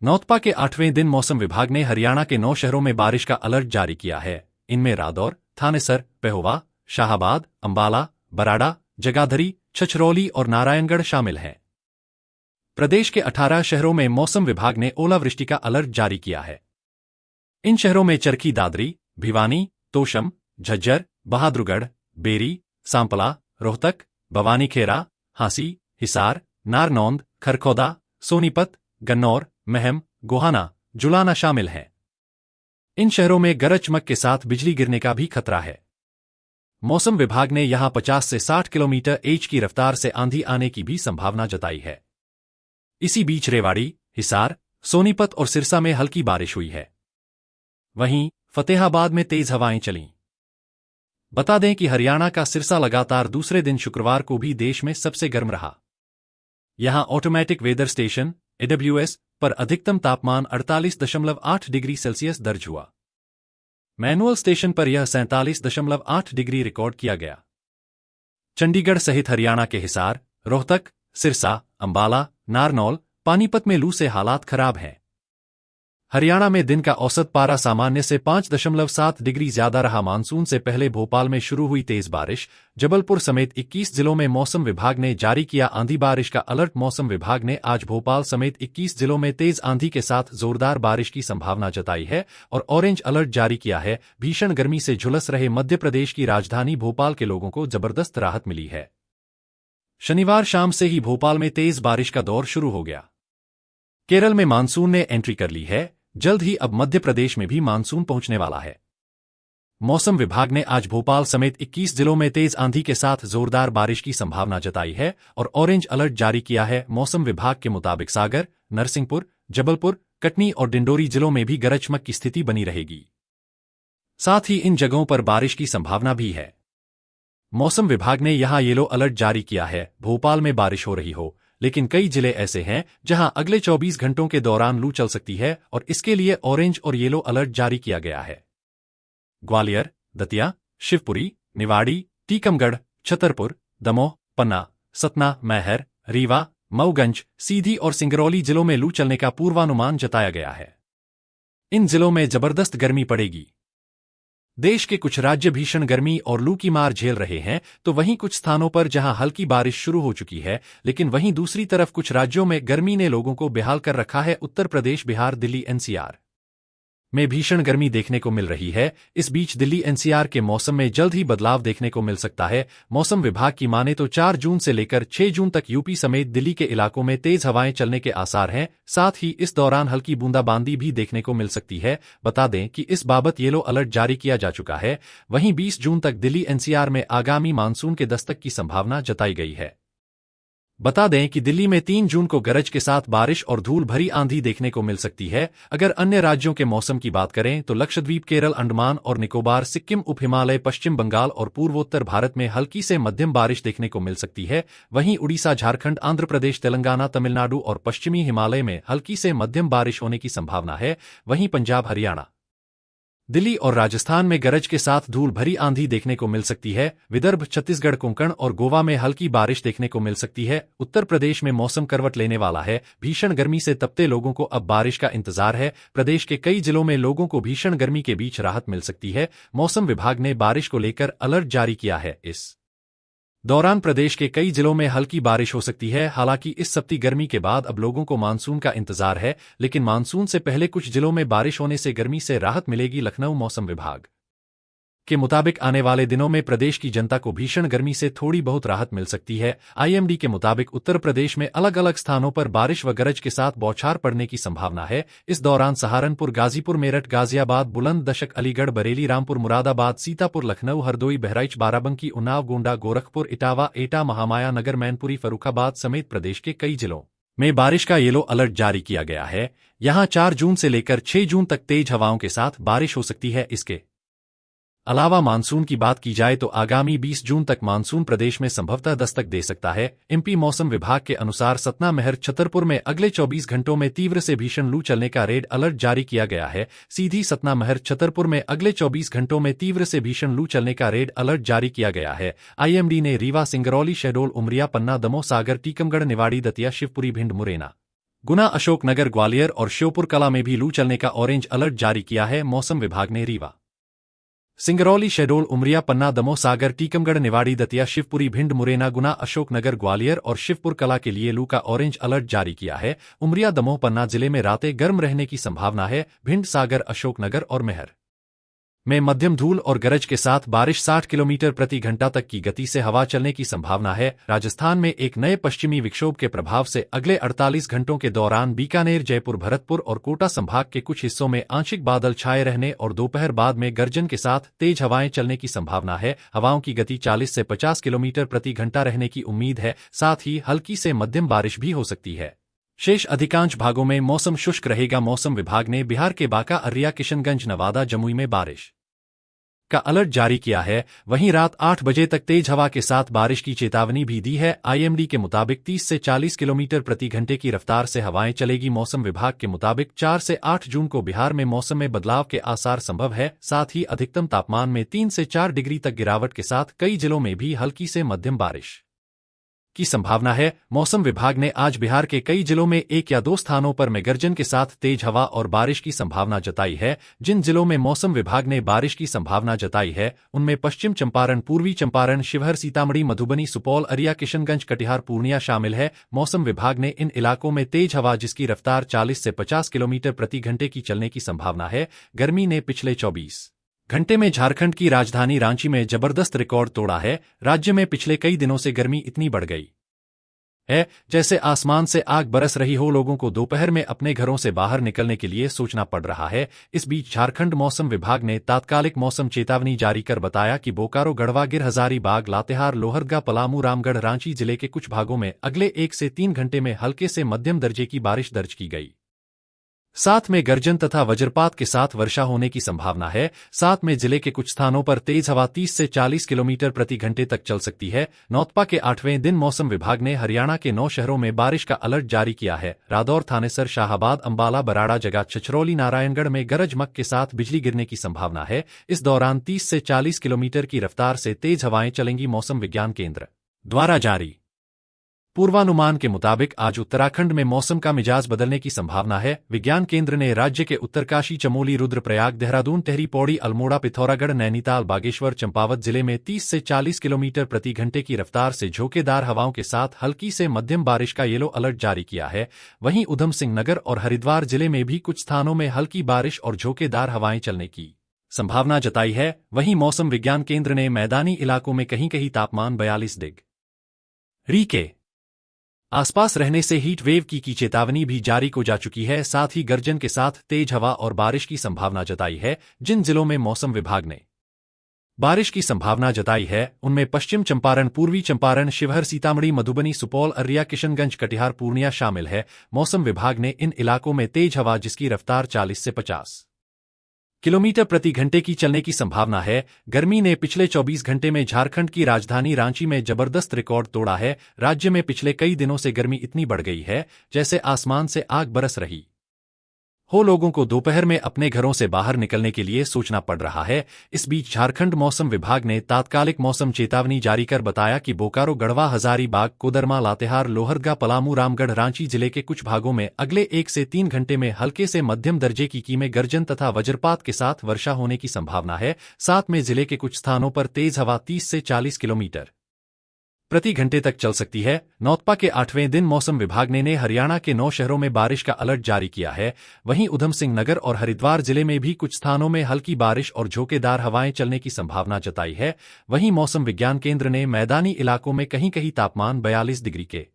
नौतपा के 8वें दिन मौसम विभाग ने हरियाणा के 9 शहरों में बारिश का अलर्ट जारी किया है। इनमें रादौर, थानेसर, पेहोवा, शाहबाद, अंबाला, बराड़ा, जगाधरी, छछरौली और नारायणगढ़ शामिल हैं। प्रदेश के 18 शहरों में मौसम विभाग ने ओलावृष्टि का अलर्ट जारी किया है। इन शहरों में चरखी दादरी, भिवानी, तोशम, झज्जर, बहादुरगढ़, बेरी, सांपला, रोहतक, भवानीखेड़ा, हांसी, हिसार, नारनौंद, खरखौदा, सोनीपत, गन्नौर, महम, गोहाना, जुलाना शामिल हैं। इन शहरों में गरज चमक के साथ बिजली गिरने का भी खतरा है। मौसम विभाग ने यहां 50 से 60 किलोमीटर/h की रफ्तार से आंधी आने की भी संभावना जताई है। इसी बीच रेवाड़ी, हिसार, सोनीपत और सिरसा में हल्की बारिश हुई है। वहीं फतेहाबाद में तेज हवाएं चलीं। बता दें कि हरियाणा का सिरसा लगातार दूसरे दिन शुक्रवार को भी देश में सबसे गर्म रहा। यहां ऑटोमेटिक वेदर स्टेशन AWS पर अधिकतम तापमान 48.8 डिग्री सेल्सियस दर्ज हुआ। मैनुअल स्टेशन पर यह 47.8 डिग्री रिकॉर्ड किया गया। चंडीगढ़ सहित हरियाणा के हिसार, रोहतक, सिरसा, अंबाला, नारनौल, पानीपत में लू से हालात खराब हैं। हरियाणा में दिन का औसत पारा सामान्य से 5.7 डिग्री ज्यादा रहा। मानसून से पहले भोपाल में शुरू हुई तेज बारिश। जबलपुर समेत 21 जिलों में मौसम विभाग ने जारी किया आंधी बारिश का अलर्ट। मौसम विभाग ने आज भोपाल समेत 21 जिलों में तेज आंधी के साथ जोरदार बारिश की संभावना जताई है और ऑरेंज अलर्ट जारी किया है। भीषण गर्मी से झुलस रहे मध्य प्रदेश की राजधानी भोपाल के लोगों को जबरदस्त राहत मिली है। शनिवार शाम से ही भोपाल में तेज बारिश का दौर शुरू हो गया। केरल में मानसून ने एंट्री कर ली है। जल्द ही अब मध्य प्रदेश में भी मानसून पहुंचने वाला है। मौसम विभाग ने आज भोपाल समेत 21 जिलों में तेज आंधी के साथ जोरदार बारिश की संभावना जताई है और ऑरेंज अलर्ट जारी किया है। मौसम विभाग के मुताबिक सागर, नरसिंहपुर, जबलपुर, कटनी और डिंडोरी जिलों में भी गरज चमक की स्थिति बनी रहेगी। साथ ही इन जगहों पर बारिश की संभावना भी है। मौसम विभाग ने यहां येलो अलर्ट जारी किया है। भोपाल में बारिश हो रही हो, लेकिन कई जिले ऐसे हैं जहां अगले 24 घंटों के दौरान लू चल सकती है और इसके लिए ऑरेंज और येलो अलर्ट जारी किया गया है। ग्वालियर, दतिया, शिवपुरी, निवाड़ी, टीकमगढ़, छतरपुर, दमोह, पन्ना, सतना, मैहर, रीवा, मऊगंज, सीधी और सिंगरौली जिलों में लू चलने का पूर्वानुमान जताया गया है। इन जिलों में जबरदस्त गर्मी पड़ेगी। देश के कुछ राज्य भीषण गर्मी और लू की मार झेल रहे हैं, तो वहीं कुछ स्थानों पर जहां हल्की बारिश शुरू हो चुकी है, लेकिन वहीं दूसरी तरफ कुछ राज्यों में गर्मी ने लोगों को बेहाल कर रखा है। उत्तर प्रदेश, बिहार, दिल्ली, NCR में भीषण गर्मी देखने को मिल रही है। इस बीच दिल्ली NCR के मौसम में जल्द ही बदलाव देखने को मिल सकता है। मौसम विभाग की माने तो 4 जून से लेकर 6 जून तक यूपी समेत दिल्ली के इलाकों में तेज हवाएं चलने के आसार हैं। साथ ही इस दौरान हल्की बूंदाबांदी भी देखने को मिल सकती है। बता दें कि इस बाबत येलो अलर्ट जारी किया जा चुका है। वहीं 20 जून तक दिल्ली NCR में आगामी मानसून के दस्तक की संभावना जताई गई है। बता दें कि दिल्ली में 3 जून को गरज के साथ बारिश और धूल भरी आंधी देखने को मिल सकती है। अगर अन्य राज्यों के मौसम की बात करें तो लक्षद्वीप, केरल, अंडमान और निकोबार, सिक्किम, उप हिमालय, पश्चिम बंगाल और पूर्वोत्तर भारत में हल्की से मध्यम बारिश देखने को मिल सकती है। वहीं उड़ीसा, झारखंड, आंध्र प्रदेश, तेलंगाना, तमिलनाडु और पश्चिमी हिमालय में हल्की से मध्यम बारिश होने की संभावना है। वहीं पंजाब, हरियाणा, दिल्ली और राजस्थान में गरज के साथ धूल भरी आंधी देखने को मिल सकती है। विदर्भ, छत्तीसगढ़, कोंकण और गोवा में हल्की बारिश देखने को मिल सकती है। उत्तर प्रदेश में मौसम करवट लेने वाला है। भीषण गर्मी से तपते लोगों को अब बारिश का इंतजार है। प्रदेश के कई जिलों में लोगों को भीषण गर्मी के बीच राहत मिल सकती है। मौसम विभाग ने बारिश को लेकर अलर्ट जारी किया है। इस दौरान प्रदेश के कई जिलों में हल्की बारिश हो सकती है। हालांकि इस सप्ती गर्मी के बाद अब लोगों को मानसून का इंतजार है, लेकिन मानसून से पहले कुछ जिलों में बारिश होने से गर्मी से राहत मिलेगी। लखनऊ मौसम विभाग के मुताबिक आने वाले दिनों में प्रदेश की जनता को भीषण गर्मी से थोड़ी बहुत राहत मिल सकती है। आईएमडी के मुताबिक उत्तर प्रदेश में अलग अलग स्थानों पर बारिश व गरज के साथ बौछार पड़ने की संभावना है। इस दौरान सहारनपुर, गाजीपुर, मेरठ, गाजियाबाद, बुलंदशहर, अलीगढ़, बरेली, रामपुर, मुरादाबाद, सीतापुर, लखनऊ, हरदोई, बहराइच, बाराबंकी, उन्नाव, गोंडा, गोरखपुर, इटावा, एटा, महामाया, नगर, मैनपुरी, फर्रुखाबाद समेत प्रदेश के कई जिलों में बारिश का येलो अलर्ट जारी किया गया है। यहां 4 जून से लेकर 6 जून तक तेज हवाओं के साथ बारिश हो सकती है। इसके अलावा मानसून की बात की जाए तो आगामी 20 जून तक मानसून प्रदेश में संभवतः दस्तक दे सकता है। एमपी मौसम विभाग के अनुसार सतना, महर, छतरपुर में अगले 24 घंटों में तीव्र से भीषण लू चलने का रेड अलर्ट जारी किया गया है। सीधी, सतना, महर, छतरपुर में अगले 24 घंटों में तीव्र से भीषण लू चलने का रेड अलर्ट जारी किया गया है। आईएमडी ने रीवा, सिंगरौली, शहडोल, उमरिया, पन्ना, दमोह, सागर, टीकमगढ़, निवाड़ी, दतिया, शिवपुरी, भिंड, मुरैना, गुना, अशोकनगर, ग्वालियर और श्योपुर कला में भी लू चलने का ऑरेंज अलर्ट जारी किया है। मौसम विभाग ने रीवा, सिंगरौली, शहडोल, उमरिया, पन्ना, दमोह, सागर, टीकमगढ़, निवाड़ी, दतिया, शिवपुरी, भिंड, मुरैना, गुना, अशोकनगर, ग्वालियर और शिवपुर कला के लिए लू का ऑरेंज अलर्ट जारी किया है। उमरिया, दमोह, पन्ना जिले में रातें गर्म रहने की संभावना है। भिंड, सागर, अशोकनगर और महर में मध्यम धूल और गरज के साथ बारिश, 60 किलोमीटर प्रति घंटा तक की गति से हवा चलने की संभावना है। राजस्थान में एक नए पश्चिमी विक्षोभ के प्रभाव से अगले 48 घंटों के दौरान बीकानेर, जयपुर, भरतपुर और कोटा संभाग के कुछ हिस्सों में आंशिक बादल छाए रहने और दोपहर बाद में गर्जन के साथ तेज हवाएं चलने की संभावना है। हवाओं की गति 40 से 50 किलोमीटर प्रति घंटा रहने की उम्मीद है। साथ ही हल्की से मध्यम बारिश भी हो सकती है। शेष अधिकांश भागों में मौसम शुष्क रहेगा। मौसम विभाग ने बिहार के बांका, अररिया, किशनगंज, नवादा, जमुई में बारिश का अलर्ट जारी किया है। वहीं रात 8 बजे तक तेज हवा के साथ बारिश की चेतावनी भी दी है। आईएमडी के मुताबिक 30 से 40 किलोमीटर प्रति घंटे की रफ्तार से हवाएं चलेगी। मौसम विभाग के मुताबिक 4 से 8 जून को बिहार में मौसम में बदलाव के आसार संभव है। साथ ही अधिकतम तापमान में 3 से 4 डिग्री तक गिरावट के साथ कई जिलों में भी हल्की से मध्यम बारिश की संभावना है। मौसम विभाग ने आज बिहार के कई जिलों में 1 या 2 स्थानों पर मेघगर्जन के साथ तेज हवा और बारिश की संभावना जताई है। जिन जिलों में मौसम विभाग ने बारिश की संभावना जताई है उनमें पश्चिम चंपारण, पूर्वी चंपारण, शिवहर, सीतामढ़ी, मधुबनी, सुपौल, अररिया, किशनगंज, कटिहार, पूर्णिया शामिल है। मौसम विभाग ने इन इलाकों में तेज हवा जिसकी रफ्तार 40 से 50 किलोमीटर प्रति घंटे की चलने की संभावना है। गर्मी ने पिछले 24 घंटे में झारखंड की राजधानी रांची में जबरदस्त रिकॉर्ड तोड़ा है। राज्य में पिछले कई दिनों से गर्मी इतनी बढ़ गई है जैसे आसमान से आग बरस रही हो। लोगों को दोपहर में अपने घरों से बाहर निकलने के लिए सोचना पड़ रहा है। इस बीच झारखंड मौसम विभाग ने तात्कालिक मौसम चेतावनी जारी कर बताया कि बोकारो, गढ़वा, गिर, हजारीबाग, लातेहार, लोहरदगा, पलामू, रामगढ़, रांची जिले के कुछ भागों में अगले 1 से 3 घंटे में हल्के से मध्यम दर्जे की बारिश दर्ज की गई। साथ में गर्जन तथा वज्रपात के साथ वर्षा होने की संभावना है। साथ में जिले के कुछ स्थानों पर तेज हवा 30 से 40 किलोमीटर प्रति घंटे तक चल सकती है। नौतपा के 8वें दिन मौसम विभाग ने हरियाणा के 9 शहरों में बारिश का अलर्ट जारी किया है। रादौर, थानेसर, शाहाबाद, अंबाला, बराड़ा, जगात, छछरौली, नारायणगढ़ में गरज चमक के साथ बिजली गिरने की संभावना है। इस दौरान 30 से 40 किलोमीटर की रफ्तार से तेज हवाएं चलेंगी। मौसम विज्ञान केंद्र द्वारा जारी पूर्वानुमान के मुताबिक आज उत्तराखंड में मौसम का मिजाज बदलने की संभावना है। विज्ञान केंद्र ने राज्य के उत्तरकाशी, चमोली, रुद्रप्रयाग, देहरादून, टेहरी, पौड़ी, अल्मोड़ा, पिथौरागढ़, नैनीताल, बागेश्वर, चंपावत जिले में 30 से 40 किलोमीटर प्रति घंटे की रफ्तार से झोंकेदार हवाओं के साथ हल्की से मध्यम बारिश का येलो अलर्ट जारी किया है। वहीं उधम सिंह नगर और हरिद्वार जिले में भी कुछ स्थानों में हल्की बारिश और झोंकेदार हवाएं चलने की संभावना जताई है। वहीं मौसम विज्ञान केंद्र ने मैदानी इलाकों में कहीं कहीं तापमान 42 डिग्री के आसपास रहने से हीट वेव की चेतावनी भी जारी को जा चुकी है। साथ ही गर्जन के साथ तेज हवा और बारिश की संभावना जताई है। जिन जिलों में मौसम विभाग ने बारिश की संभावना जताई है उनमें पश्चिम चंपारण, पूर्वी चंपारण, शिवहर, सीतामढ़ी, मधुबनी, सुपौल, अररिया, किशनगंज, कटिहार, पूर्णिया शामिल है। मौसम विभाग ने इन इलाकों में तेज हवा जिसकी रफ्तार 40 से 50 किलोमीटर प्रति घंटे की चलने की संभावना है। गर्मी ने पिछले 24 घंटे में झारखंड की राजधानी रांची में जबरदस्त रिकॉर्ड तोड़ा है। राज्य में पिछले कई दिनों से गर्मी इतनी बढ़ गई है जैसे आसमान से आग बरस रही हो। लोगों को दोपहर में अपने घरों से बाहर निकलने के लिए सोचना पड़ रहा है। इस बीच झारखंड मौसम विभाग ने तात्कालिक मौसम चेतावनी जारी कर बताया कि बोकारो, गढ़वा, हजारीबाग, कोदरमा, लातेहार, लोहरदगा, पलामू, रामगढ़, रांची जिले के कुछ भागों में अगले 1 से 3 घंटे में हल्के से मध्यम दर्जे की में गर्जन तथा वज्रपात के साथ वर्षा होने की संभावना है। साथ में जिले के कुछ स्थानों पर तेज हवा 30 से 40 किलोमीटर प्रति घंटे तक चल सकती है। नौतपा के 8वें दिन मौसम विभाग ने हरियाणा के 9 शहरों में बारिश का अलर्ट जारी किया है। वहीं उधम सिंह नगर और हरिद्वार जिले में भी कुछ स्थानों में हल्की बारिश और झोंकेदार हवाएं चलने की संभावना जताई है। वहीं मौसम विज्ञान केंद्र ने मैदानी इलाकों में कहीं कहीं तापमान 42 डिग्री के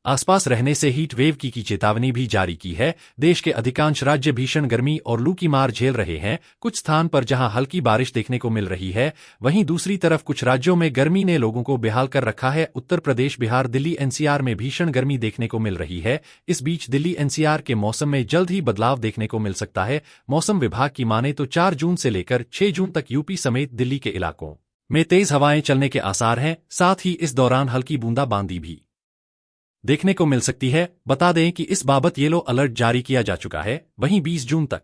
आसपास रहने से हीट वेव की चेतावनी भी जारी की है। देश के अधिकांश राज्य भीषण गर्मी और लू की मार झेल रहे हैं। कुछ स्थान पर जहां हल्की बारिश देखने को मिल रही है, वहीं दूसरी तरफ कुछ राज्यों में गर्मी ने लोगों को बेहाल कर रखा है। उत्तर प्रदेश, बिहार, दिल्ली, एनसीआर में भीषण गर्मी देखने को मिल रही है। इस बीच दिल्ली एनसीआर के मौसम में जल्द ही बदलाव देखने को मिल सकता है। मौसम विभाग की माने तो 4 जून से लेकर 6 जून तक यूपी समेत दिल्ली के इलाकों में तेज हवाएं चलने के आसार हैं। साथ ही इस दौरान हल्की बूंदाबांदी भी देखने को मिल सकती है। बता दें कि इस बाबत येलो अलर्ट जारी किया जा चुका है। वहीं 20 जून तक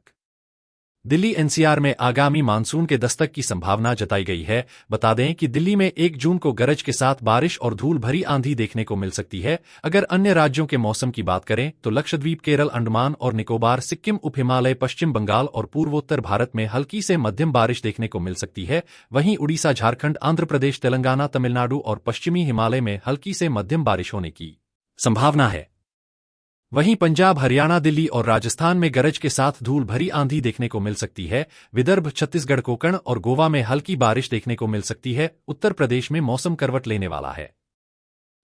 दिल्ली एनसीआर में आगामी मानसून के दस्तक की संभावना जताई गई है। बता दें कि दिल्ली में 1 जून को गरज के साथ बारिश और धूल भरी आंधी देखने को मिल सकती है। अगर अन्य राज्यों के मौसम की बात करें तो लक्षद्वीप, केरल, अंडमान और निकोबार, सिक्किम, उप हिमालय, पश्चिम बंगाल और पूर्वोत्तर भारत में हल्की से मध्यम बारिश देखने को मिल सकती है। वहीं उड़ीसा, झारखंड, आंध्र प्रदेश, तेलंगाना, तमिलनाडु और पश्चिमी हिमालय में हल्की से मध्यम बारिश होने की संभावना है। वहीं पंजाब, हरियाणा, दिल्ली और राजस्थान में गरज के साथ धूल भरी आंधी देखने को मिल सकती है। विदर्भ, छत्तीसगढ़, कोंकण और गोवा में हल्की बारिश देखने को मिल सकती है। उत्तर प्रदेश में मौसम करवट लेने वाला है।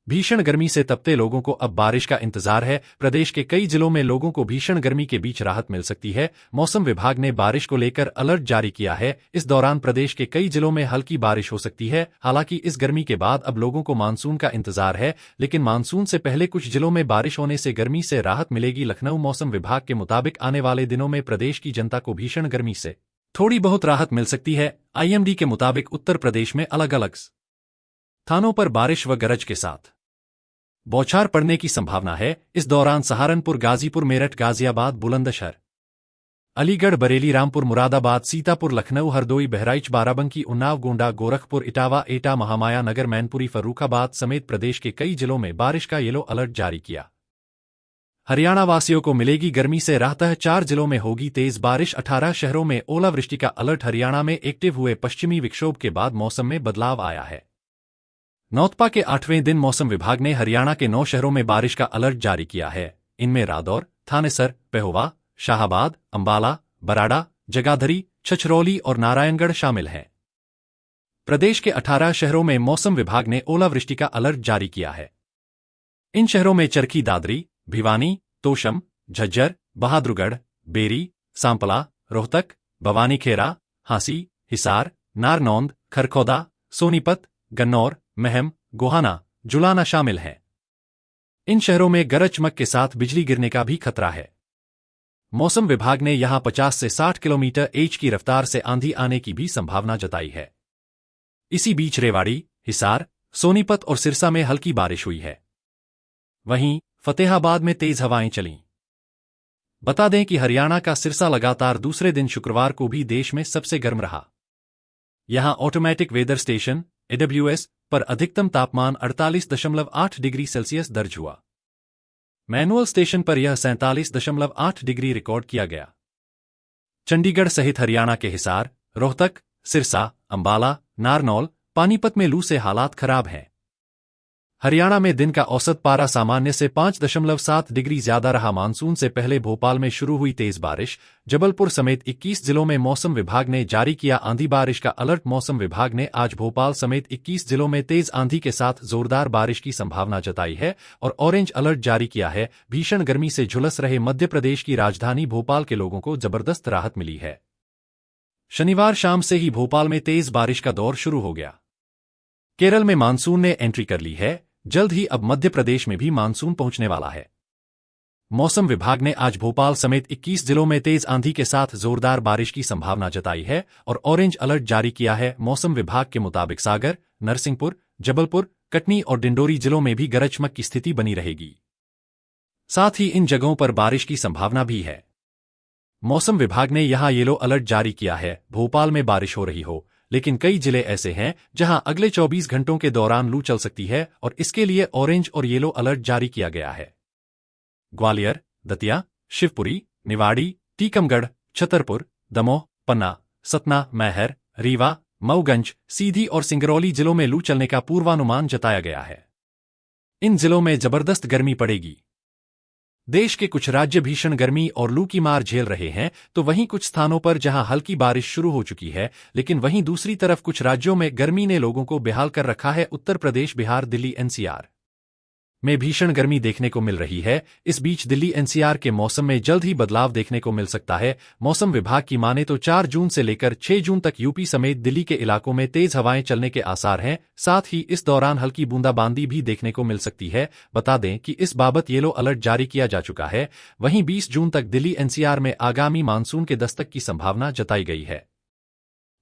भीषण गर्मी से तपते लोगों को अब बारिश का इंतजार है। प्रदेश के कई जिलों में लोगों को भीषण गर्मी के बीच राहत मिल सकती है। मौसम विभाग ने बारिश को लेकर अलर्ट जारी किया है। इस दौरान प्रदेश के कई जिलों में हल्की बारिश हो सकती है। हालांकि इस गर्मी के बाद अब लोगों को मानसून का इंतजार है, लेकिन मानसून से पहले कुछ जिलों में बारिश होने से गर्मी से राहत मिलेगी। लखनऊ मौसम विभाग के मुताबिक आने वाले दिनों में प्रदेश की जनता को भीषण गर्मी से थोड़ी बहुत राहत मिल सकती है। आईएमडी के मुताबिक उत्तर प्रदेश में अलग अलग स्थानों पर बारिश व गरज के साथ बौछार पड़ने की संभावना है। इस दौरान सहारनपुर, गाजीपुर, मेरठ, गाजियाबाद, बुलंदशहर, अलीगढ़, बरेली, रामपुर, मुरादाबाद, सीतापुर, लखनऊ, हरदोई, बहराइच, बाराबंकी, उन्नाव, गोंडा, गोरखपुर, इटावा, एटा, महामाया नगर, मैनपुरी, फर्रुखाबाद समेत प्रदेश के कई जिलों में बारिश का येलो अलर्ट जारी किया। हरियाणा वासियों को मिलेगी गर्मी से राहत। 4 जिलों में होगी तेज बारिश। 18 शहरों में ओलावृष्टि का अलर्ट। हरियाणा में एक्टिव हुए पश्चिमी विक्षोभ के बाद मौसम में बदलाव आया है। नौतपा के 8वें दिन मौसम विभाग ने हरियाणा के 9 शहरों में बारिश का अलर्ट जारी किया है। इनमें रादौर, थानेसर, पेहोवा, शाहबाद, अंबाला, बराड़ा, जगाधरी, छछरौली और नारायणगढ़ शामिल हैं। प्रदेश के 18 शहरों में मौसम विभाग ने ओलावृष्टि का अलर्ट जारी किया है। इन शहरों में चरखी दादरी, भिवानी, तोशम, झज्जर, बहादुरगढ़, बेरी, सांपला, रोहतक, भवानीखेरा, हांसी, हिसार, नारनौंद, खरखौदा, सोनीपत, गन्नौर, महम, गोहाना, जुलाना शामिल हैं। इन शहरों में गरज चमक के साथ बिजली गिरने का भी खतरा है। मौसम विभाग ने यहां 50 से 60 किलोमीटर/h की रफ्तार से आंधी आने की भी संभावना जताई है। इसी बीच रेवाड़ी, हिसार, सोनीपत और सिरसा में हल्की बारिश हुई है। वहीं फतेहाबाद में तेज हवाएं चलीं। बता दें कि हरियाणा का सिरसा लगातार दूसरे दिन शुक्रवार को भी देश में सबसे गर्म रहा। यहां ऑटोमेटिक वेदर स्टेशन AWS पर अधिकतम तापमान 48.8 डिग्री सेल्सियस दर्ज हुआ। मैनुअल स्टेशन पर यह 47.8 डिग्री रिकॉर्ड किया गया। चंडीगढ़ सहित हरियाणा के हिसार, रोहतक, सिरसा, अंबाला, नारनौल, पानीपत में लू से हालात खराब हैं। हरियाणा में दिन का औसत पारा सामान्य से 5.7 डिग्री ज्यादा रहा। मानसून से पहले भोपाल में शुरू हुई तेज बारिश। जबलपुर समेत 21 जिलों में मौसम विभाग ने जारी किया आंधी बारिश का अलर्ट। मौसम विभाग ने आज भोपाल समेत 21 जिलों में तेज आंधी के साथ जोरदार बारिश की संभावना जताई है और ऑरेंज अलर्ट जारी किया है। भीषण गर्मी से झुलस रहे मध्य प्रदेश की राजधानी भोपाल के लोगों को जबरदस्त राहत मिली है। शनिवार शाम से ही भोपाल में तेज बारिश का दौर शुरू हो गया। केरल में मानसून ने एंट्री कर ली है। जल्द ही अब मध्य प्रदेश में भी मानसून पहुंचने वाला है। मौसम विभाग ने आज भोपाल समेत 21 जिलों में तेज आंधी के साथ जोरदार बारिश की संभावना जताई है और ऑरेंज अलर्ट जारी किया है। मौसम विभाग के मुताबिक सागर, नरसिंहपुर, जबलपुर, कटनी और डिंडोरी जिलों में भी गरज चमक की स्थिति बनी रहेगी। साथ ही इन जगहों पर बारिश की संभावना भी है। मौसम विभाग ने यहां येलो अलर्ट जारी किया है। भोपाल में बारिश हो रही हो, लेकिन कई जिले ऐसे हैं जहां अगले 24 घंटों के दौरान लू चल सकती है और इसके लिए ऑरेंज और येलो अलर्ट जारी किया गया है। ग्वालियर, दतिया, शिवपुरी, निवाड़ी, टीकमगढ़, छतरपुर, दमोह, पन्ना, सतना, मैहर, रीवा, मऊगंज, सीधी और सिंगरौली जिलों में लू चलने का पूर्वानुमान जताया गया है। इन जिलों में जबरदस्त गर्मी पड़ेगी। देश के कुछ राज्य भीषण गर्मी और लू की मार झेल रहे हैं, तो वहीं कुछ स्थानों पर जहां हल्की बारिश शुरू हो चुकी है, लेकिन वहीं दूसरी तरफ कुछ राज्यों में गर्मी ने लोगों को बेहाल कर रखा है। उत्तर प्रदेश, बिहार, दिल्ली, एनसीआर में भीषण गर्मी देखने को मिल रही है। इस बीच दिल्ली एनसीआर के मौसम में जल्द ही बदलाव देखने को मिल सकता है। मौसम विभाग की माने तो 4 जून से लेकर 6 जून तक यूपी समेत दिल्ली के इलाकों में तेज हवाएं चलने के आसार हैं। साथ ही इस दौरान हल्की बूंदाबांदी भी देखने को मिल सकती है। बता दें कि इस बाबत येलो अलर्ट जारी किया जा चुका है। वहीं 20 जून तक दिल्ली एनसीआर में आगामी मानसून के दस्तक की संभावना जताई गई है।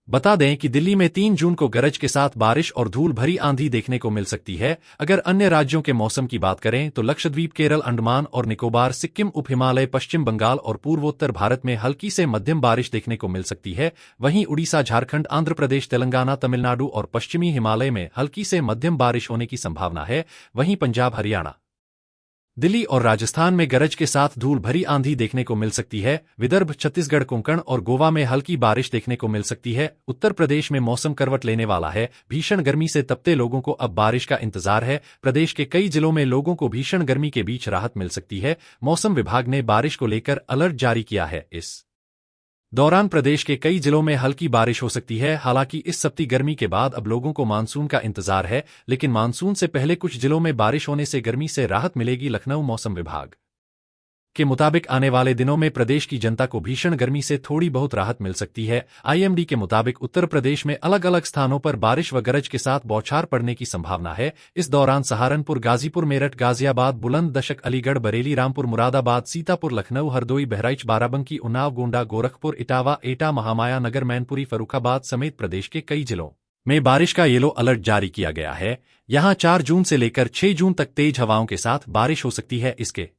बता दें कि दिल्ली में 3 जून को गरज के साथ बारिश और धूल भरी आंधी देखने को मिल सकती है। अगर अन्य राज्यों के मौसम की बात करें तो लक्षद्वीप, केरल, अंडमान और निकोबार, सिक्किम, उप हिमालय, पश्चिम बंगाल और पूर्वोत्तर भारत में हल्की से मध्यम बारिश देखने को मिल सकती है। वहीं उड़ीसा, झारखंड, आंध्र प्रदेश, तेलंगाना, तमिलनाडु और पश्चिमी हिमालय में हल्की से मध्यम बारिश होने की संभावना है। वहीं पंजाब, हरियाणा, दिल्ली और राजस्थान में गरज के साथ धूल भरी आंधी देखने को मिल सकती है। विदर्भ, छत्तीसगढ़, कोंकण और गोवा में हल्की बारिश देखने को मिल सकती है। उत्तर प्रदेश में मौसम करवट लेने वाला है। भीषण गर्मी से तपते लोगों को अब बारिश का इंतजार है। प्रदेश के कई जिलों में लोगों को भीषण गर्मी के बीच राहत मिल सकती है। मौसम विभाग ने बारिश को लेकर अलर्ट जारी किया है। इस दौरान प्रदेश के कई जिलों में हल्की बारिश हो सकती है। हालांकि इस सप्ती गर्मी के बाद अब लोगों को मानसून का इंतजार है, लेकिन मानसून से पहले कुछ जिलों में बारिश होने से गर्मी से राहत मिलेगी। लखनऊ मौसम विभाग के मुताबिक आने वाले दिनों में प्रदेश की जनता को भीषण गर्मी से थोड़ी बहुत राहत मिल सकती है। आईएमडी के मुताबिक उत्तर प्रदेश में अलग अलग स्थानों पर बारिश व गरज के साथ बौछार पड़ने की संभावना है। इस दौरान सहारनपुर, गाजीपुर, मेरठ, गाजियाबाद, बुलंदशहर, अलीगढ़, बरेली, रामपुर, मुरादाबाद, सीतापुर, लखनऊ, हरदोई, बहराइच, बाराबंकी, उन्नाव, गोंडा, गोरखपुर, इटावा, एटा, महामाया, नगर, मैनपुरी, फर्रुखाबाद समेत प्रदेश के कई जिलों में बारिश का येलो अलर्ट जारी किया गया है। यहां 4 जून से लेकर 6 जून तक तेज हवाओं के साथ बारिश हो सकती है। इसके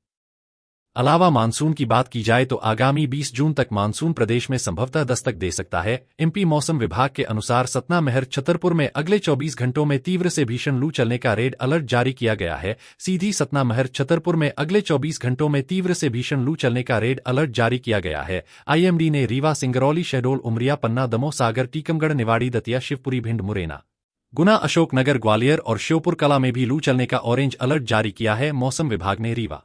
अलावा मानसून की बात की जाए तो आगामी 20 जून तक मानसून प्रदेश में संभवतः दस्तक दे सकता है। एमपी मौसम विभाग के अनुसार सतना, महर, छतरपुर में अगले 24 घंटों में तीव्र से भीषण लू चलने का रेड अलर्ट जारी किया गया है। सीधी, सतना, महर, छतरपुर में अगले 24 घंटों में तीव्र से भीषण लू चलने का रेड अलर्ट जारी किया गया है। आईएमडी ने रीवा, सिंगरौली, शहडोल, उमरिया, पन्ना, दमोह, सागर, टीकमगढ़, निवाड़ी, दतिया, शिवपुरी, भिंड, मुरैना, गुना, अशोकनगर, ग्वालियर और श्योपुर कला में भी लू चलने का ऑरेंज अलर्ट जारी किया है। मौसम विभाग ने रीवा,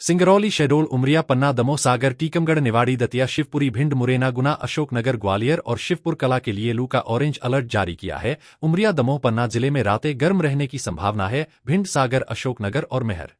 सिंगरौली, शहडोल, उमरिया, पन्ना, दमोह, सागर, टीकमगढ़, निवाड़ी, दतिया, शिवपुरी, भिंड, मुरैना, गुना, अशोकनगर, ग्वालियर और शिवपुर कला के लिए लू का ऑरेंज अलर्ट जारी किया है। उमरिया, दमोह, पन्ना जिले में रातें गर्म रहने की संभावना है। भिंड, सागर, अशोकनगर और महर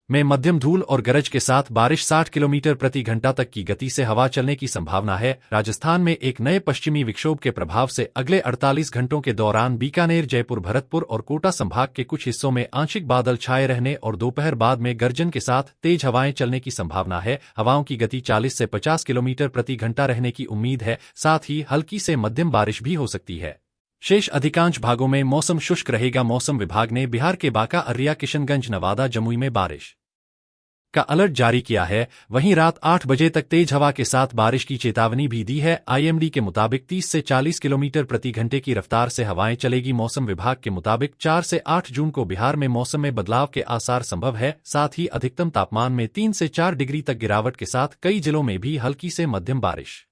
में मध्यम धूल और गरज के साथ बारिश, 60 किलोमीटर प्रति घंटा तक की गति से हवा चलने की संभावना है। राजस्थान में एक नए पश्चिमी विक्षोभ के प्रभाव से अगले 48 घंटों के दौरान बीकानेर, जयपुर, भरतपुर और कोटा संभाग के कुछ हिस्सों में आंशिक बादल छाए रहने और दोपहर बाद में गर्जन के साथ तेज हवाएं चलने की संभावना है। हवाओं की गति 40 से 50 किलोमीटर प्रति घंटा रहने की उम्मीद है। साथ ही हल्की से मध्यम बारिश भी हो सकती है। शेष अधिकांश भागों में मौसम शुष्क रहेगा। मौसम विभाग ने बिहार के बांका, अररिया, किशनगंज, नवादा, जमुई में बारिश का अलर्ट जारी किया है। वहीं रात 8 बजे तक तेज हवा के साथ बारिश की चेतावनी भी दी है। आईएमडी के मुताबिक 30 से 40 किलोमीटर प्रति घंटे की रफ्तार से हवाएं चलेगी। मौसम विभाग के मुताबिक 4 से 8 जून को बिहार में मौसम में बदलाव के आसार संभव है। साथ ही अधिकतम तापमान में 3 से 4 डिग्री तक गिरावट के साथ कई जिलों में भी हल्की से मध्यम बारिश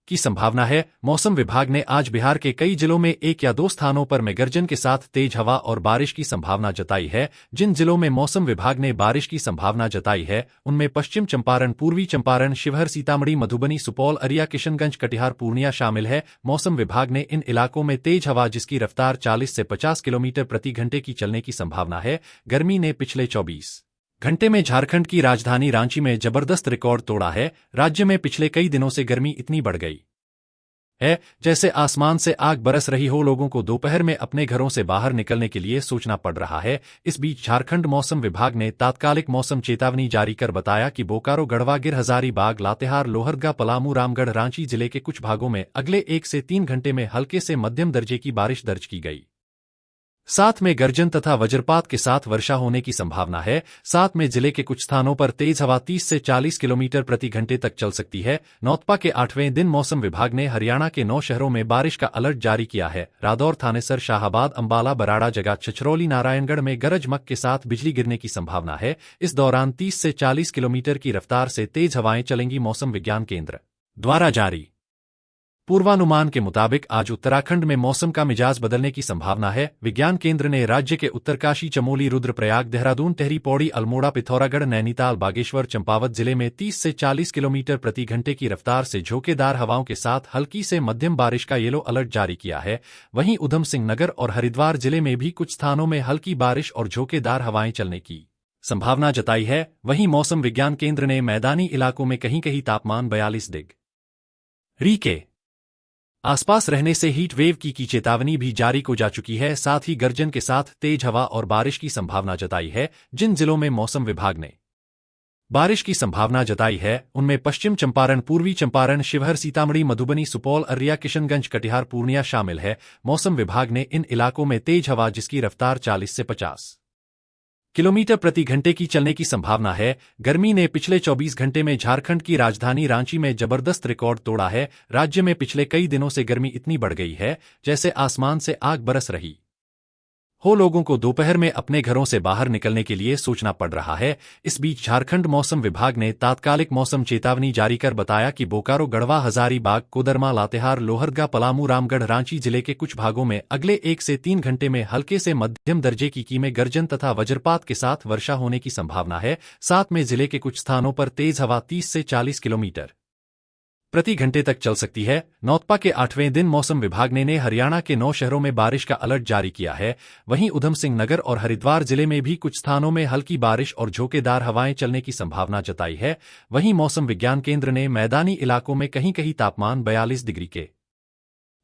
की संभावना है। मौसम विभाग ने आज बिहार के कई जिलों में 1 या 2 स्थानों पर मेघगर्जन के साथ तेज हवा और बारिश की संभावना जताई है। जिन जिलों में मौसम विभाग ने बारिश की संभावना जताई है उनमें पश्चिम चंपारण, पूर्वी चंपारण, शिवहर, सीतामढ़ी, मधुबनी, सुपौल, अररिया, किशनगंज, कटिहार, पूर्णिया शामिल है। मौसम विभाग ने इन इलाकों में तेज हवा जिसकी रफ्तार 40 से 50 किलोमीटर प्रति घंटे की चलने की संभावना है। गर्मी ने पिछले 24 घंटे में झारखंड की राजधानी रांची में जबरदस्त रिकॉर्ड तोड़ा है। राज्य में पिछले कई दिनों से गर्मी इतनी बढ़ गई है जैसे आसमान से आग बरस रही हो। लोगों को दोपहर में अपने घरों से बाहर निकलने के लिए सोचना पड़ रहा है। इस बीच झारखंड मौसम विभाग ने तात्कालिक मौसम चेतावनी जारी कर बताया कि बोकारो, गढ़वा, गिर, हजारीबाग, लातेहार, लोहरदगा, पलामू, रामगढ़, रांची जिले के कुछ भागों में अगले 1 से 3 घंटे में हल्के से मध्यम दर्जे की बारिश दर्ज की गई। साथ में गर्जन तथा वज्रपात के साथ वर्षा होने की संभावना है। साथ में जिले के कुछ स्थानों पर तेज हवा 30 से 40 किलोमीटर प्रति घंटे तक चल सकती है। नौतपा के 8वें दिन मौसम विभाग ने हरियाणा के 9 शहरों में बारिश का अलर्ट जारी किया है। रादौर, थानेसर, शाहाबाद, अंबाला, बराड़ा, जगा, छछरौली, नारायणगढ़ में गरज चमक के साथ बिजली गिरने की संभावना है। इस दौरान 30 से 40 किलोमीटर की रफ्तार से तेज हवाएं चलेंगी। मौसम विज्ञान केंद्र द्वारा जारी पूर्वानुमान के मुताबिक आज उत्तराखंड में मौसम का मिजाज बदलने की संभावना है। विज्ञान केंद्र ने राज्य के उत्तरकाशी, चमोली, रुद्रप्रयाग, देहरादून, टेहरी पौड़ी, अल्मोड़ा, पिथौरागढ़, नैनीताल, बागेश्वर, चंपावत जिले में 30 से 40 किलोमीटर प्रति घंटे की रफ्तार से झोंकेदार हवाओं के साथ हल्की से मध्यम बारिश का येलो अलर्ट जारी किया है। वहीं ऊधम सिंह नगर और हरिद्वार जिले में भी कुछ स्थानों में हल्की बारिश और झोंकेदार हवाएं चलने की संभावना जताई है। वहीं मौसम विज्ञान केंद्र ने मैदानी इलाकों में कहीं कहीं तापमान 42 डिग्री के आसपास रहने से हीट वेव की चेतावनी भी जारी को जा चुकी है। साथ ही गर्जन के साथ तेज हवा और बारिश की संभावना जताई है। जिन जिलों में मौसम विभाग ने बारिश की संभावना जताई है उनमें पश्चिम चंपारण, पूर्वी चंपारण, शिवहर, सीतामढ़ी, मधुबनी, सुपौल, अररिया, किशनगंज, कटिहार, पूर्णिया शामिल है। मौसम विभाग ने इन इलाकों में तेज हवा जिसकी रफ्तार 40 से 50 किलोमीटर प्रति घंटे की चलने की संभावना है। गर्मी ने पिछले 24 घंटे में झारखंड की राजधानी रांची में जबरदस्त रिकॉर्ड तोड़ा है। राज्य में पिछले कई दिनों से गर्मी इतनी बढ़ गई है जैसे आसमान से आग बरस रही हो। लोगों को दोपहर में अपने घरों से बाहर निकलने के लिए सोचना पड़ रहा है। इस बीच झारखंड मौसम विभाग ने तात्कालिक मौसम चेतावनी जारी कर बताया कि बोकारो, गढ़वा, हजारीबाग, कोदरमा, लातेहार, लोहरदगा, पलामू, रामगढ़, रांची जिले के कुछ भागों में अगले 1 से 3 घंटे में हल्के से मध्यम दर्जे की में गर्जन तथा वज्रपात के साथ वर्षा होने की संभावना है। साथ में जिले के कुछ स्थानों पर तेज हवा 30 से 40 किलोमीटर प्रति घंटे तक चल सकती है। नौतपा के 8वें दिन मौसम विभाग ने हरियाणा के 9 शहरों में बारिश का अलर्ट जारी किया है। वहीं ऊधम सिंह नगर और हरिद्वार जिले में भी कुछ स्थानों में हल्की बारिश और झोंकेदार हवाएं चलने की संभावना जताई है। वहीं मौसम विज्ञान केंद्र ने मैदानी इलाकों में कहीं कहीं तापमान 42 डिग्री के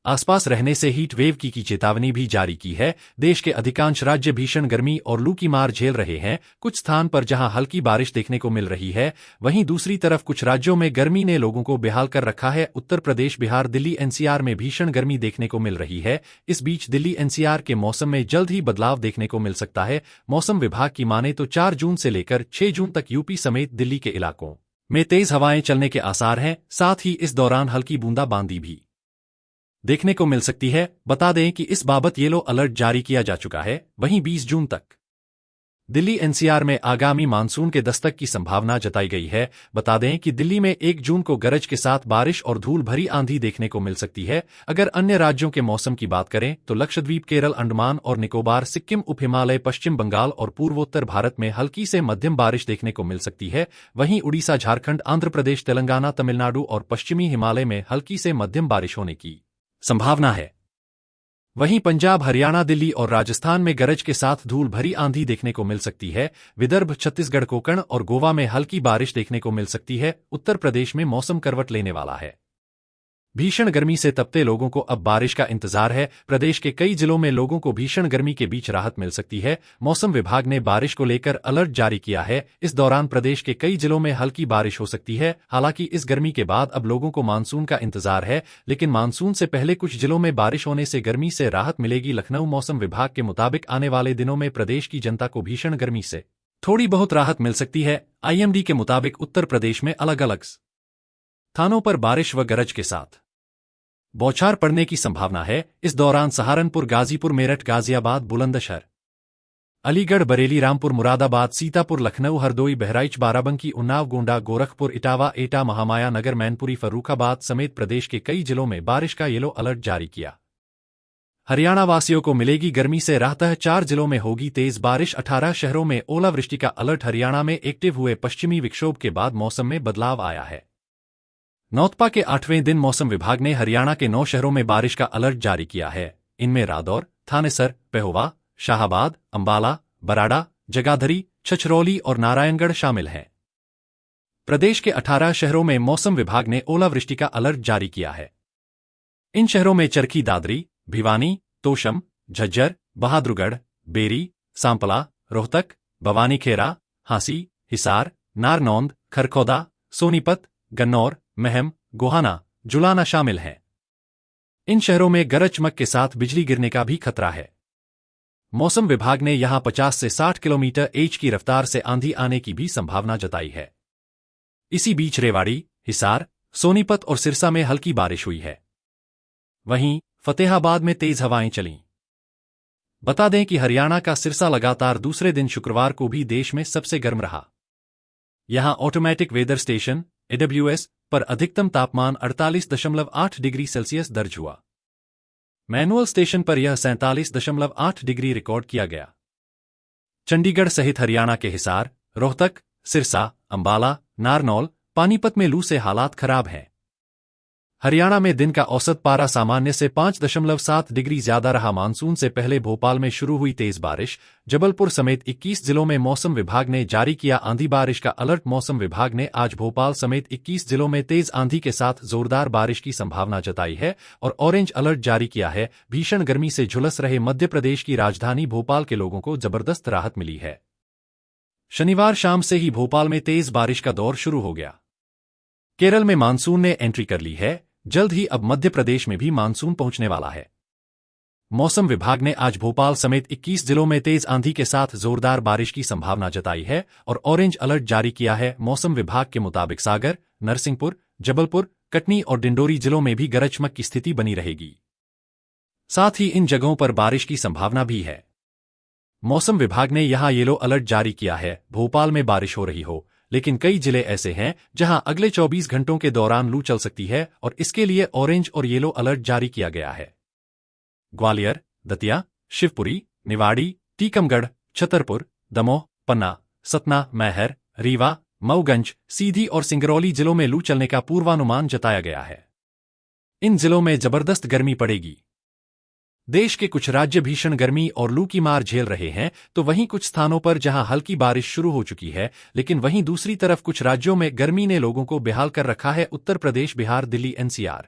आसपास रहने से हीट वेव की चेतावनी भी जारी की है। देश के अधिकांश राज्य भीषण गर्मी और लू की मार झेल रहे हैं। कुछ स्थान पर जहां हल्की बारिश देखने को मिल रही है, वहीं दूसरी तरफ कुछ राज्यों में गर्मी ने लोगों को बेहाल कर रखा है। उत्तर प्रदेश, बिहार, दिल्ली, एनसीआर में भीषण गर्मी देखने को मिल रही है। इस बीच दिल्ली एनसीआर के मौसम में जल्द ही बदलाव देखने को मिल सकता है। मौसम विभाग की माने तो 4 जून से लेकर 6 जून तक यूपी समेत दिल्ली के इलाकों में तेज हवाएं चलने के आसार हैं। साथ ही इस दौरान हल्की बूंदाबांदी भी देखने को मिल सकती है। बता दें कि इस बाबत येलो अलर्ट जारी किया जा चुका है। वहीं 20 जून तक दिल्ली एनसीआर में आगामी मानसून के दस्तक की संभावना जताई गई है। बता दें कि दिल्ली में 1 जून को गरज के साथ बारिश और धूल भरी आंधी देखने को मिल सकती है। अगर अन्य राज्यों के मौसम की बात करें तो लक्षद्वीप, केरल, अंडमान और निकोबार, सिक्किम, उप हिमालय, पश्चिम बंगाल और पूर्वोत्तर भारत में हल्की से मध्यम बारिश देखने को मिल सकती है। वहीं उड़ीसा, झारखंड, आंध्र प्रदेश, तेलंगाना, तमिलनाडु और पश्चिमी हिमालय में हल्की से मध्यम बारिश होने की संभावना है। वहीं पंजाब, हरियाणा, दिल्ली और राजस्थान में गरज के साथ धूल भरी आंधी देखने को मिल सकती है। विदर्भ, छत्तीसगढ़, कोंकण और गोवा में हल्की बारिश देखने को मिल सकती है। उत्तर प्रदेश में मौसम करवट लेने वाला है। भीषण गर्मी से तपते लोगों को अब बारिश का इंतजार है। प्रदेश के कई जिलों में लोगों को भीषण गर्मी के बीच राहत मिल सकती है। मौसम विभाग ने बारिश को लेकर अलर्ट जारी किया है। इस दौरान प्रदेश के कई जिलों में हल्की बारिश हो सकती है। हालांकि इस गर्मी के बाद अब लोगों को मानसून का इंतजार है, लेकिन मानसून से पहले कुछ जिलों में बारिश होने से गर्मी से राहत मिलेगी। लखनऊ मौसम विभाग के मुताबिक आने वाले दिनों में प्रदेश की जनता को भीषण गर्मी से थोड़ी बहुत राहत मिल सकती है। आईएमडी के मुताबिक उत्तर प्रदेश में अलग अलग स्थानों पर बारिश व गरज के साथ बौछार पड़ने की संभावना है। इस दौरान सहारनपुर, गाजीपुर, मेरठ, गाजियाबाद, बुलंदशहर, अलीगढ़, बरेली, रामपुर, मुरादाबाद, सीतापुर, लखनऊ, हरदोई, बहराइच, बाराबंकी, उन्नाव, गोंडा, गोरखपुर, इटावा, एटा, महामाया नगर, मैनपुरी, फर्रुखाबाद समेत प्रदेश के कई जिलों में बारिश का येलो अलर्ट जारी किया। हरियाणा वासियों को मिलेगी गर्मी से राहत। 4 जिलों में होगी तेज बारिश। 18 शहरों में ओलावृष्टि का अलर्ट। हरियाणा में एक्टिव हुए पश्चिमी विक्षोभ के बाद मौसम में बदलाव आया है। नौतपा के 8वें दिन मौसम विभाग ने हरियाणा के 9 शहरों में बारिश का अलर्ट जारी किया है। इनमें रादौर, थानेसर, पेहोवा, शाहाबाद, अंबाला, बराड़ा, जगाधरी, छछरौली और नारायणगढ़ शामिल हैं। प्रदेश के 18 शहरों में मौसम विभाग ने ओलावृष्टि का अलर्ट जारी किया है। इन शहरों में चरखी दादरी, भिवानी, तोशम, झज्जर, बहादुरगढ़, बेरी, सांपला, रोहतक, भवानीखेरा, हांसी, हिसार, नारनौंद, खरखौदा, सोनीपत, गन्नौर, महम, गोहाना, जुलाना शामिल हैं। इन शहरों में गरज चमक के साथ बिजली गिरने का भी खतरा है। मौसम विभाग ने यहां 50 से 60 किलोमीटर एच की रफ्तार से आंधी आने की भी संभावना जताई है। इसी बीच रेवाड़ी, हिसार, सोनीपत और सिरसा में हल्की बारिश हुई है। वहीं फतेहाबाद में तेज हवाएं चलीं। बता दें कि हरियाणा का सिरसा लगातार दूसरे दिन शुक्रवार को भी देश में सबसे गर्म रहा। यहां ऑटोमेटिक वेदर स्टेशन AWS पर अधिकतम तापमान 48.8 डिग्री सेल्सियस दर्ज हुआ। मैनुअल स्टेशन पर यह 47.8 डिग्री रिकॉर्ड किया गया। चंडीगढ़ सहित हरियाणा के हिसार, रोहतक, सिरसा, अंबाला, नारनौल, पानीपत में लू से हालात खराब हैं। हरियाणा में दिन का औसत पारा सामान्य से 5.7 डिग्री ज्यादा रहा। मानसून से पहले भोपाल में शुरू हुई तेज बारिश, जबलपुर समेत 21 जिलों में मौसम विभाग ने जारी किया आंधी बारिश का अलर्ट। मौसम विभाग ने आज भोपाल समेत 21 जिलों में तेज आंधी के साथ जोरदार बारिश की संभावना जताई है और ऑरेंज अलर्ट जारी किया है। भीषण गर्मी से झुलस रहे मध्य प्रदेश की राजधानी भोपाल के लोगों को जबरदस्त राहत मिली है। शनिवार शाम से ही भोपाल में तेज बारिश का दौर शुरू हो गया। केरल में मानसून ने एंट्री कर ली है। जल्द ही अब मध्य प्रदेश में भी मानसून पहुंचने वाला है। मौसम विभाग ने आज भोपाल समेत 21 जिलों में तेज आंधी के साथ जोरदार बारिश की संभावना जताई है और ऑरेंज अलर्ट जारी किया है। मौसम विभाग के मुताबिक सागर, नरसिंहपुर, जबलपुर, कटनी और डिंडोरी जिलों में भी गरज चमक की स्थिति बनी रहेगी। साथ ही इन जगहों पर बारिश की संभावना भी है। मौसम विभाग ने यहां येलो अलर्ट जारी किया है। भोपाल में बारिश हो रही हो, लेकिन कई जिले ऐसे हैं जहां अगले 24 घंटों के दौरान लू चल सकती है और इसके लिए ऑरेंज और येलो अलर्ट जारी किया गया है। ग्वालियर, दतिया, शिवपुरी, निवाड़ी, टीकमगढ़, छतरपुर, दमोह, पन्ना, सतना, मैहर, रीवा, मऊगंज, सीधी और सिंगरौली जिलों में लू चलने का पूर्वानुमान जताया गया है। इन जिलों में जबरदस्त गर्मी पड़ेगी। देश के कुछ राज्य भीषण गर्मी और लू की मार झेल रहे हैं, तो वहीं कुछ स्थानों पर जहां हल्की बारिश शुरू हो चुकी है, लेकिन वहीं दूसरी तरफ कुछ राज्यों में गर्मी ने लोगों को बेहाल कर रखा है। उत्तर प्रदेश, बिहार, दिल्ली, एनसीआर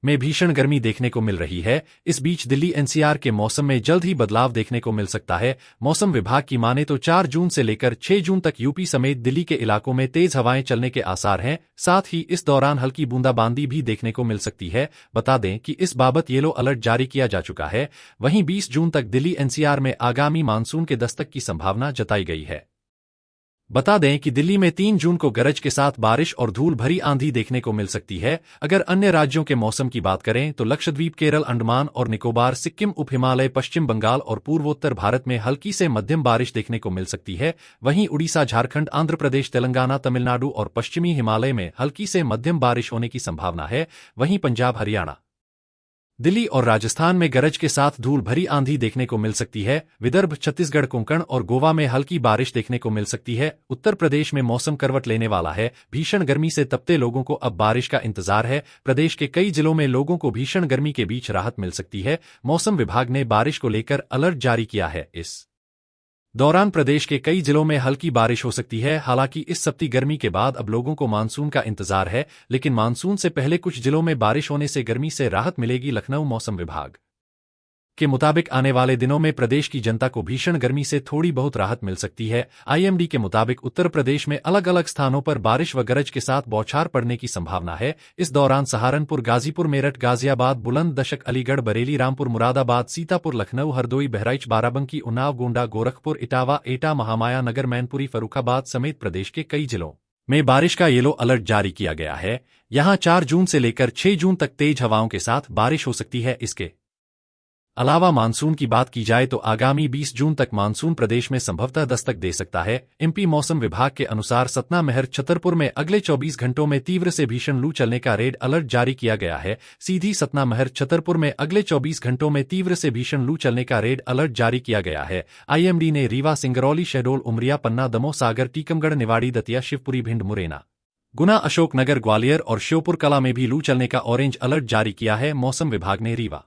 में भीषण गर्मी देखने को मिल रही है। इस बीच दिल्ली एनसीआर के मौसम में जल्द ही बदलाव देखने को मिल सकता है। मौसम विभाग की माने तो 4 जून से लेकर 6 जून तक यूपी समेत दिल्ली के इलाकों में तेज हवाएं चलने के आसार हैं। साथ ही इस दौरान हल्की बूंदाबांदी भी देखने को मिल सकती है। बता दें कि इस बाबत येलो अलर्ट जारी किया जा चुका है। वहीं 20 जून तक दिल्ली एनसीआर में आगामी मानसून के दस्तक की संभावना जताई गई है। बता दें कि दिल्ली में 3 जून को गरज के साथ बारिश और धूल भरी आंधी देखने को मिल सकती है। अगर अन्य राज्यों के मौसम की बात करें तो लक्षद्वीप, केरल, अंडमान और निकोबार, सिक्किम, उप हिमालय, पश्चिम बंगाल और पूर्वोत्तर भारत में हल्की से मध्यम बारिश देखने को मिल सकती है। वहीं उड़ीसा, झारखंड, आंध्र प्रदेश, तेलंगाना, तमिलनाडु और पश्चिमी हिमालय में हल्की से मध्यम बारिश होने की संभावना है। वहीं पंजाब, हरियाणा, दिल्ली और राजस्थान में गरज के साथ धूल भरी आंधी देखने को मिल सकती है। विदर्भ, छत्तीसगढ़, कोंकण और गोवा में हल्की बारिश देखने को मिल सकती है। उत्तर प्रदेश में मौसम करवट लेने वाला है। भीषण गर्मी से तपते लोगों को अब बारिश का इंतजार है। प्रदेश के कई जिलों में लोगों को भीषण गर्मी के बीच राहत मिल सकती है। मौसम विभाग ने बारिश को लेकर अलर्ट जारी किया है। इस दौरान प्रदेश के कई जिलों में हल्की बारिश हो सकती है। हालांकि इस सप्ती गर्मी के बाद अब लोगों को मानसून का इंतजार है, लेकिन मानसून से पहले कुछ जिलों में बारिश होने से गर्मी से राहत मिलेगी। लखनऊ मौसम विभाग के मुताबिक आने वाले दिनों में प्रदेश की जनता को भीषण गर्मी से थोड़ी बहुत राहत मिल सकती है। आईएमडी के मुताबिक उत्तर प्रदेश में अलग अलग स्थानों पर बारिश व गरज के साथ बौछार पड़ने की संभावना है। इस दौरान सहारनपुर, गाजीपुर, मेरठ, गाजियाबाद, बुलंदशहर, अलीगढ़, बरेली, रामपुर, मुरादाबाद, सीतापुर, लखनऊ, हरदोई, बहराइच, बाराबंकी, उन्नाव, गोंडा, गोरखपुर, इटावा, एटा, महामाया नगर, मैनपुरी, फर्रुखाबाद समेत प्रदेश के कई जिलों में बारिश का येलो अलर्ट जारी किया गया है। यहां 4 जून से लेकर 6 जून तक तेज हवाओं के साथ बारिश हो सकती है। इसके अलावा मानसून की बात की जाए तो आगामी 20 जून तक मानसून प्रदेश में संभवतः दस्तक दे सकता है। एमपी मौसम विभाग के अनुसार सतना, महर, छतरपुर में अगले 24 घंटों में तीव्र से भीषण लू चलने का रेड अलर्ट जारी किया गया है। सीधी, सतना, महर, छतरपुर में अगले 24 घंटों में तीव्र से भीषण लू चलने का रेड अलर्ट जारी किया गया है। आईएमडी ने रीवा, सिंगरौली, शहडोल, उमरिया, पन्ना, दमोह, सागर, टीकमगढ़, निवाड़ी, दतिया, शिवपुरी, भिंड, मुरैना, गुना, अशोकनगर, ग्वालियर और श्योपुर कला में भी लू चलने का ऑरेंज अलर्ट जारी किया है। मौसम विभाग ने रीवा,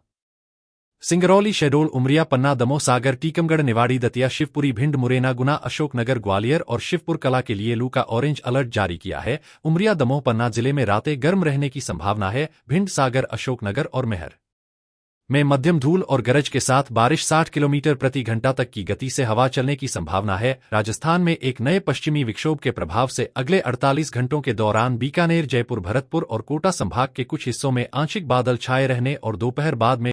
सिंगरौली, शहडोल, उमरिया, पन्ना, दमोह, सागर, टीकमगढ़, निवाड़ी, दतिया, शिवपुरी, भिंड, मुरैना, गुना, अशोकनगर, ग्वालियर और शिवपुर कला के लिए लू का ऑरेंज अलर्ट जारी किया है। उमरिया, दमोह, पन्ना जिले में रातें गर्म रहने की संभावना है। भिंड, सागर, अशोकनगर और महर में मध्यम धूल और गरज के साथ बारिश, 60 किलोमीटर प्रति घंटा तक की गति से हवा चलने की संभावना है। राजस्थान में एक नए पश्चिमी विक्षोभ के प्रभाव से अगले 48 घंटों के दौरान बीकानेर, जयपुर, भरतपुर और कोटा संभाग के कुछ हिस्सों में आंशिक बादल छाए रहने और दोपहर बाद में